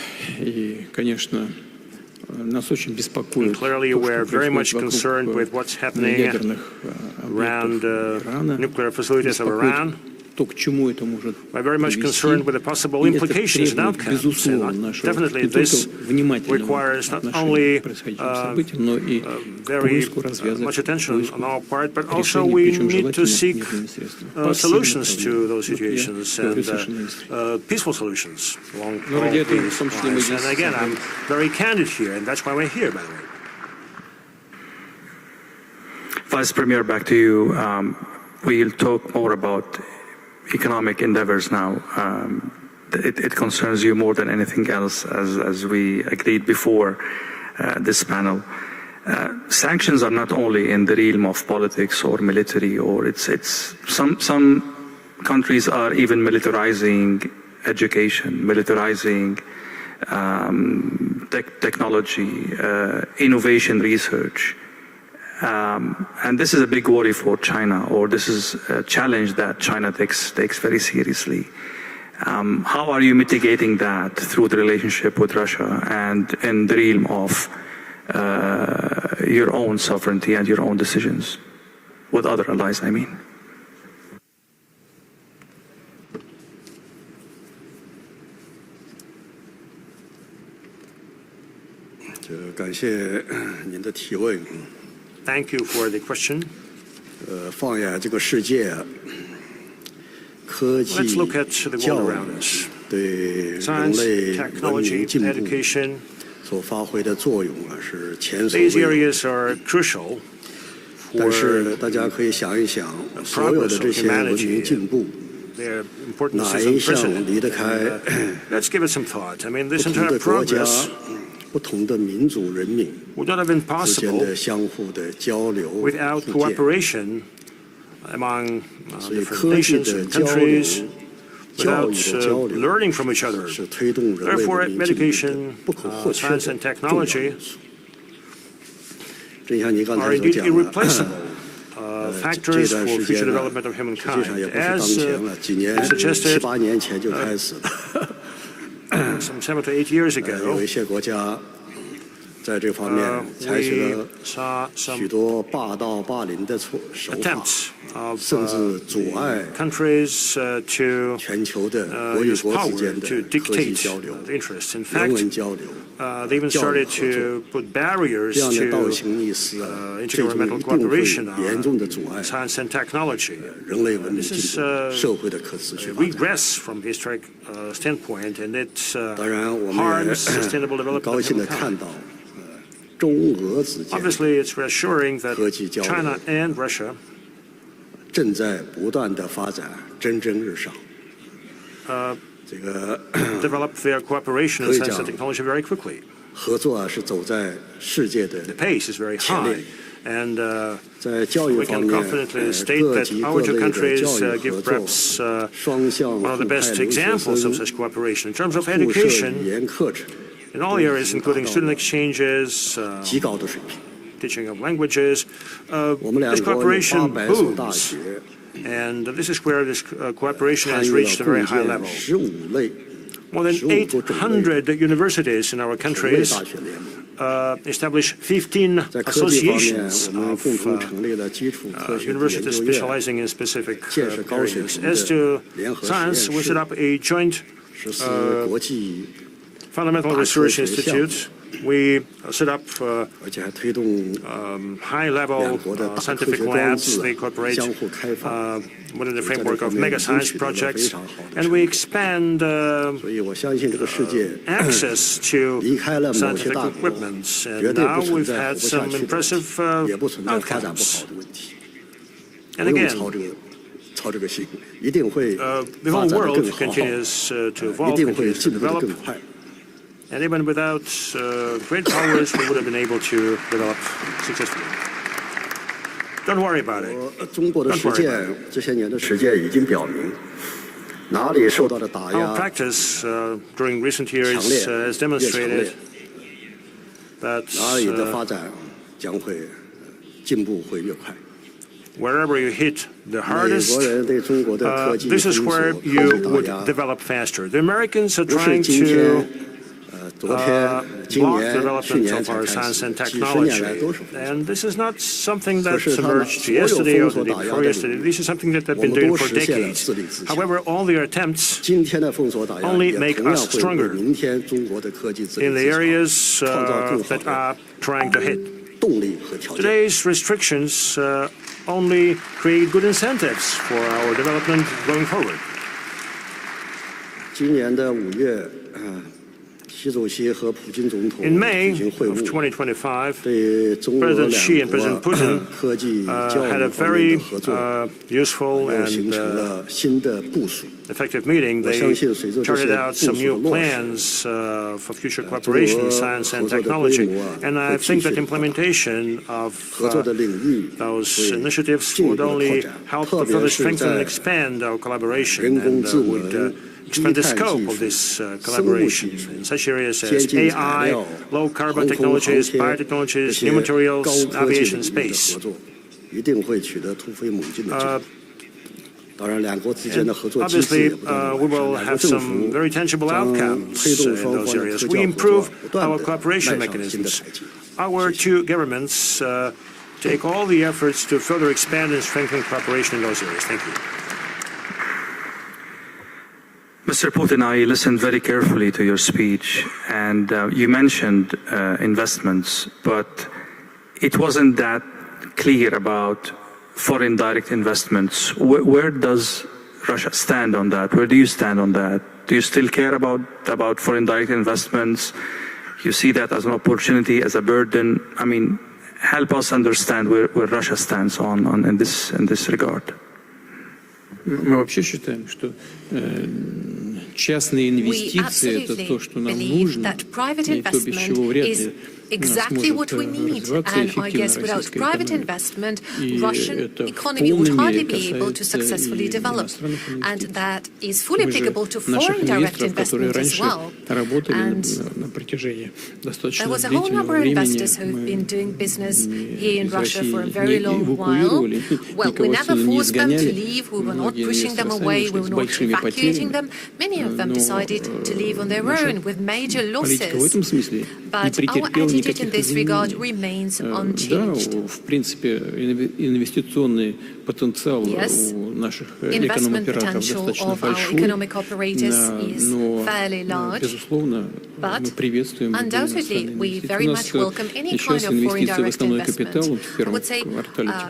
clearly, we're very much concerned with what's happening around nuclear facilities of Iran. We're very much concerned with the possible implications and outcomes. And definitely this requires not only very much attention on our part, but also we need to seek solutions to those situations and peaceful solutions along these lines. And again, I'm very candid here, and that's why we're here, by the way. Vice Premier, back to you. We'll talk more about economic endeavors now. It concerns you more than anything else, as we agreed before this panel. Sanctions are not only in the realm of politics or military, or it's some countries are even militarizing education, militarizing technology, innovation research. And this is a big worry for China, or this is a challenge that China takes very seriously. How are you mitigating that through the relationship with Russia and in the realm of your own sovereignty and your own decisions with other allies, I mean? Thank you for the question. Let's look at the world around us. Science, technology, education, these areas are crucial for the progress of humanity. Their importance is unprecedented. Let's give it some thought. I mean, this entire progress would not have been possible without cooperation among different nations and countries, without learning from each other. Therefore, education, science and technology are indeed irreplaceable factors for future development of humankind. As suggested some 7 to 8 years ago, we saw some attempts of countries to use power to dictate the interests. In fact, they even started to put barriers to intergovernmental cooperation on science and technology. This is a regress from the historic standpoint, and it harms sustainable development of humankind. Obviously, it's reassuring that China and Russia develop their cooperation in science and technology very quickly. The pace is very high, and we can confidently state that our two countries give perhaps one of the best examples of such cooperation. In terms of education, in all areas, including student exchanges, teaching of languages, this cooperation booms. And this is where this cooperation has reached a very high level. More than 800 universities in our countries establish 15 associations of universities specializing in specific areas. As to science, we set up a joint fundamental research institute. We set up high-level scientific labs. They cooperate within the framework of mega science projects, and we expand access to scientific equipment. And now we've had some impressive outcomes. And again, the whole world continues to evolve, continues to develop. And even without great powers, we would have been able to develop successfully. Don't worry about it. Don't worry about it. Our practice during recent years has demonstrated that wherever you hit the hardest, this is where you would develop faster. The Americans are trying to block development of our science and technology. And this is not something that emerged yesterday or the day before yesterday. This is something that they've been doing for decades. However, all their attempts only make us stronger in the areas that are trying to hit. Today's restrictions only create good incentives for our development going forward. In May of 2025, President Xi and President Putin had a very useful and effective meeting. They charted out some new plans for future cooperation in science and technology. And I think that implementation of those initiatives would only help to further strengthen and expand our collaboration and would expand the scope of this collaboration in such areas as AI, low-carbon technologies, biotechnologies, new materials, aviation, space. Obviously, we will have some very tangible outcomes in those areas. We improve our cooperation mechanisms. Our two governments take all the efforts to further expand and strengthen cooperation in those areas. Thank you. Mr. Putin, I listened very carefully to your speech, and you mentioned investments, but it wasn't that clear about foreign direct investments. Where does Russia stand on that? Where do you stand on that? Do you still care about foreign direct investments? You see that as an opportunity, as a burden? I mean, help us understand where Russia stands in this regard. Мы вообще считаем, что частные инвестиции – это то, что нам нужно, и то, без чего вряд ли exactly what we need, and I guess without private investment, Russian economy would hardly be able to successfully develop, and that is fully applicable to foreign direct investment as well. And there was a whole number of investors who have been doing business here in Russia for a very long while. Well, we never forced them to leave, we were not pushing them away, we were not evacuating them. Many of them decided to leave on their own with major losses. But our attitude in this regard remains unchanged. Yes, investment potential of our economic operators is fairly large, but undoubtedly we very much welcome any kind of foreign direct investment. I would say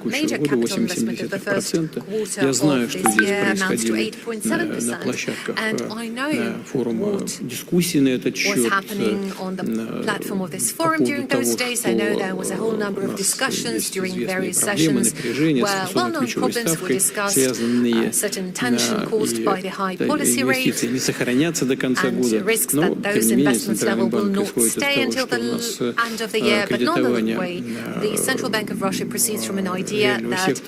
major capital investment of the first quarter of this year amounts to 8.7%, and I know what was happening on the platform of this forum during those days. I know there was a whole number of discussions during various sessions where well-known problems were discussed, certain tension caused by the high policy rate, and risks that those investment levels will not stay until the end of the year. But nonetheless, the Central Bank of Russia proceeds from an idea that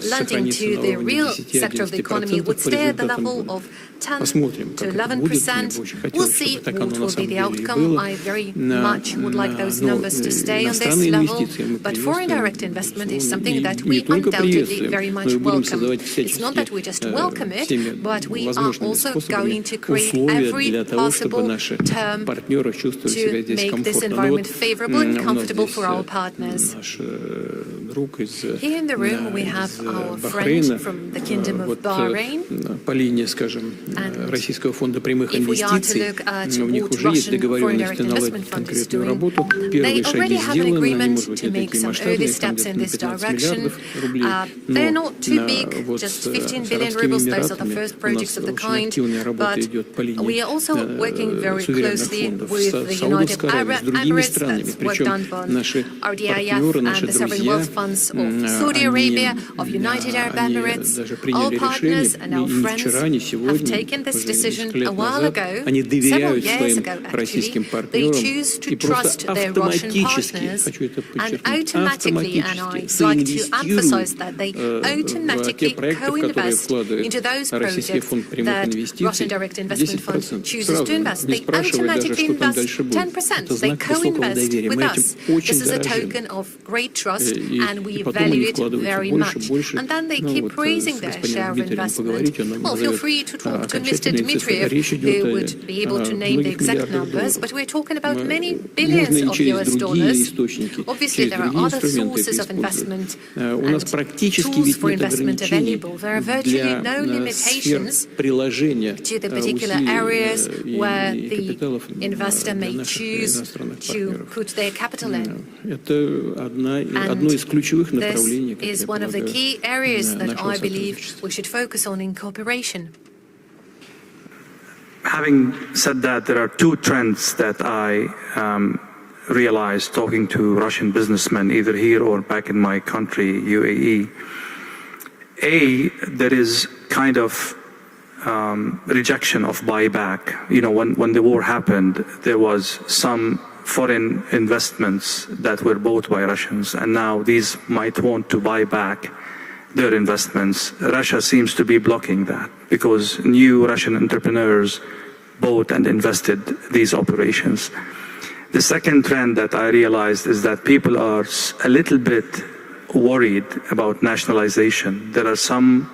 lending to the real sector of the economy would stay at the level of 10 to 11%. We'll see what will be the outcome. I very much would like those numbers to stay on this level, but foreign direct investment is something that we undoubtedly very much welcome. It's not that we just welcome it, but we are also going to create every possible term to make this environment favorable and comfortable for our partners. Here in the room we have our friend from the Kingdom of Bahrain. And if we are to look at what Russian Foreign Direct Investment Fund is doing, they already have an agreement to make some early steps in this direction. They're not too big, just 15 billion rubles. Those are the first projects of the kind. But we are also working very closely with the United Arab Emirates. That's work done by RDIF and the sovereign wealth funds of Saudi Arabia, of United Arab Emirates. Our partners and our friends have taken this decision a while ago, several years ago actually. They choose to trust their Russian partners, and automatically, and I'd like to emphasize that, they automatically co-invest into those projects that Russian Direct Investment Fund chooses to invest. They automatically invest 10%. They co-invest with us. This is a token of great trust, and we value it very much. And then they keep raising their share of investment. Well, feel free to talk to Mr. Dmitriev, who would be able to name the exact numbers, but we're talking about many billions of US dollars. Obviously, there are other sources of investment and tools for investment available. There are virtually no limitations to the particular areas where the investor may choose to put their capital in. And this is one of the key areas that I believe we should focus on in cooperation. Having said that, there are two trends that I realized talking to Russian businessmen, either here or back in my country, UAE. There is kind of rejection of buyback. You know, when the war happened, there was some foreign investments that were bought by Russians, and now these might want to buy back their investments. Russia seems to be blocking that because new Russian entrepreneurs bought and invested these operations. The second trend that I realized is that people are a little bit worried about nationalization. There are some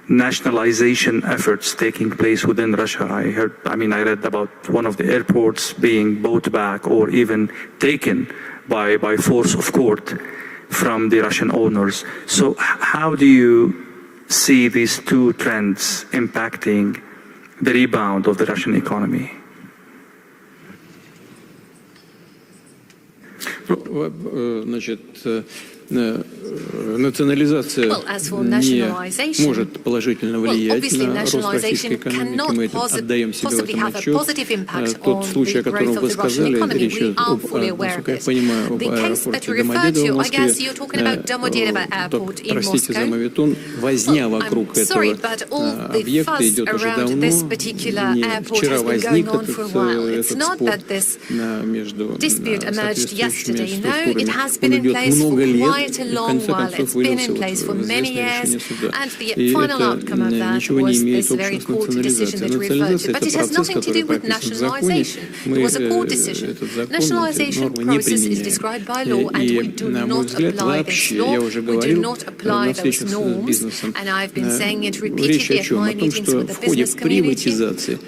nationalization efforts taking place within Russia. I read about one of the airports being bought back or even taken by force of court from the Russian owners. So how do you see these two trends impacting the rebound of the Russian economy? Национализация не может положительно влиять на рост российской экономики. Мы отдаем себе в этом отчет. Тот случай, о котором вы сказали, речь идет насколько я понимаю, об аэропорте Домодедово в Москве. Простите за моветон, возня вокруг этого объекта идет уже давно. Не вчера возник этот спор между соответствующими структурами. Он идет много лет. Quite a long while. It's been in place for many years, and the final outcome of that was this very court decision that you referred to. But it has nothing to do with nationalization. It was a court decision. Nationalization process is described by law, and we do not apply this law. We do not apply those norms. And I've been saying it repeatedly at my meetings with the business community.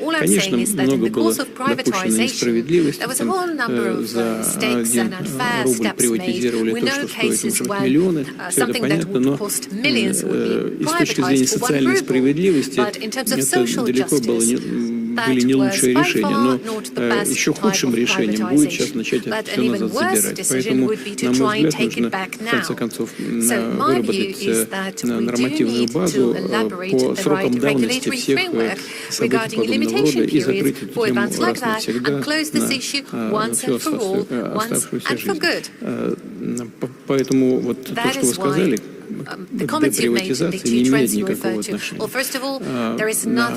All I'm saying is that in the course of privatization, there was a whole number of mistakes and unfair steps made. We know cases when something that would cost millions would be privatized for $1 ruble. But in terms of social justice, были не лучшие решения, но еще худшим решением будет сейчас начать это все назад забирать. Поэтому, на мой взгляд, нужно в конце концов выработать нормативную базу по срокам давности всех событий подобного рода и закрыть эту тему раз навсегда на всю оставшуюся жизнь. Поэтому вот то, что вы сказали, деприватизация не имеет никакого отношения.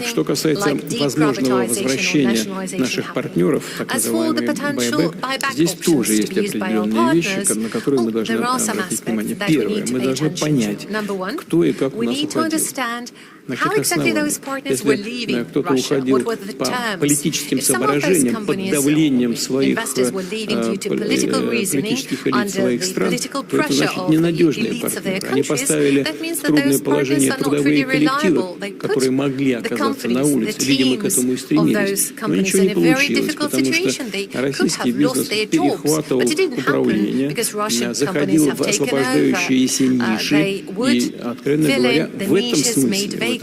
Что касается возможного возвращения наших партнеров, так называемый байбэк, здесь тоже есть определенные вещи, на которые мы должны обратить внимание. Первое, мы должны понять, кто и как у нас уходил. На каких основаниях? Если кто-то уходил по политическим соображениям, под давлением своих политических элит своих стран, то это значит ненадежные партнеры. Они поставили в трудное положение трудовые коллективы, которые могли оказаться на улице. Видимо, к этому и стремились. Но ничего не получилось, потому что российский бизнес перехватывал управление, заходил в освобождающиеся ниши и, откровенно говоря, в этом смысле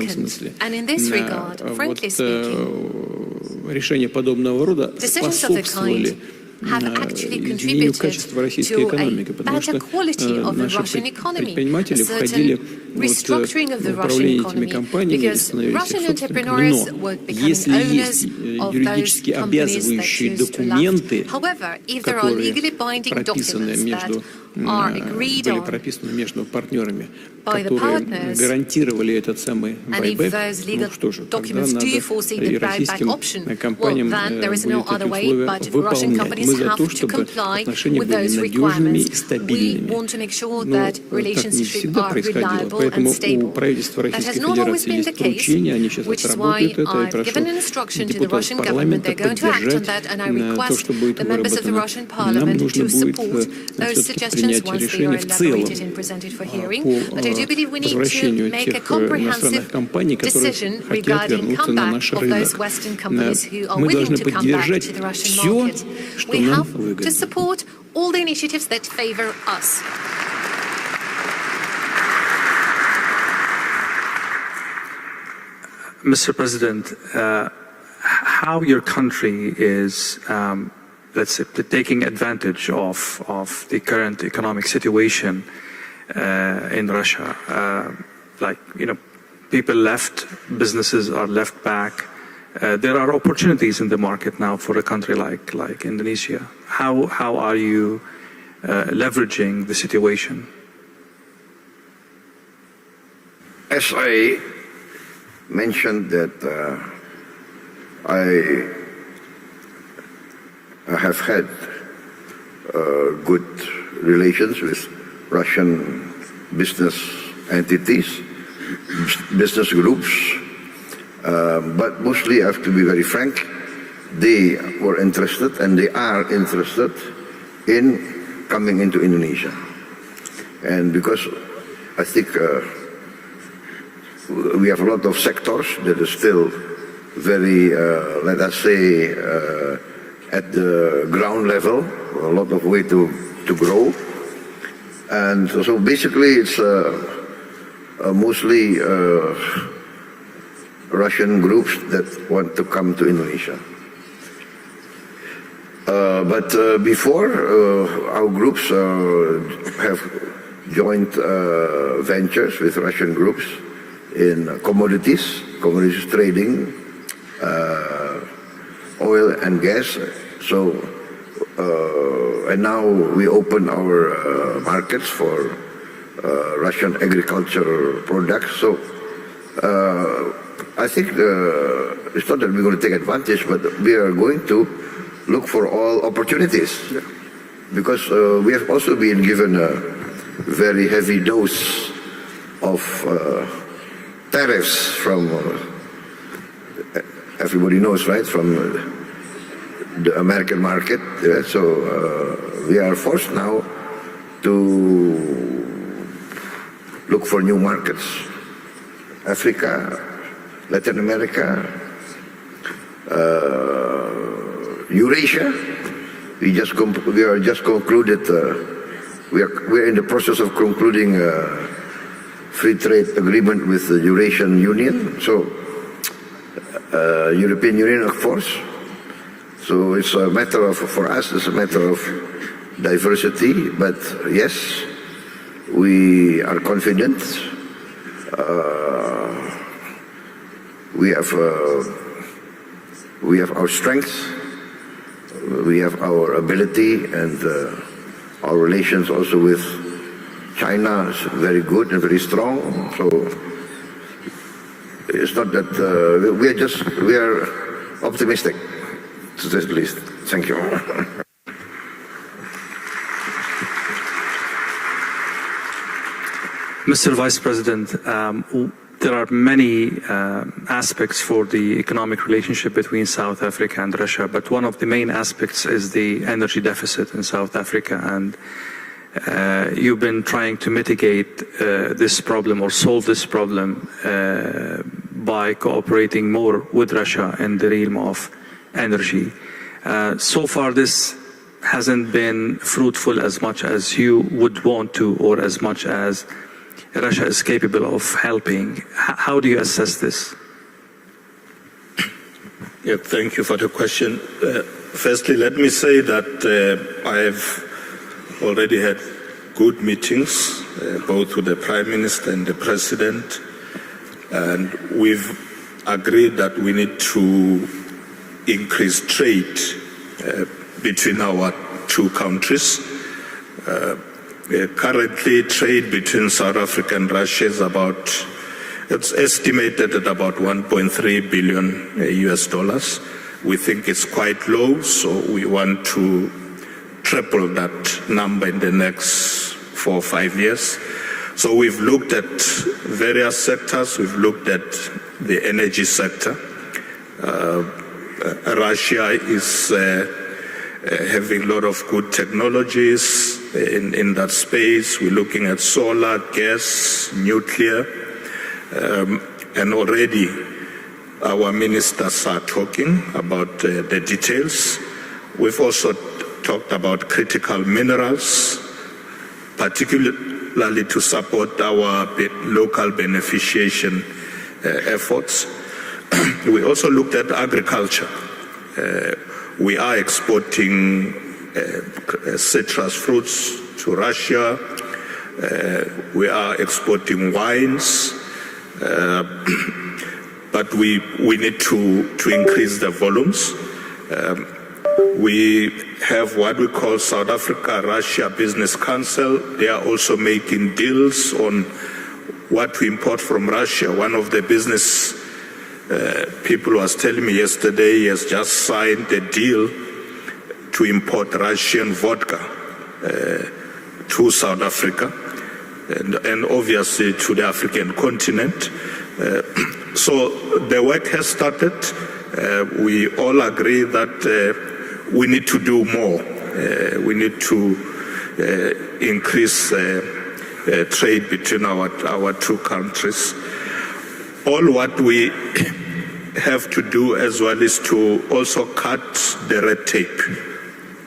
решения подобного рода способствовали изменению качества российской экономики, потому что наши предприниматели входили в управление этими компаниями, становились их собственниками. Но если есть юридически обязывающие документы, которые прописаны между are agreed были on прописаны между партнерами, by the которые partners, гарантировали этот самый and if buyback, those legal ну что же, тогда documents надо do foresee the и buyback российским option, well, компаниям then there is no будет эти other way условия but Russian выполнять. companies Мы за have то, to чтобы comply отношения with были those надежными и requirements. We стабильными. want to make sure Но that так не relationships всегда are происходило. reliable Поэтому and у stable. правительства That has Российской not always Федерации been the есть case, поручение, они сейчас which is why отработают это, и I've given an прошу instruction to the депутатов Russian government. парламента They're going to act on поддержать that, and I то, request что будет the members of the выработано. Russian Нам parliament нужно to будет support those все-таки suggestions принять once they are решение в целом elaborated and presented for hearing. по But I do believe we need to возвращению make a тех comprehensive иностранных компаний, которые decision хотят regarding вернуться на comeback наш of рынок. those Western companies who are Мы willing должны to come back поддержать to the Russian все, market. что We нам have to выгодно. support all the initiatives that favor us. Mr. President, how your country is, let's say, taking advantage of the current economic situation in Russia. Like, you know, people left, businesses are left back. There are opportunities in the market now for a country like Indonesia. How are you leveraging the situation? As I mentioned that I have had good relations with Russian business entities, business groups, but mostly I have to be very frank, they were interested and they are interested in coming into Indonesia. And because I think we have a lot of sectors that are still very, let us say, at the ground level, a lot of way to grow. And so basically it's mostly Russian groups that want to come to Indonesia. But before, our groups have joint ventures with Russian groups in commodities trading, oil and gas. So, and now we open our markets for Russian agricultural products. So, I think it's not that we're going to take advantage, but we are going to look for all opportunities. Because we have also been given a very heavy dose of tariffs from, everybody knows, right, from the American market. Yeah? So we are forced now to look for new markets. Africa, Latin America, Eurasia. We are just concluded. We're in the process of concluding a free trade agreement with the Eurasian Union. So European Union, of course. So it's a matter of, for us, it's a matter of diversity. But yes, we are confident. We have our strengths. We have our ability, and our relations also with China is very good and very strong. So it's not that we are optimistic, to say the least. Thank you. Mr. Vice President, there are many aspects for the economic relationship between South Africa and Russia, but one of the main aspects is the energy deficit in South Africa, and you've been trying to mitigate this problem or solve this problem by cooperating more with Russia in the realm of energy. So far, this hasn't been fruitful as much as you would want to, or as much as Russia is capable of helping. How do you assess this? Yeah, thank you for the question. Firstly, let me say that I've already had good meetings, both with the Prime Minister and the President, and we've agreed that we need to increase trade between our two countries. Currently, trade between South Africa and Russia is it's estimated at about 1.3 billion US dollars. We think it's quite low, so we want to triple that number in the next 4 or 5 years. So we've looked at various sectors. We've looked at the energy sector. Russia is having a lot of good technologies in that space. We're looking at solar, gas, nuclear, and already our ministers are talking about the details. We've also talked about critical minerals, particularly to support our local beneficiation efforts. We also looked at agriculture. We are exporting citrus fruits to Russia. We are exporting wines. But we need to increase the volumes. We have what we call South Africa-Russia Business Council. They are also making deals on what we import from Russia. One of the business people was telling me yesterday he has just signed a deal to import Russian vodka to South Africa and obviously to the African continent. So the work has started. We all agree that we need to do more. We need to increase trade between our two countries. All what we have to do as well is to also cut the red tape.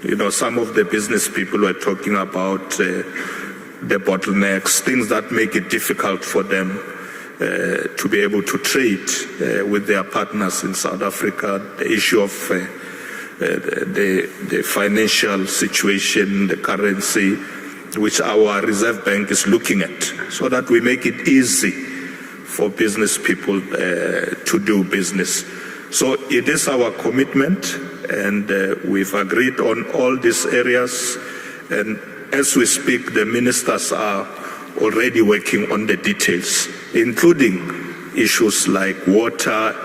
You know, some of the business people were talking about the bottlenecks, things that make it difficult for them to be able to trade with their partners in South Africa. The issue of the financial situation, the currency, which our Reserve Bank is looking at, so that we make it easy for business people to do business. So it is our commitment, and we've agreed on all these areas. And as we speak, the ministers are already working on the details, including issues like water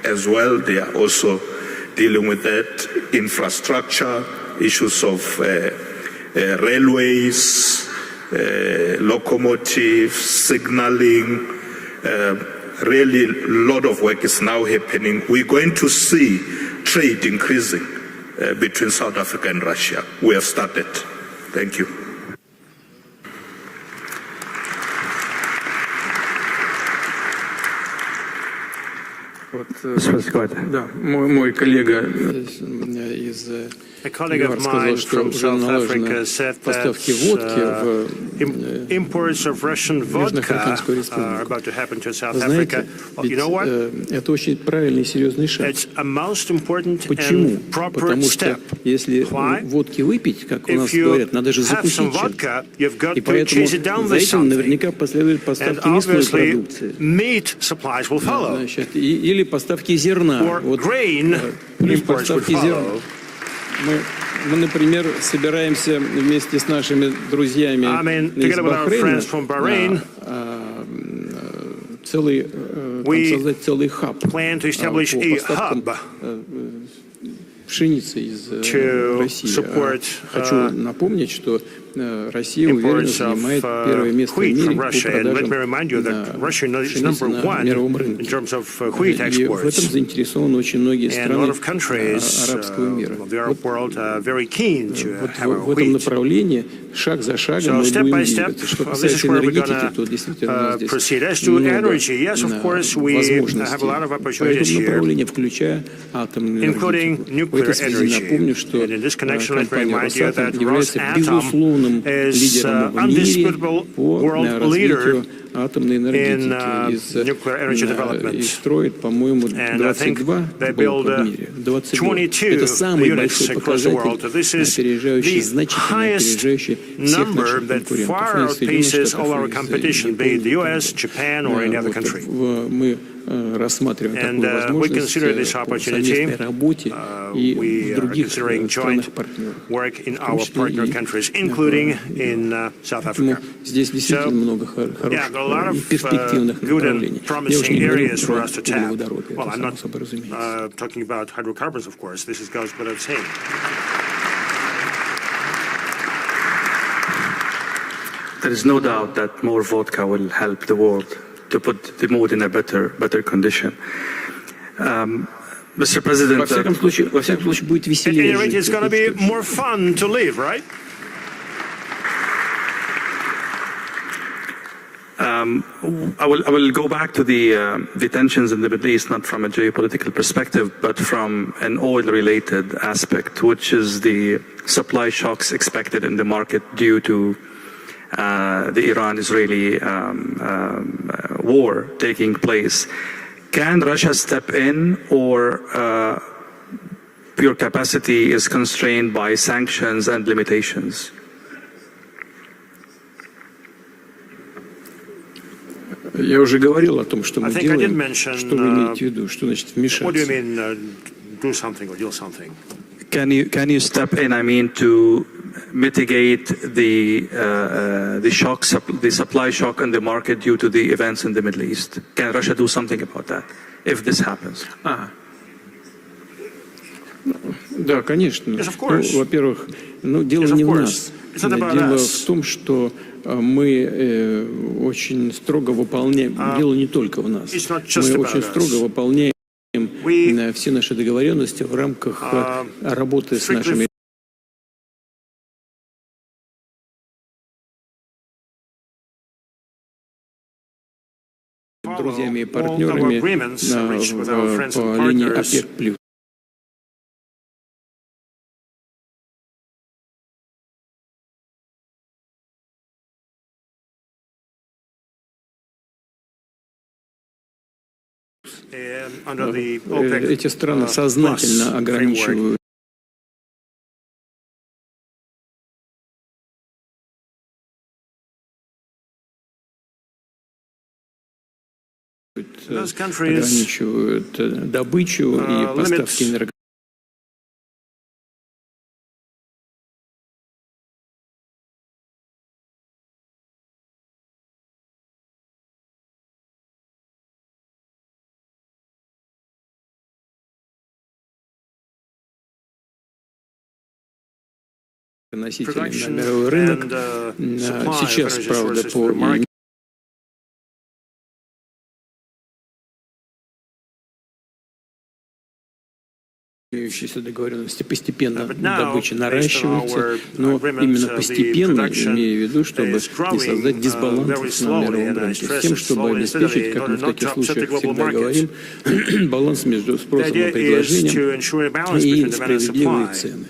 as well. They are also dealing with that, infrastructure, issues of railways, locomotives, signaling. Really, a lot of work is now happening. We're going to see trade increasing between South Africa and Russia. We have started. Thank you. Да, мой коллега из A colleague of mine from South Africa said that imports of Russian vodka are about to happen to South Africa. Well, you know what? Это очень правильный и серьезный шаг. It's a most important Почему? and proper Потому что step. если водки выпить, как у нас говорят, надо же закусить чем-то. И поэтому за этим наверняка последуют поставки мясной продукции. Meat supplies will follow. Значит, или поставки зерна. Вот поставки зерна. Мы, например, собираемся вместе с нашими друзьями из Бахрейна создать целый хаб по поставкам пшеницы из России. Хочу напомнить, что Россия уверенно занимает первое место в мире по продажам пшеницы на мировом рынке. И в этом заинтересованы очень многие страны арабского мира. Вот в этом направлении шаг за шагом мы будем двигаться. Что касается энергетики, то действительно здесь много возможностей по этому направлению, включая атомную энергетику. В этой связи напомню, что компания «Росатом» является безусловным лидером в мире по развитию атомной энергетики и строит, по-моему, 22 блока в мире. 22. Это самый большой показатель, опережающий, значительно опережающий всех наших конкурентов. Мы рассматриваем такую возможность по совместной работе и в других странах-партнерах. Поэтому здесь действительно много хороших и перспективных направлений. Я уже не говорю про углеводороды, это само собой разумеется. There is no doubt that more vodka will help the world to put the mood in a better condition. Mr. President, во всяком случае будет веселее жить. It's going to be more fun to live, right? I will go back to the tensions in the Middle East, not from a geopolitical perspective, but from an oil-related aspect, which is the supply shocks expected in the market due to the Iran-Israeli war taking place. Can Russia step in, or pure capacity is constrained by sanctions and limitations? Я уже говорил о том, что мы делаем. Что вы имеете в виду? Что значит вмешаться? Can you step in? I mean, to mitigate the supply shock in the market due to the events in the Middle East? Can Russia do something about that if this happens? Да, конечно. Во-первых, дело не в нас. Дело в том, что мы очень строго выполняем. Дело не только в нас. Мы очень строго выполняем все наши договоренности в рамках работы с нашими друзьями и партнерами по линии ОПЕК+. Эти страны сознательно ограничивают добычу и поставки энергии. Носителями на мировой рынок. Сейчас, правда, по имеющиеся договоренности постепенно добыча наращивается, но именно постепенно, имея в виду, чтобы не создать дисбаланс на мировом рынке, с тем, чтобы обеспечить, как мы в таких случаях всегда говорим, баланс между спросом и предложением и справедливые цены,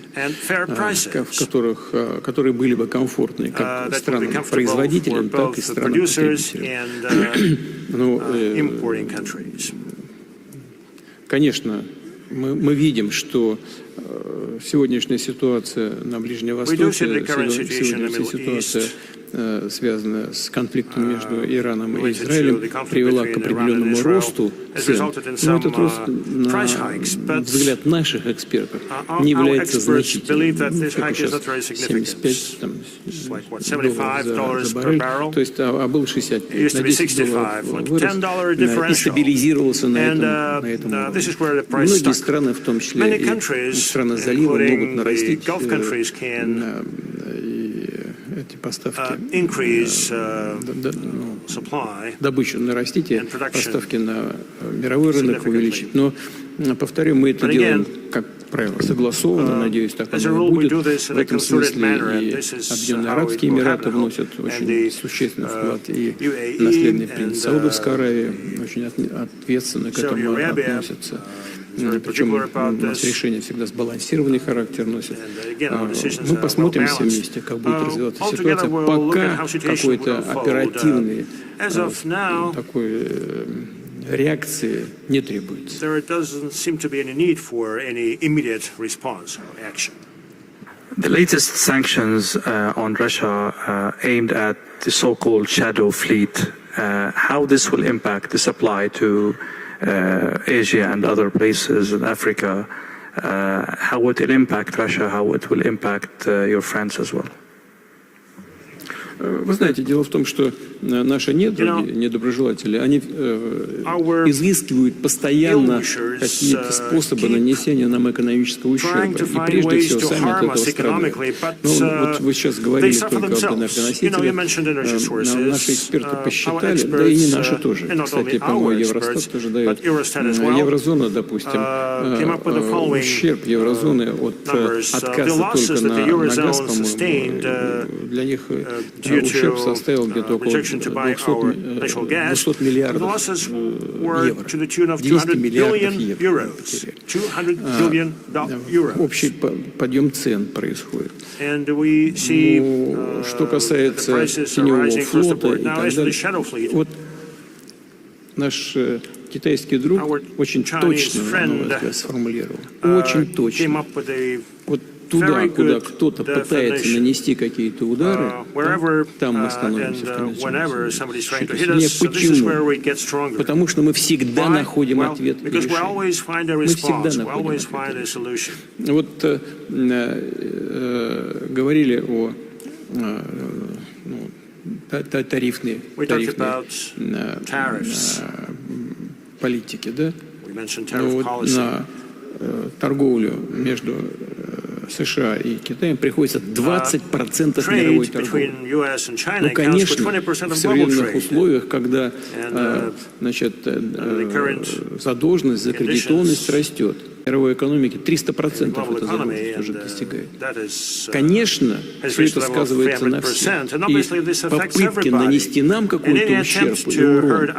которые были бы комфортны как странам-производителям, так и странам-потребителям. Конечно, мы видим, что сегодняшняя ситуация на Ближнем Востоке, сегодняшняя ситуация, связанная с конфликтом между Ираном и Израилем, привела к определенному росту цен. Но этот рост, на взгляд наших экспертов, не является значительным. Как сейчас, 75 $75 за баррель, то есть, а был 65, на $10 вырос и стабилизировался на этом уровне. Многие страны, в том числе и страны залива, могут нарастить эти поставки, добычу нарастить и поставки на мировой рынок увеличить. Но, повторю, мы это делаем, как правило, согласованно, надеюсь, так оно и будет. В этом смысле и Объединенные Арабские Эмираты вносят очень существенный вклад, и наследный принц Саудовской Аравии очень ответственно к этому относится. причем у нас решения всегда сбалансированный характер носят. Мы посмотрим все вместе, как будет развиваться ситуация, пока какой-то оперативный такой реакции не требуется. The latest sanctions on Russia aimed at the so-called shadow fleet, how this will impact the supply to Asia and other places in Africa, how it will impact Russia, how it will impact your friends as well. Вы знаете, дело в том, что наши недоброжелатели, они изыскивают постоянно какие-то способы нанесения нам экономического ущерба. И прежде всего сами от этого страдают. Ну, вот вы сейчас говорили только об энергоносителях. Наши эксперты посчитали, да и не наши тоже. Кстати, по-моему, Евростат тоже дает. Еврозона, допустим, ущерб еврозоны от отказа только на газ, по-моему, для них ущерб составил где-то около 200 миллиардов евро. 200 миллиардов евро. Общий подъем цен происходит. Ну, что касается теневого флота и так далее, вот наш китайский друг очень точно, на мой взгляд, сформулировал. Очень точно. Вот туда, куда кто-то пытается нанести какие-то удары, там мы становимся в конечном счете. Почему? Потому что мы всегда находим ответ и решение. Мы всегда находим ответ. Вот говорили о тарифной политике, да? Вот на торговлю между США и Китаем приходится 20% мировой торговли. Ну, конечно, в современных условиях, когда задолженность, закредитованность растет, в мировой экономике 300% эта задолженность уже достигает. Конечно, все это сказывается на всех. И попытки нанести нам какой-то ущерб и урон,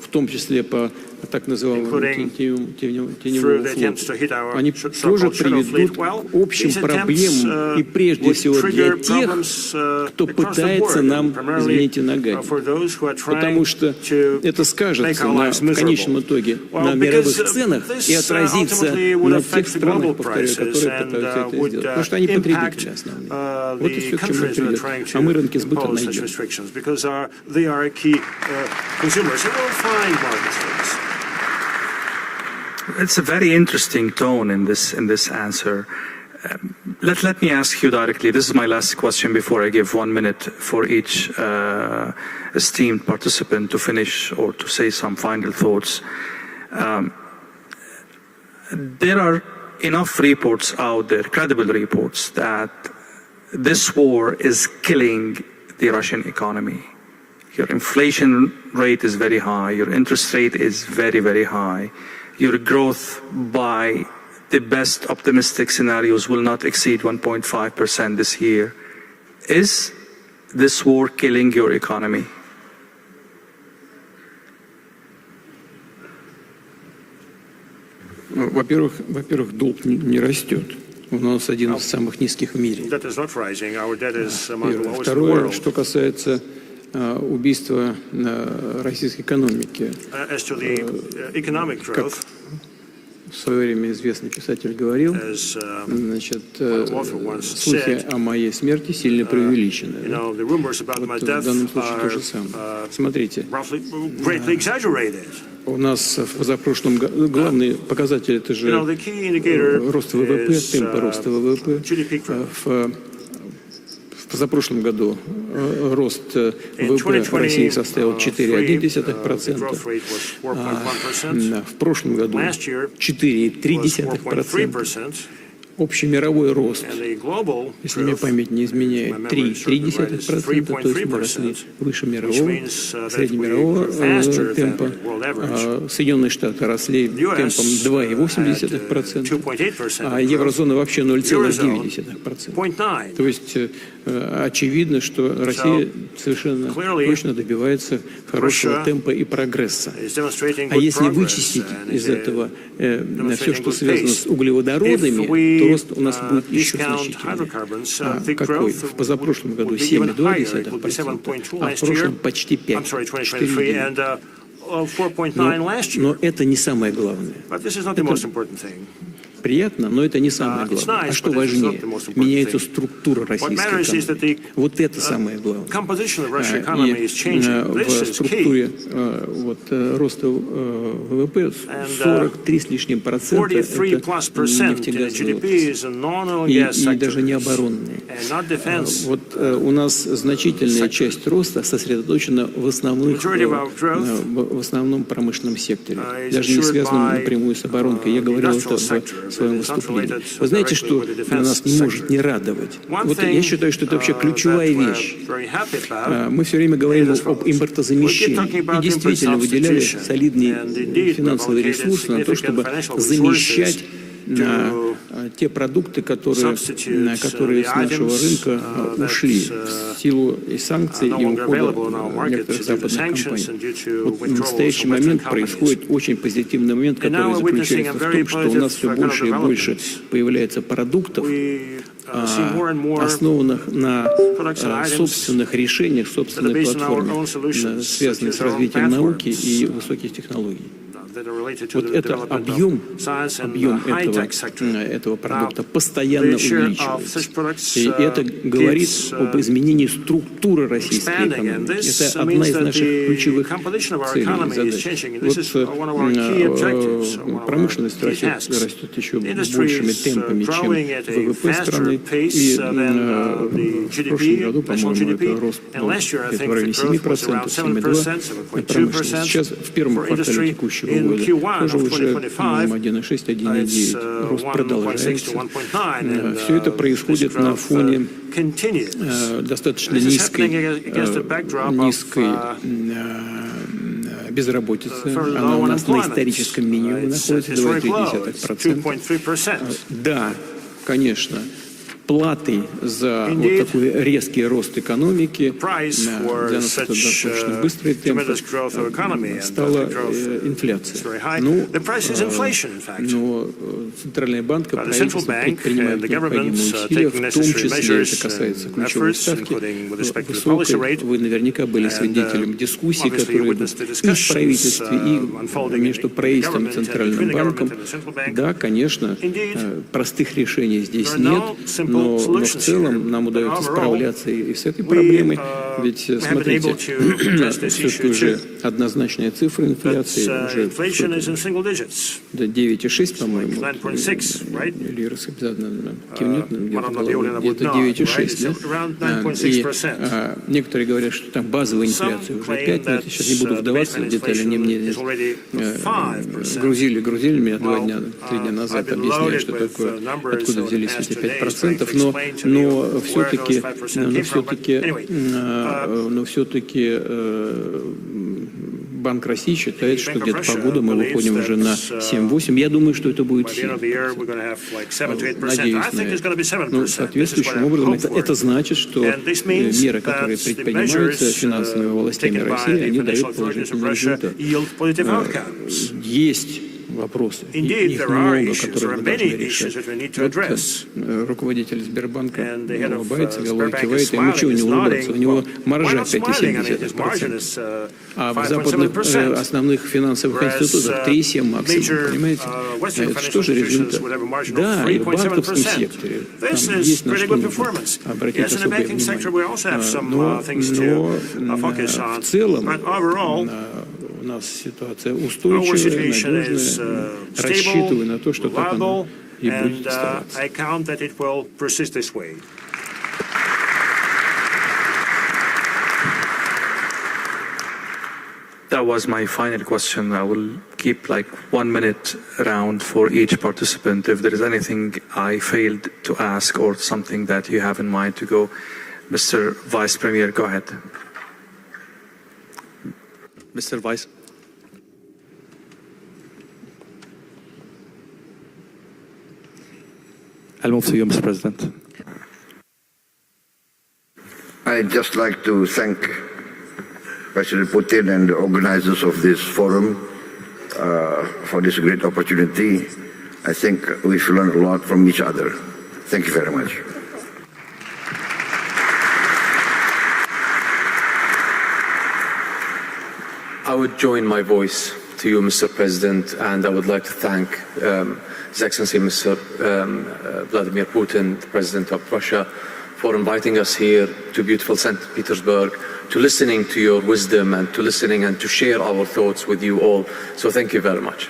в том числе по так называемому теневому флоту, они тоже приведут к общим проблемам и прежде всего для тех, кто пытается нам, извините, нагадить. Потому что это скажется в конечном итоге на мировых ценах и отразится на тех странах, повторяю, которые пытаются это сделать. Потому что они потребители основные. Вот и все, к чему придет. А мы рынки сбыта найдем. It's a very interesting tone in this answer. Let me ask you directly. This is my last question before I give 1 minute for each esteemed participant to finish or to say some final thoughts. There are enough reports out there, credible reports, that this war is killing the Russian economy. Your inflation rate is very high. Your interest rate is very, very high. Your growth by the best optimistic scenarios will not exceed 1.5% this year. Is this war killing your economy? Во-первых, долг не растет. У нас один из самых низких в мире. Второе, что касается убийства российской экономики. Как в свое время известный писатель говорил, значит, слухи о моей смерти сильно преувеличены. Вот в данном случае то же самое. Смотрите, у нас в позапрошлом году главный показатель это же рост ВВП, темпы роста ВВП. В позапрошлом году рост ВВП в России составил 4,1%, в прошлом году 4,3%, общемировой рост, And the global если мне growth, память не изменяет, my memory serves me right, is 3,3%, то есть мы росли 3.3%, выше which мирового, means that we среднемирового grew faster than темпа. the world average. Соединенные Штаты росли темпом 2,8%, 2.8%, а еврозона вообще Eurozone 0,9%. 0.9%. То есть очевидно, что Россия совершенно точно добивается хорошего темпа и прогресса. Is demonstrating А good если progress вычистить and из is этого все, что good связано pace. с углеводородами, If we, то рост у нас будет еще discount значительнее. hydrocarbons, the Какой? growth В позапрошлом году would be even higher. It 7,2%, would be 7.2 а в last прошлом year. почти 5%. I'm sorry, 2023, and 4.9 last year. Но это не самое главное. But this is not the most important thing. Приятно, но это не самое It's главное. nice, А что but this is важнее? not the most important Меняется thing. структура российской matters is that экономики. the, Вот это самое главное. Composition of Russian economy is changing. В This is структуре key. роста ВВП 43 с лишним процента это 43+% нефтегазовые GDP is a non-oil and и gas даже не sector. оборонные. And not defense. Вот у нас значительная часть роста сосредоточена в основном промышленном секторе, даже не связанном напрямую с оборонкой. Я говорил это в своем выступлении. Вы знаете, что нас не может не радовать? Вот я считаю, что это вообще ключевая вещь. Мы все время говорим об импортозамещении. И действительно выделяли солидный финансовый ресурс на то, чтобы замещать те продукты, которые с нашего рынка ушли в силу и санкций, и ухода некоторых западных компаний. Вот в настоящий момент происходит очень позитивный момент, который заключается в том, что у нас все больше и больше появляется продуктов, основанных на собственных решениях, собственной платформе, связанных с развитием науки и высоких технологий. Вот это объем этого продукта постоянно увеличивается. И это говорит об изменении структуры российской экономики. Это одна из наших ключевых целей и задач. Вот промышленность растет еще большими темпами, чем ВВП страны. И в прошлом году, по-моему, это рост был где-то в районе 7%, 7,2% промышленности. Сейчас в первом квартале текущего года тоже уже 1,6, 1,9. Рост продолжается. Все это происходит на фоне достаточно низкой безработицы. Она у нас на историческом минимуме находится, 2,3%. Да, конечно. Платой за вот такой резкий рост экономики, для нас это достаточно быстрый темп, стала инфляция. Но Центральный банк и правительство предпринимают необходимые усилия, в том числе это касается ключевой ставки высокой. Вы наверняка были свидетелем дискуссий, которые идут и в правительстве, и между правительством и Центральным банком. Да, конечно, простых решений здесь нет, но в целом нам удается справляться и с этой проблемой. Ведь, смотрите, все-таки уже однозначная цифра инфляции, уже 9,6, по-моему, или обязательно кивнет, где-то 9,6, да? И некоторые говорят, что там базовая инфляция уже 5, но я сейчас не буду вдаваться в детали, они мне грузили меня 3 дня назад, объясняя, что такое, откуда взялись эти 5%, но все-таки Банк России считает, что где-то по году мы выходим уже на 7-8. Я думаю, что это будет 7. Надеюсь на это. Но соответствующим образом это значит, что меры, которые предпринимаются финансовыми властями России, они дают положительный результат. Есть вопросы, их много, которые мы должны решать. Вот руководитель Сбербанка улыбается, вяло кивает, ему чего не улыбаться, у него маржа 5,7%, а в западных основных финансовых институтах 3,7 максимум, понимаете? Это что же результат? Да, и в банковском секторе там есть на что обратить особое внимание. Но в целом у нас ситуация устойчивая, надежная. Рассчитываю на то, что так оно и будет оставаться. That was my final question. I will keep like 1 minute round for each participant. If there is anything I failed to ask or something that you have in mind to go, Mr. Vice Premier, go ahead. Mr. Vice. I'll move to you, Mr. President. I'd just like to thank President Putin and the organizers of this forum for this great opportunity. I think we should learn a lot from each other. Thank you very much. I would join my voice to you, Mr. President, and I would like to thank His Excellency Mr. Vladimir Putin, the President of Russia, for inviting us here to beautiful St. Petersburg, to listening to your wisdom and to listening and to share our thoughts with you all. So thank you very much.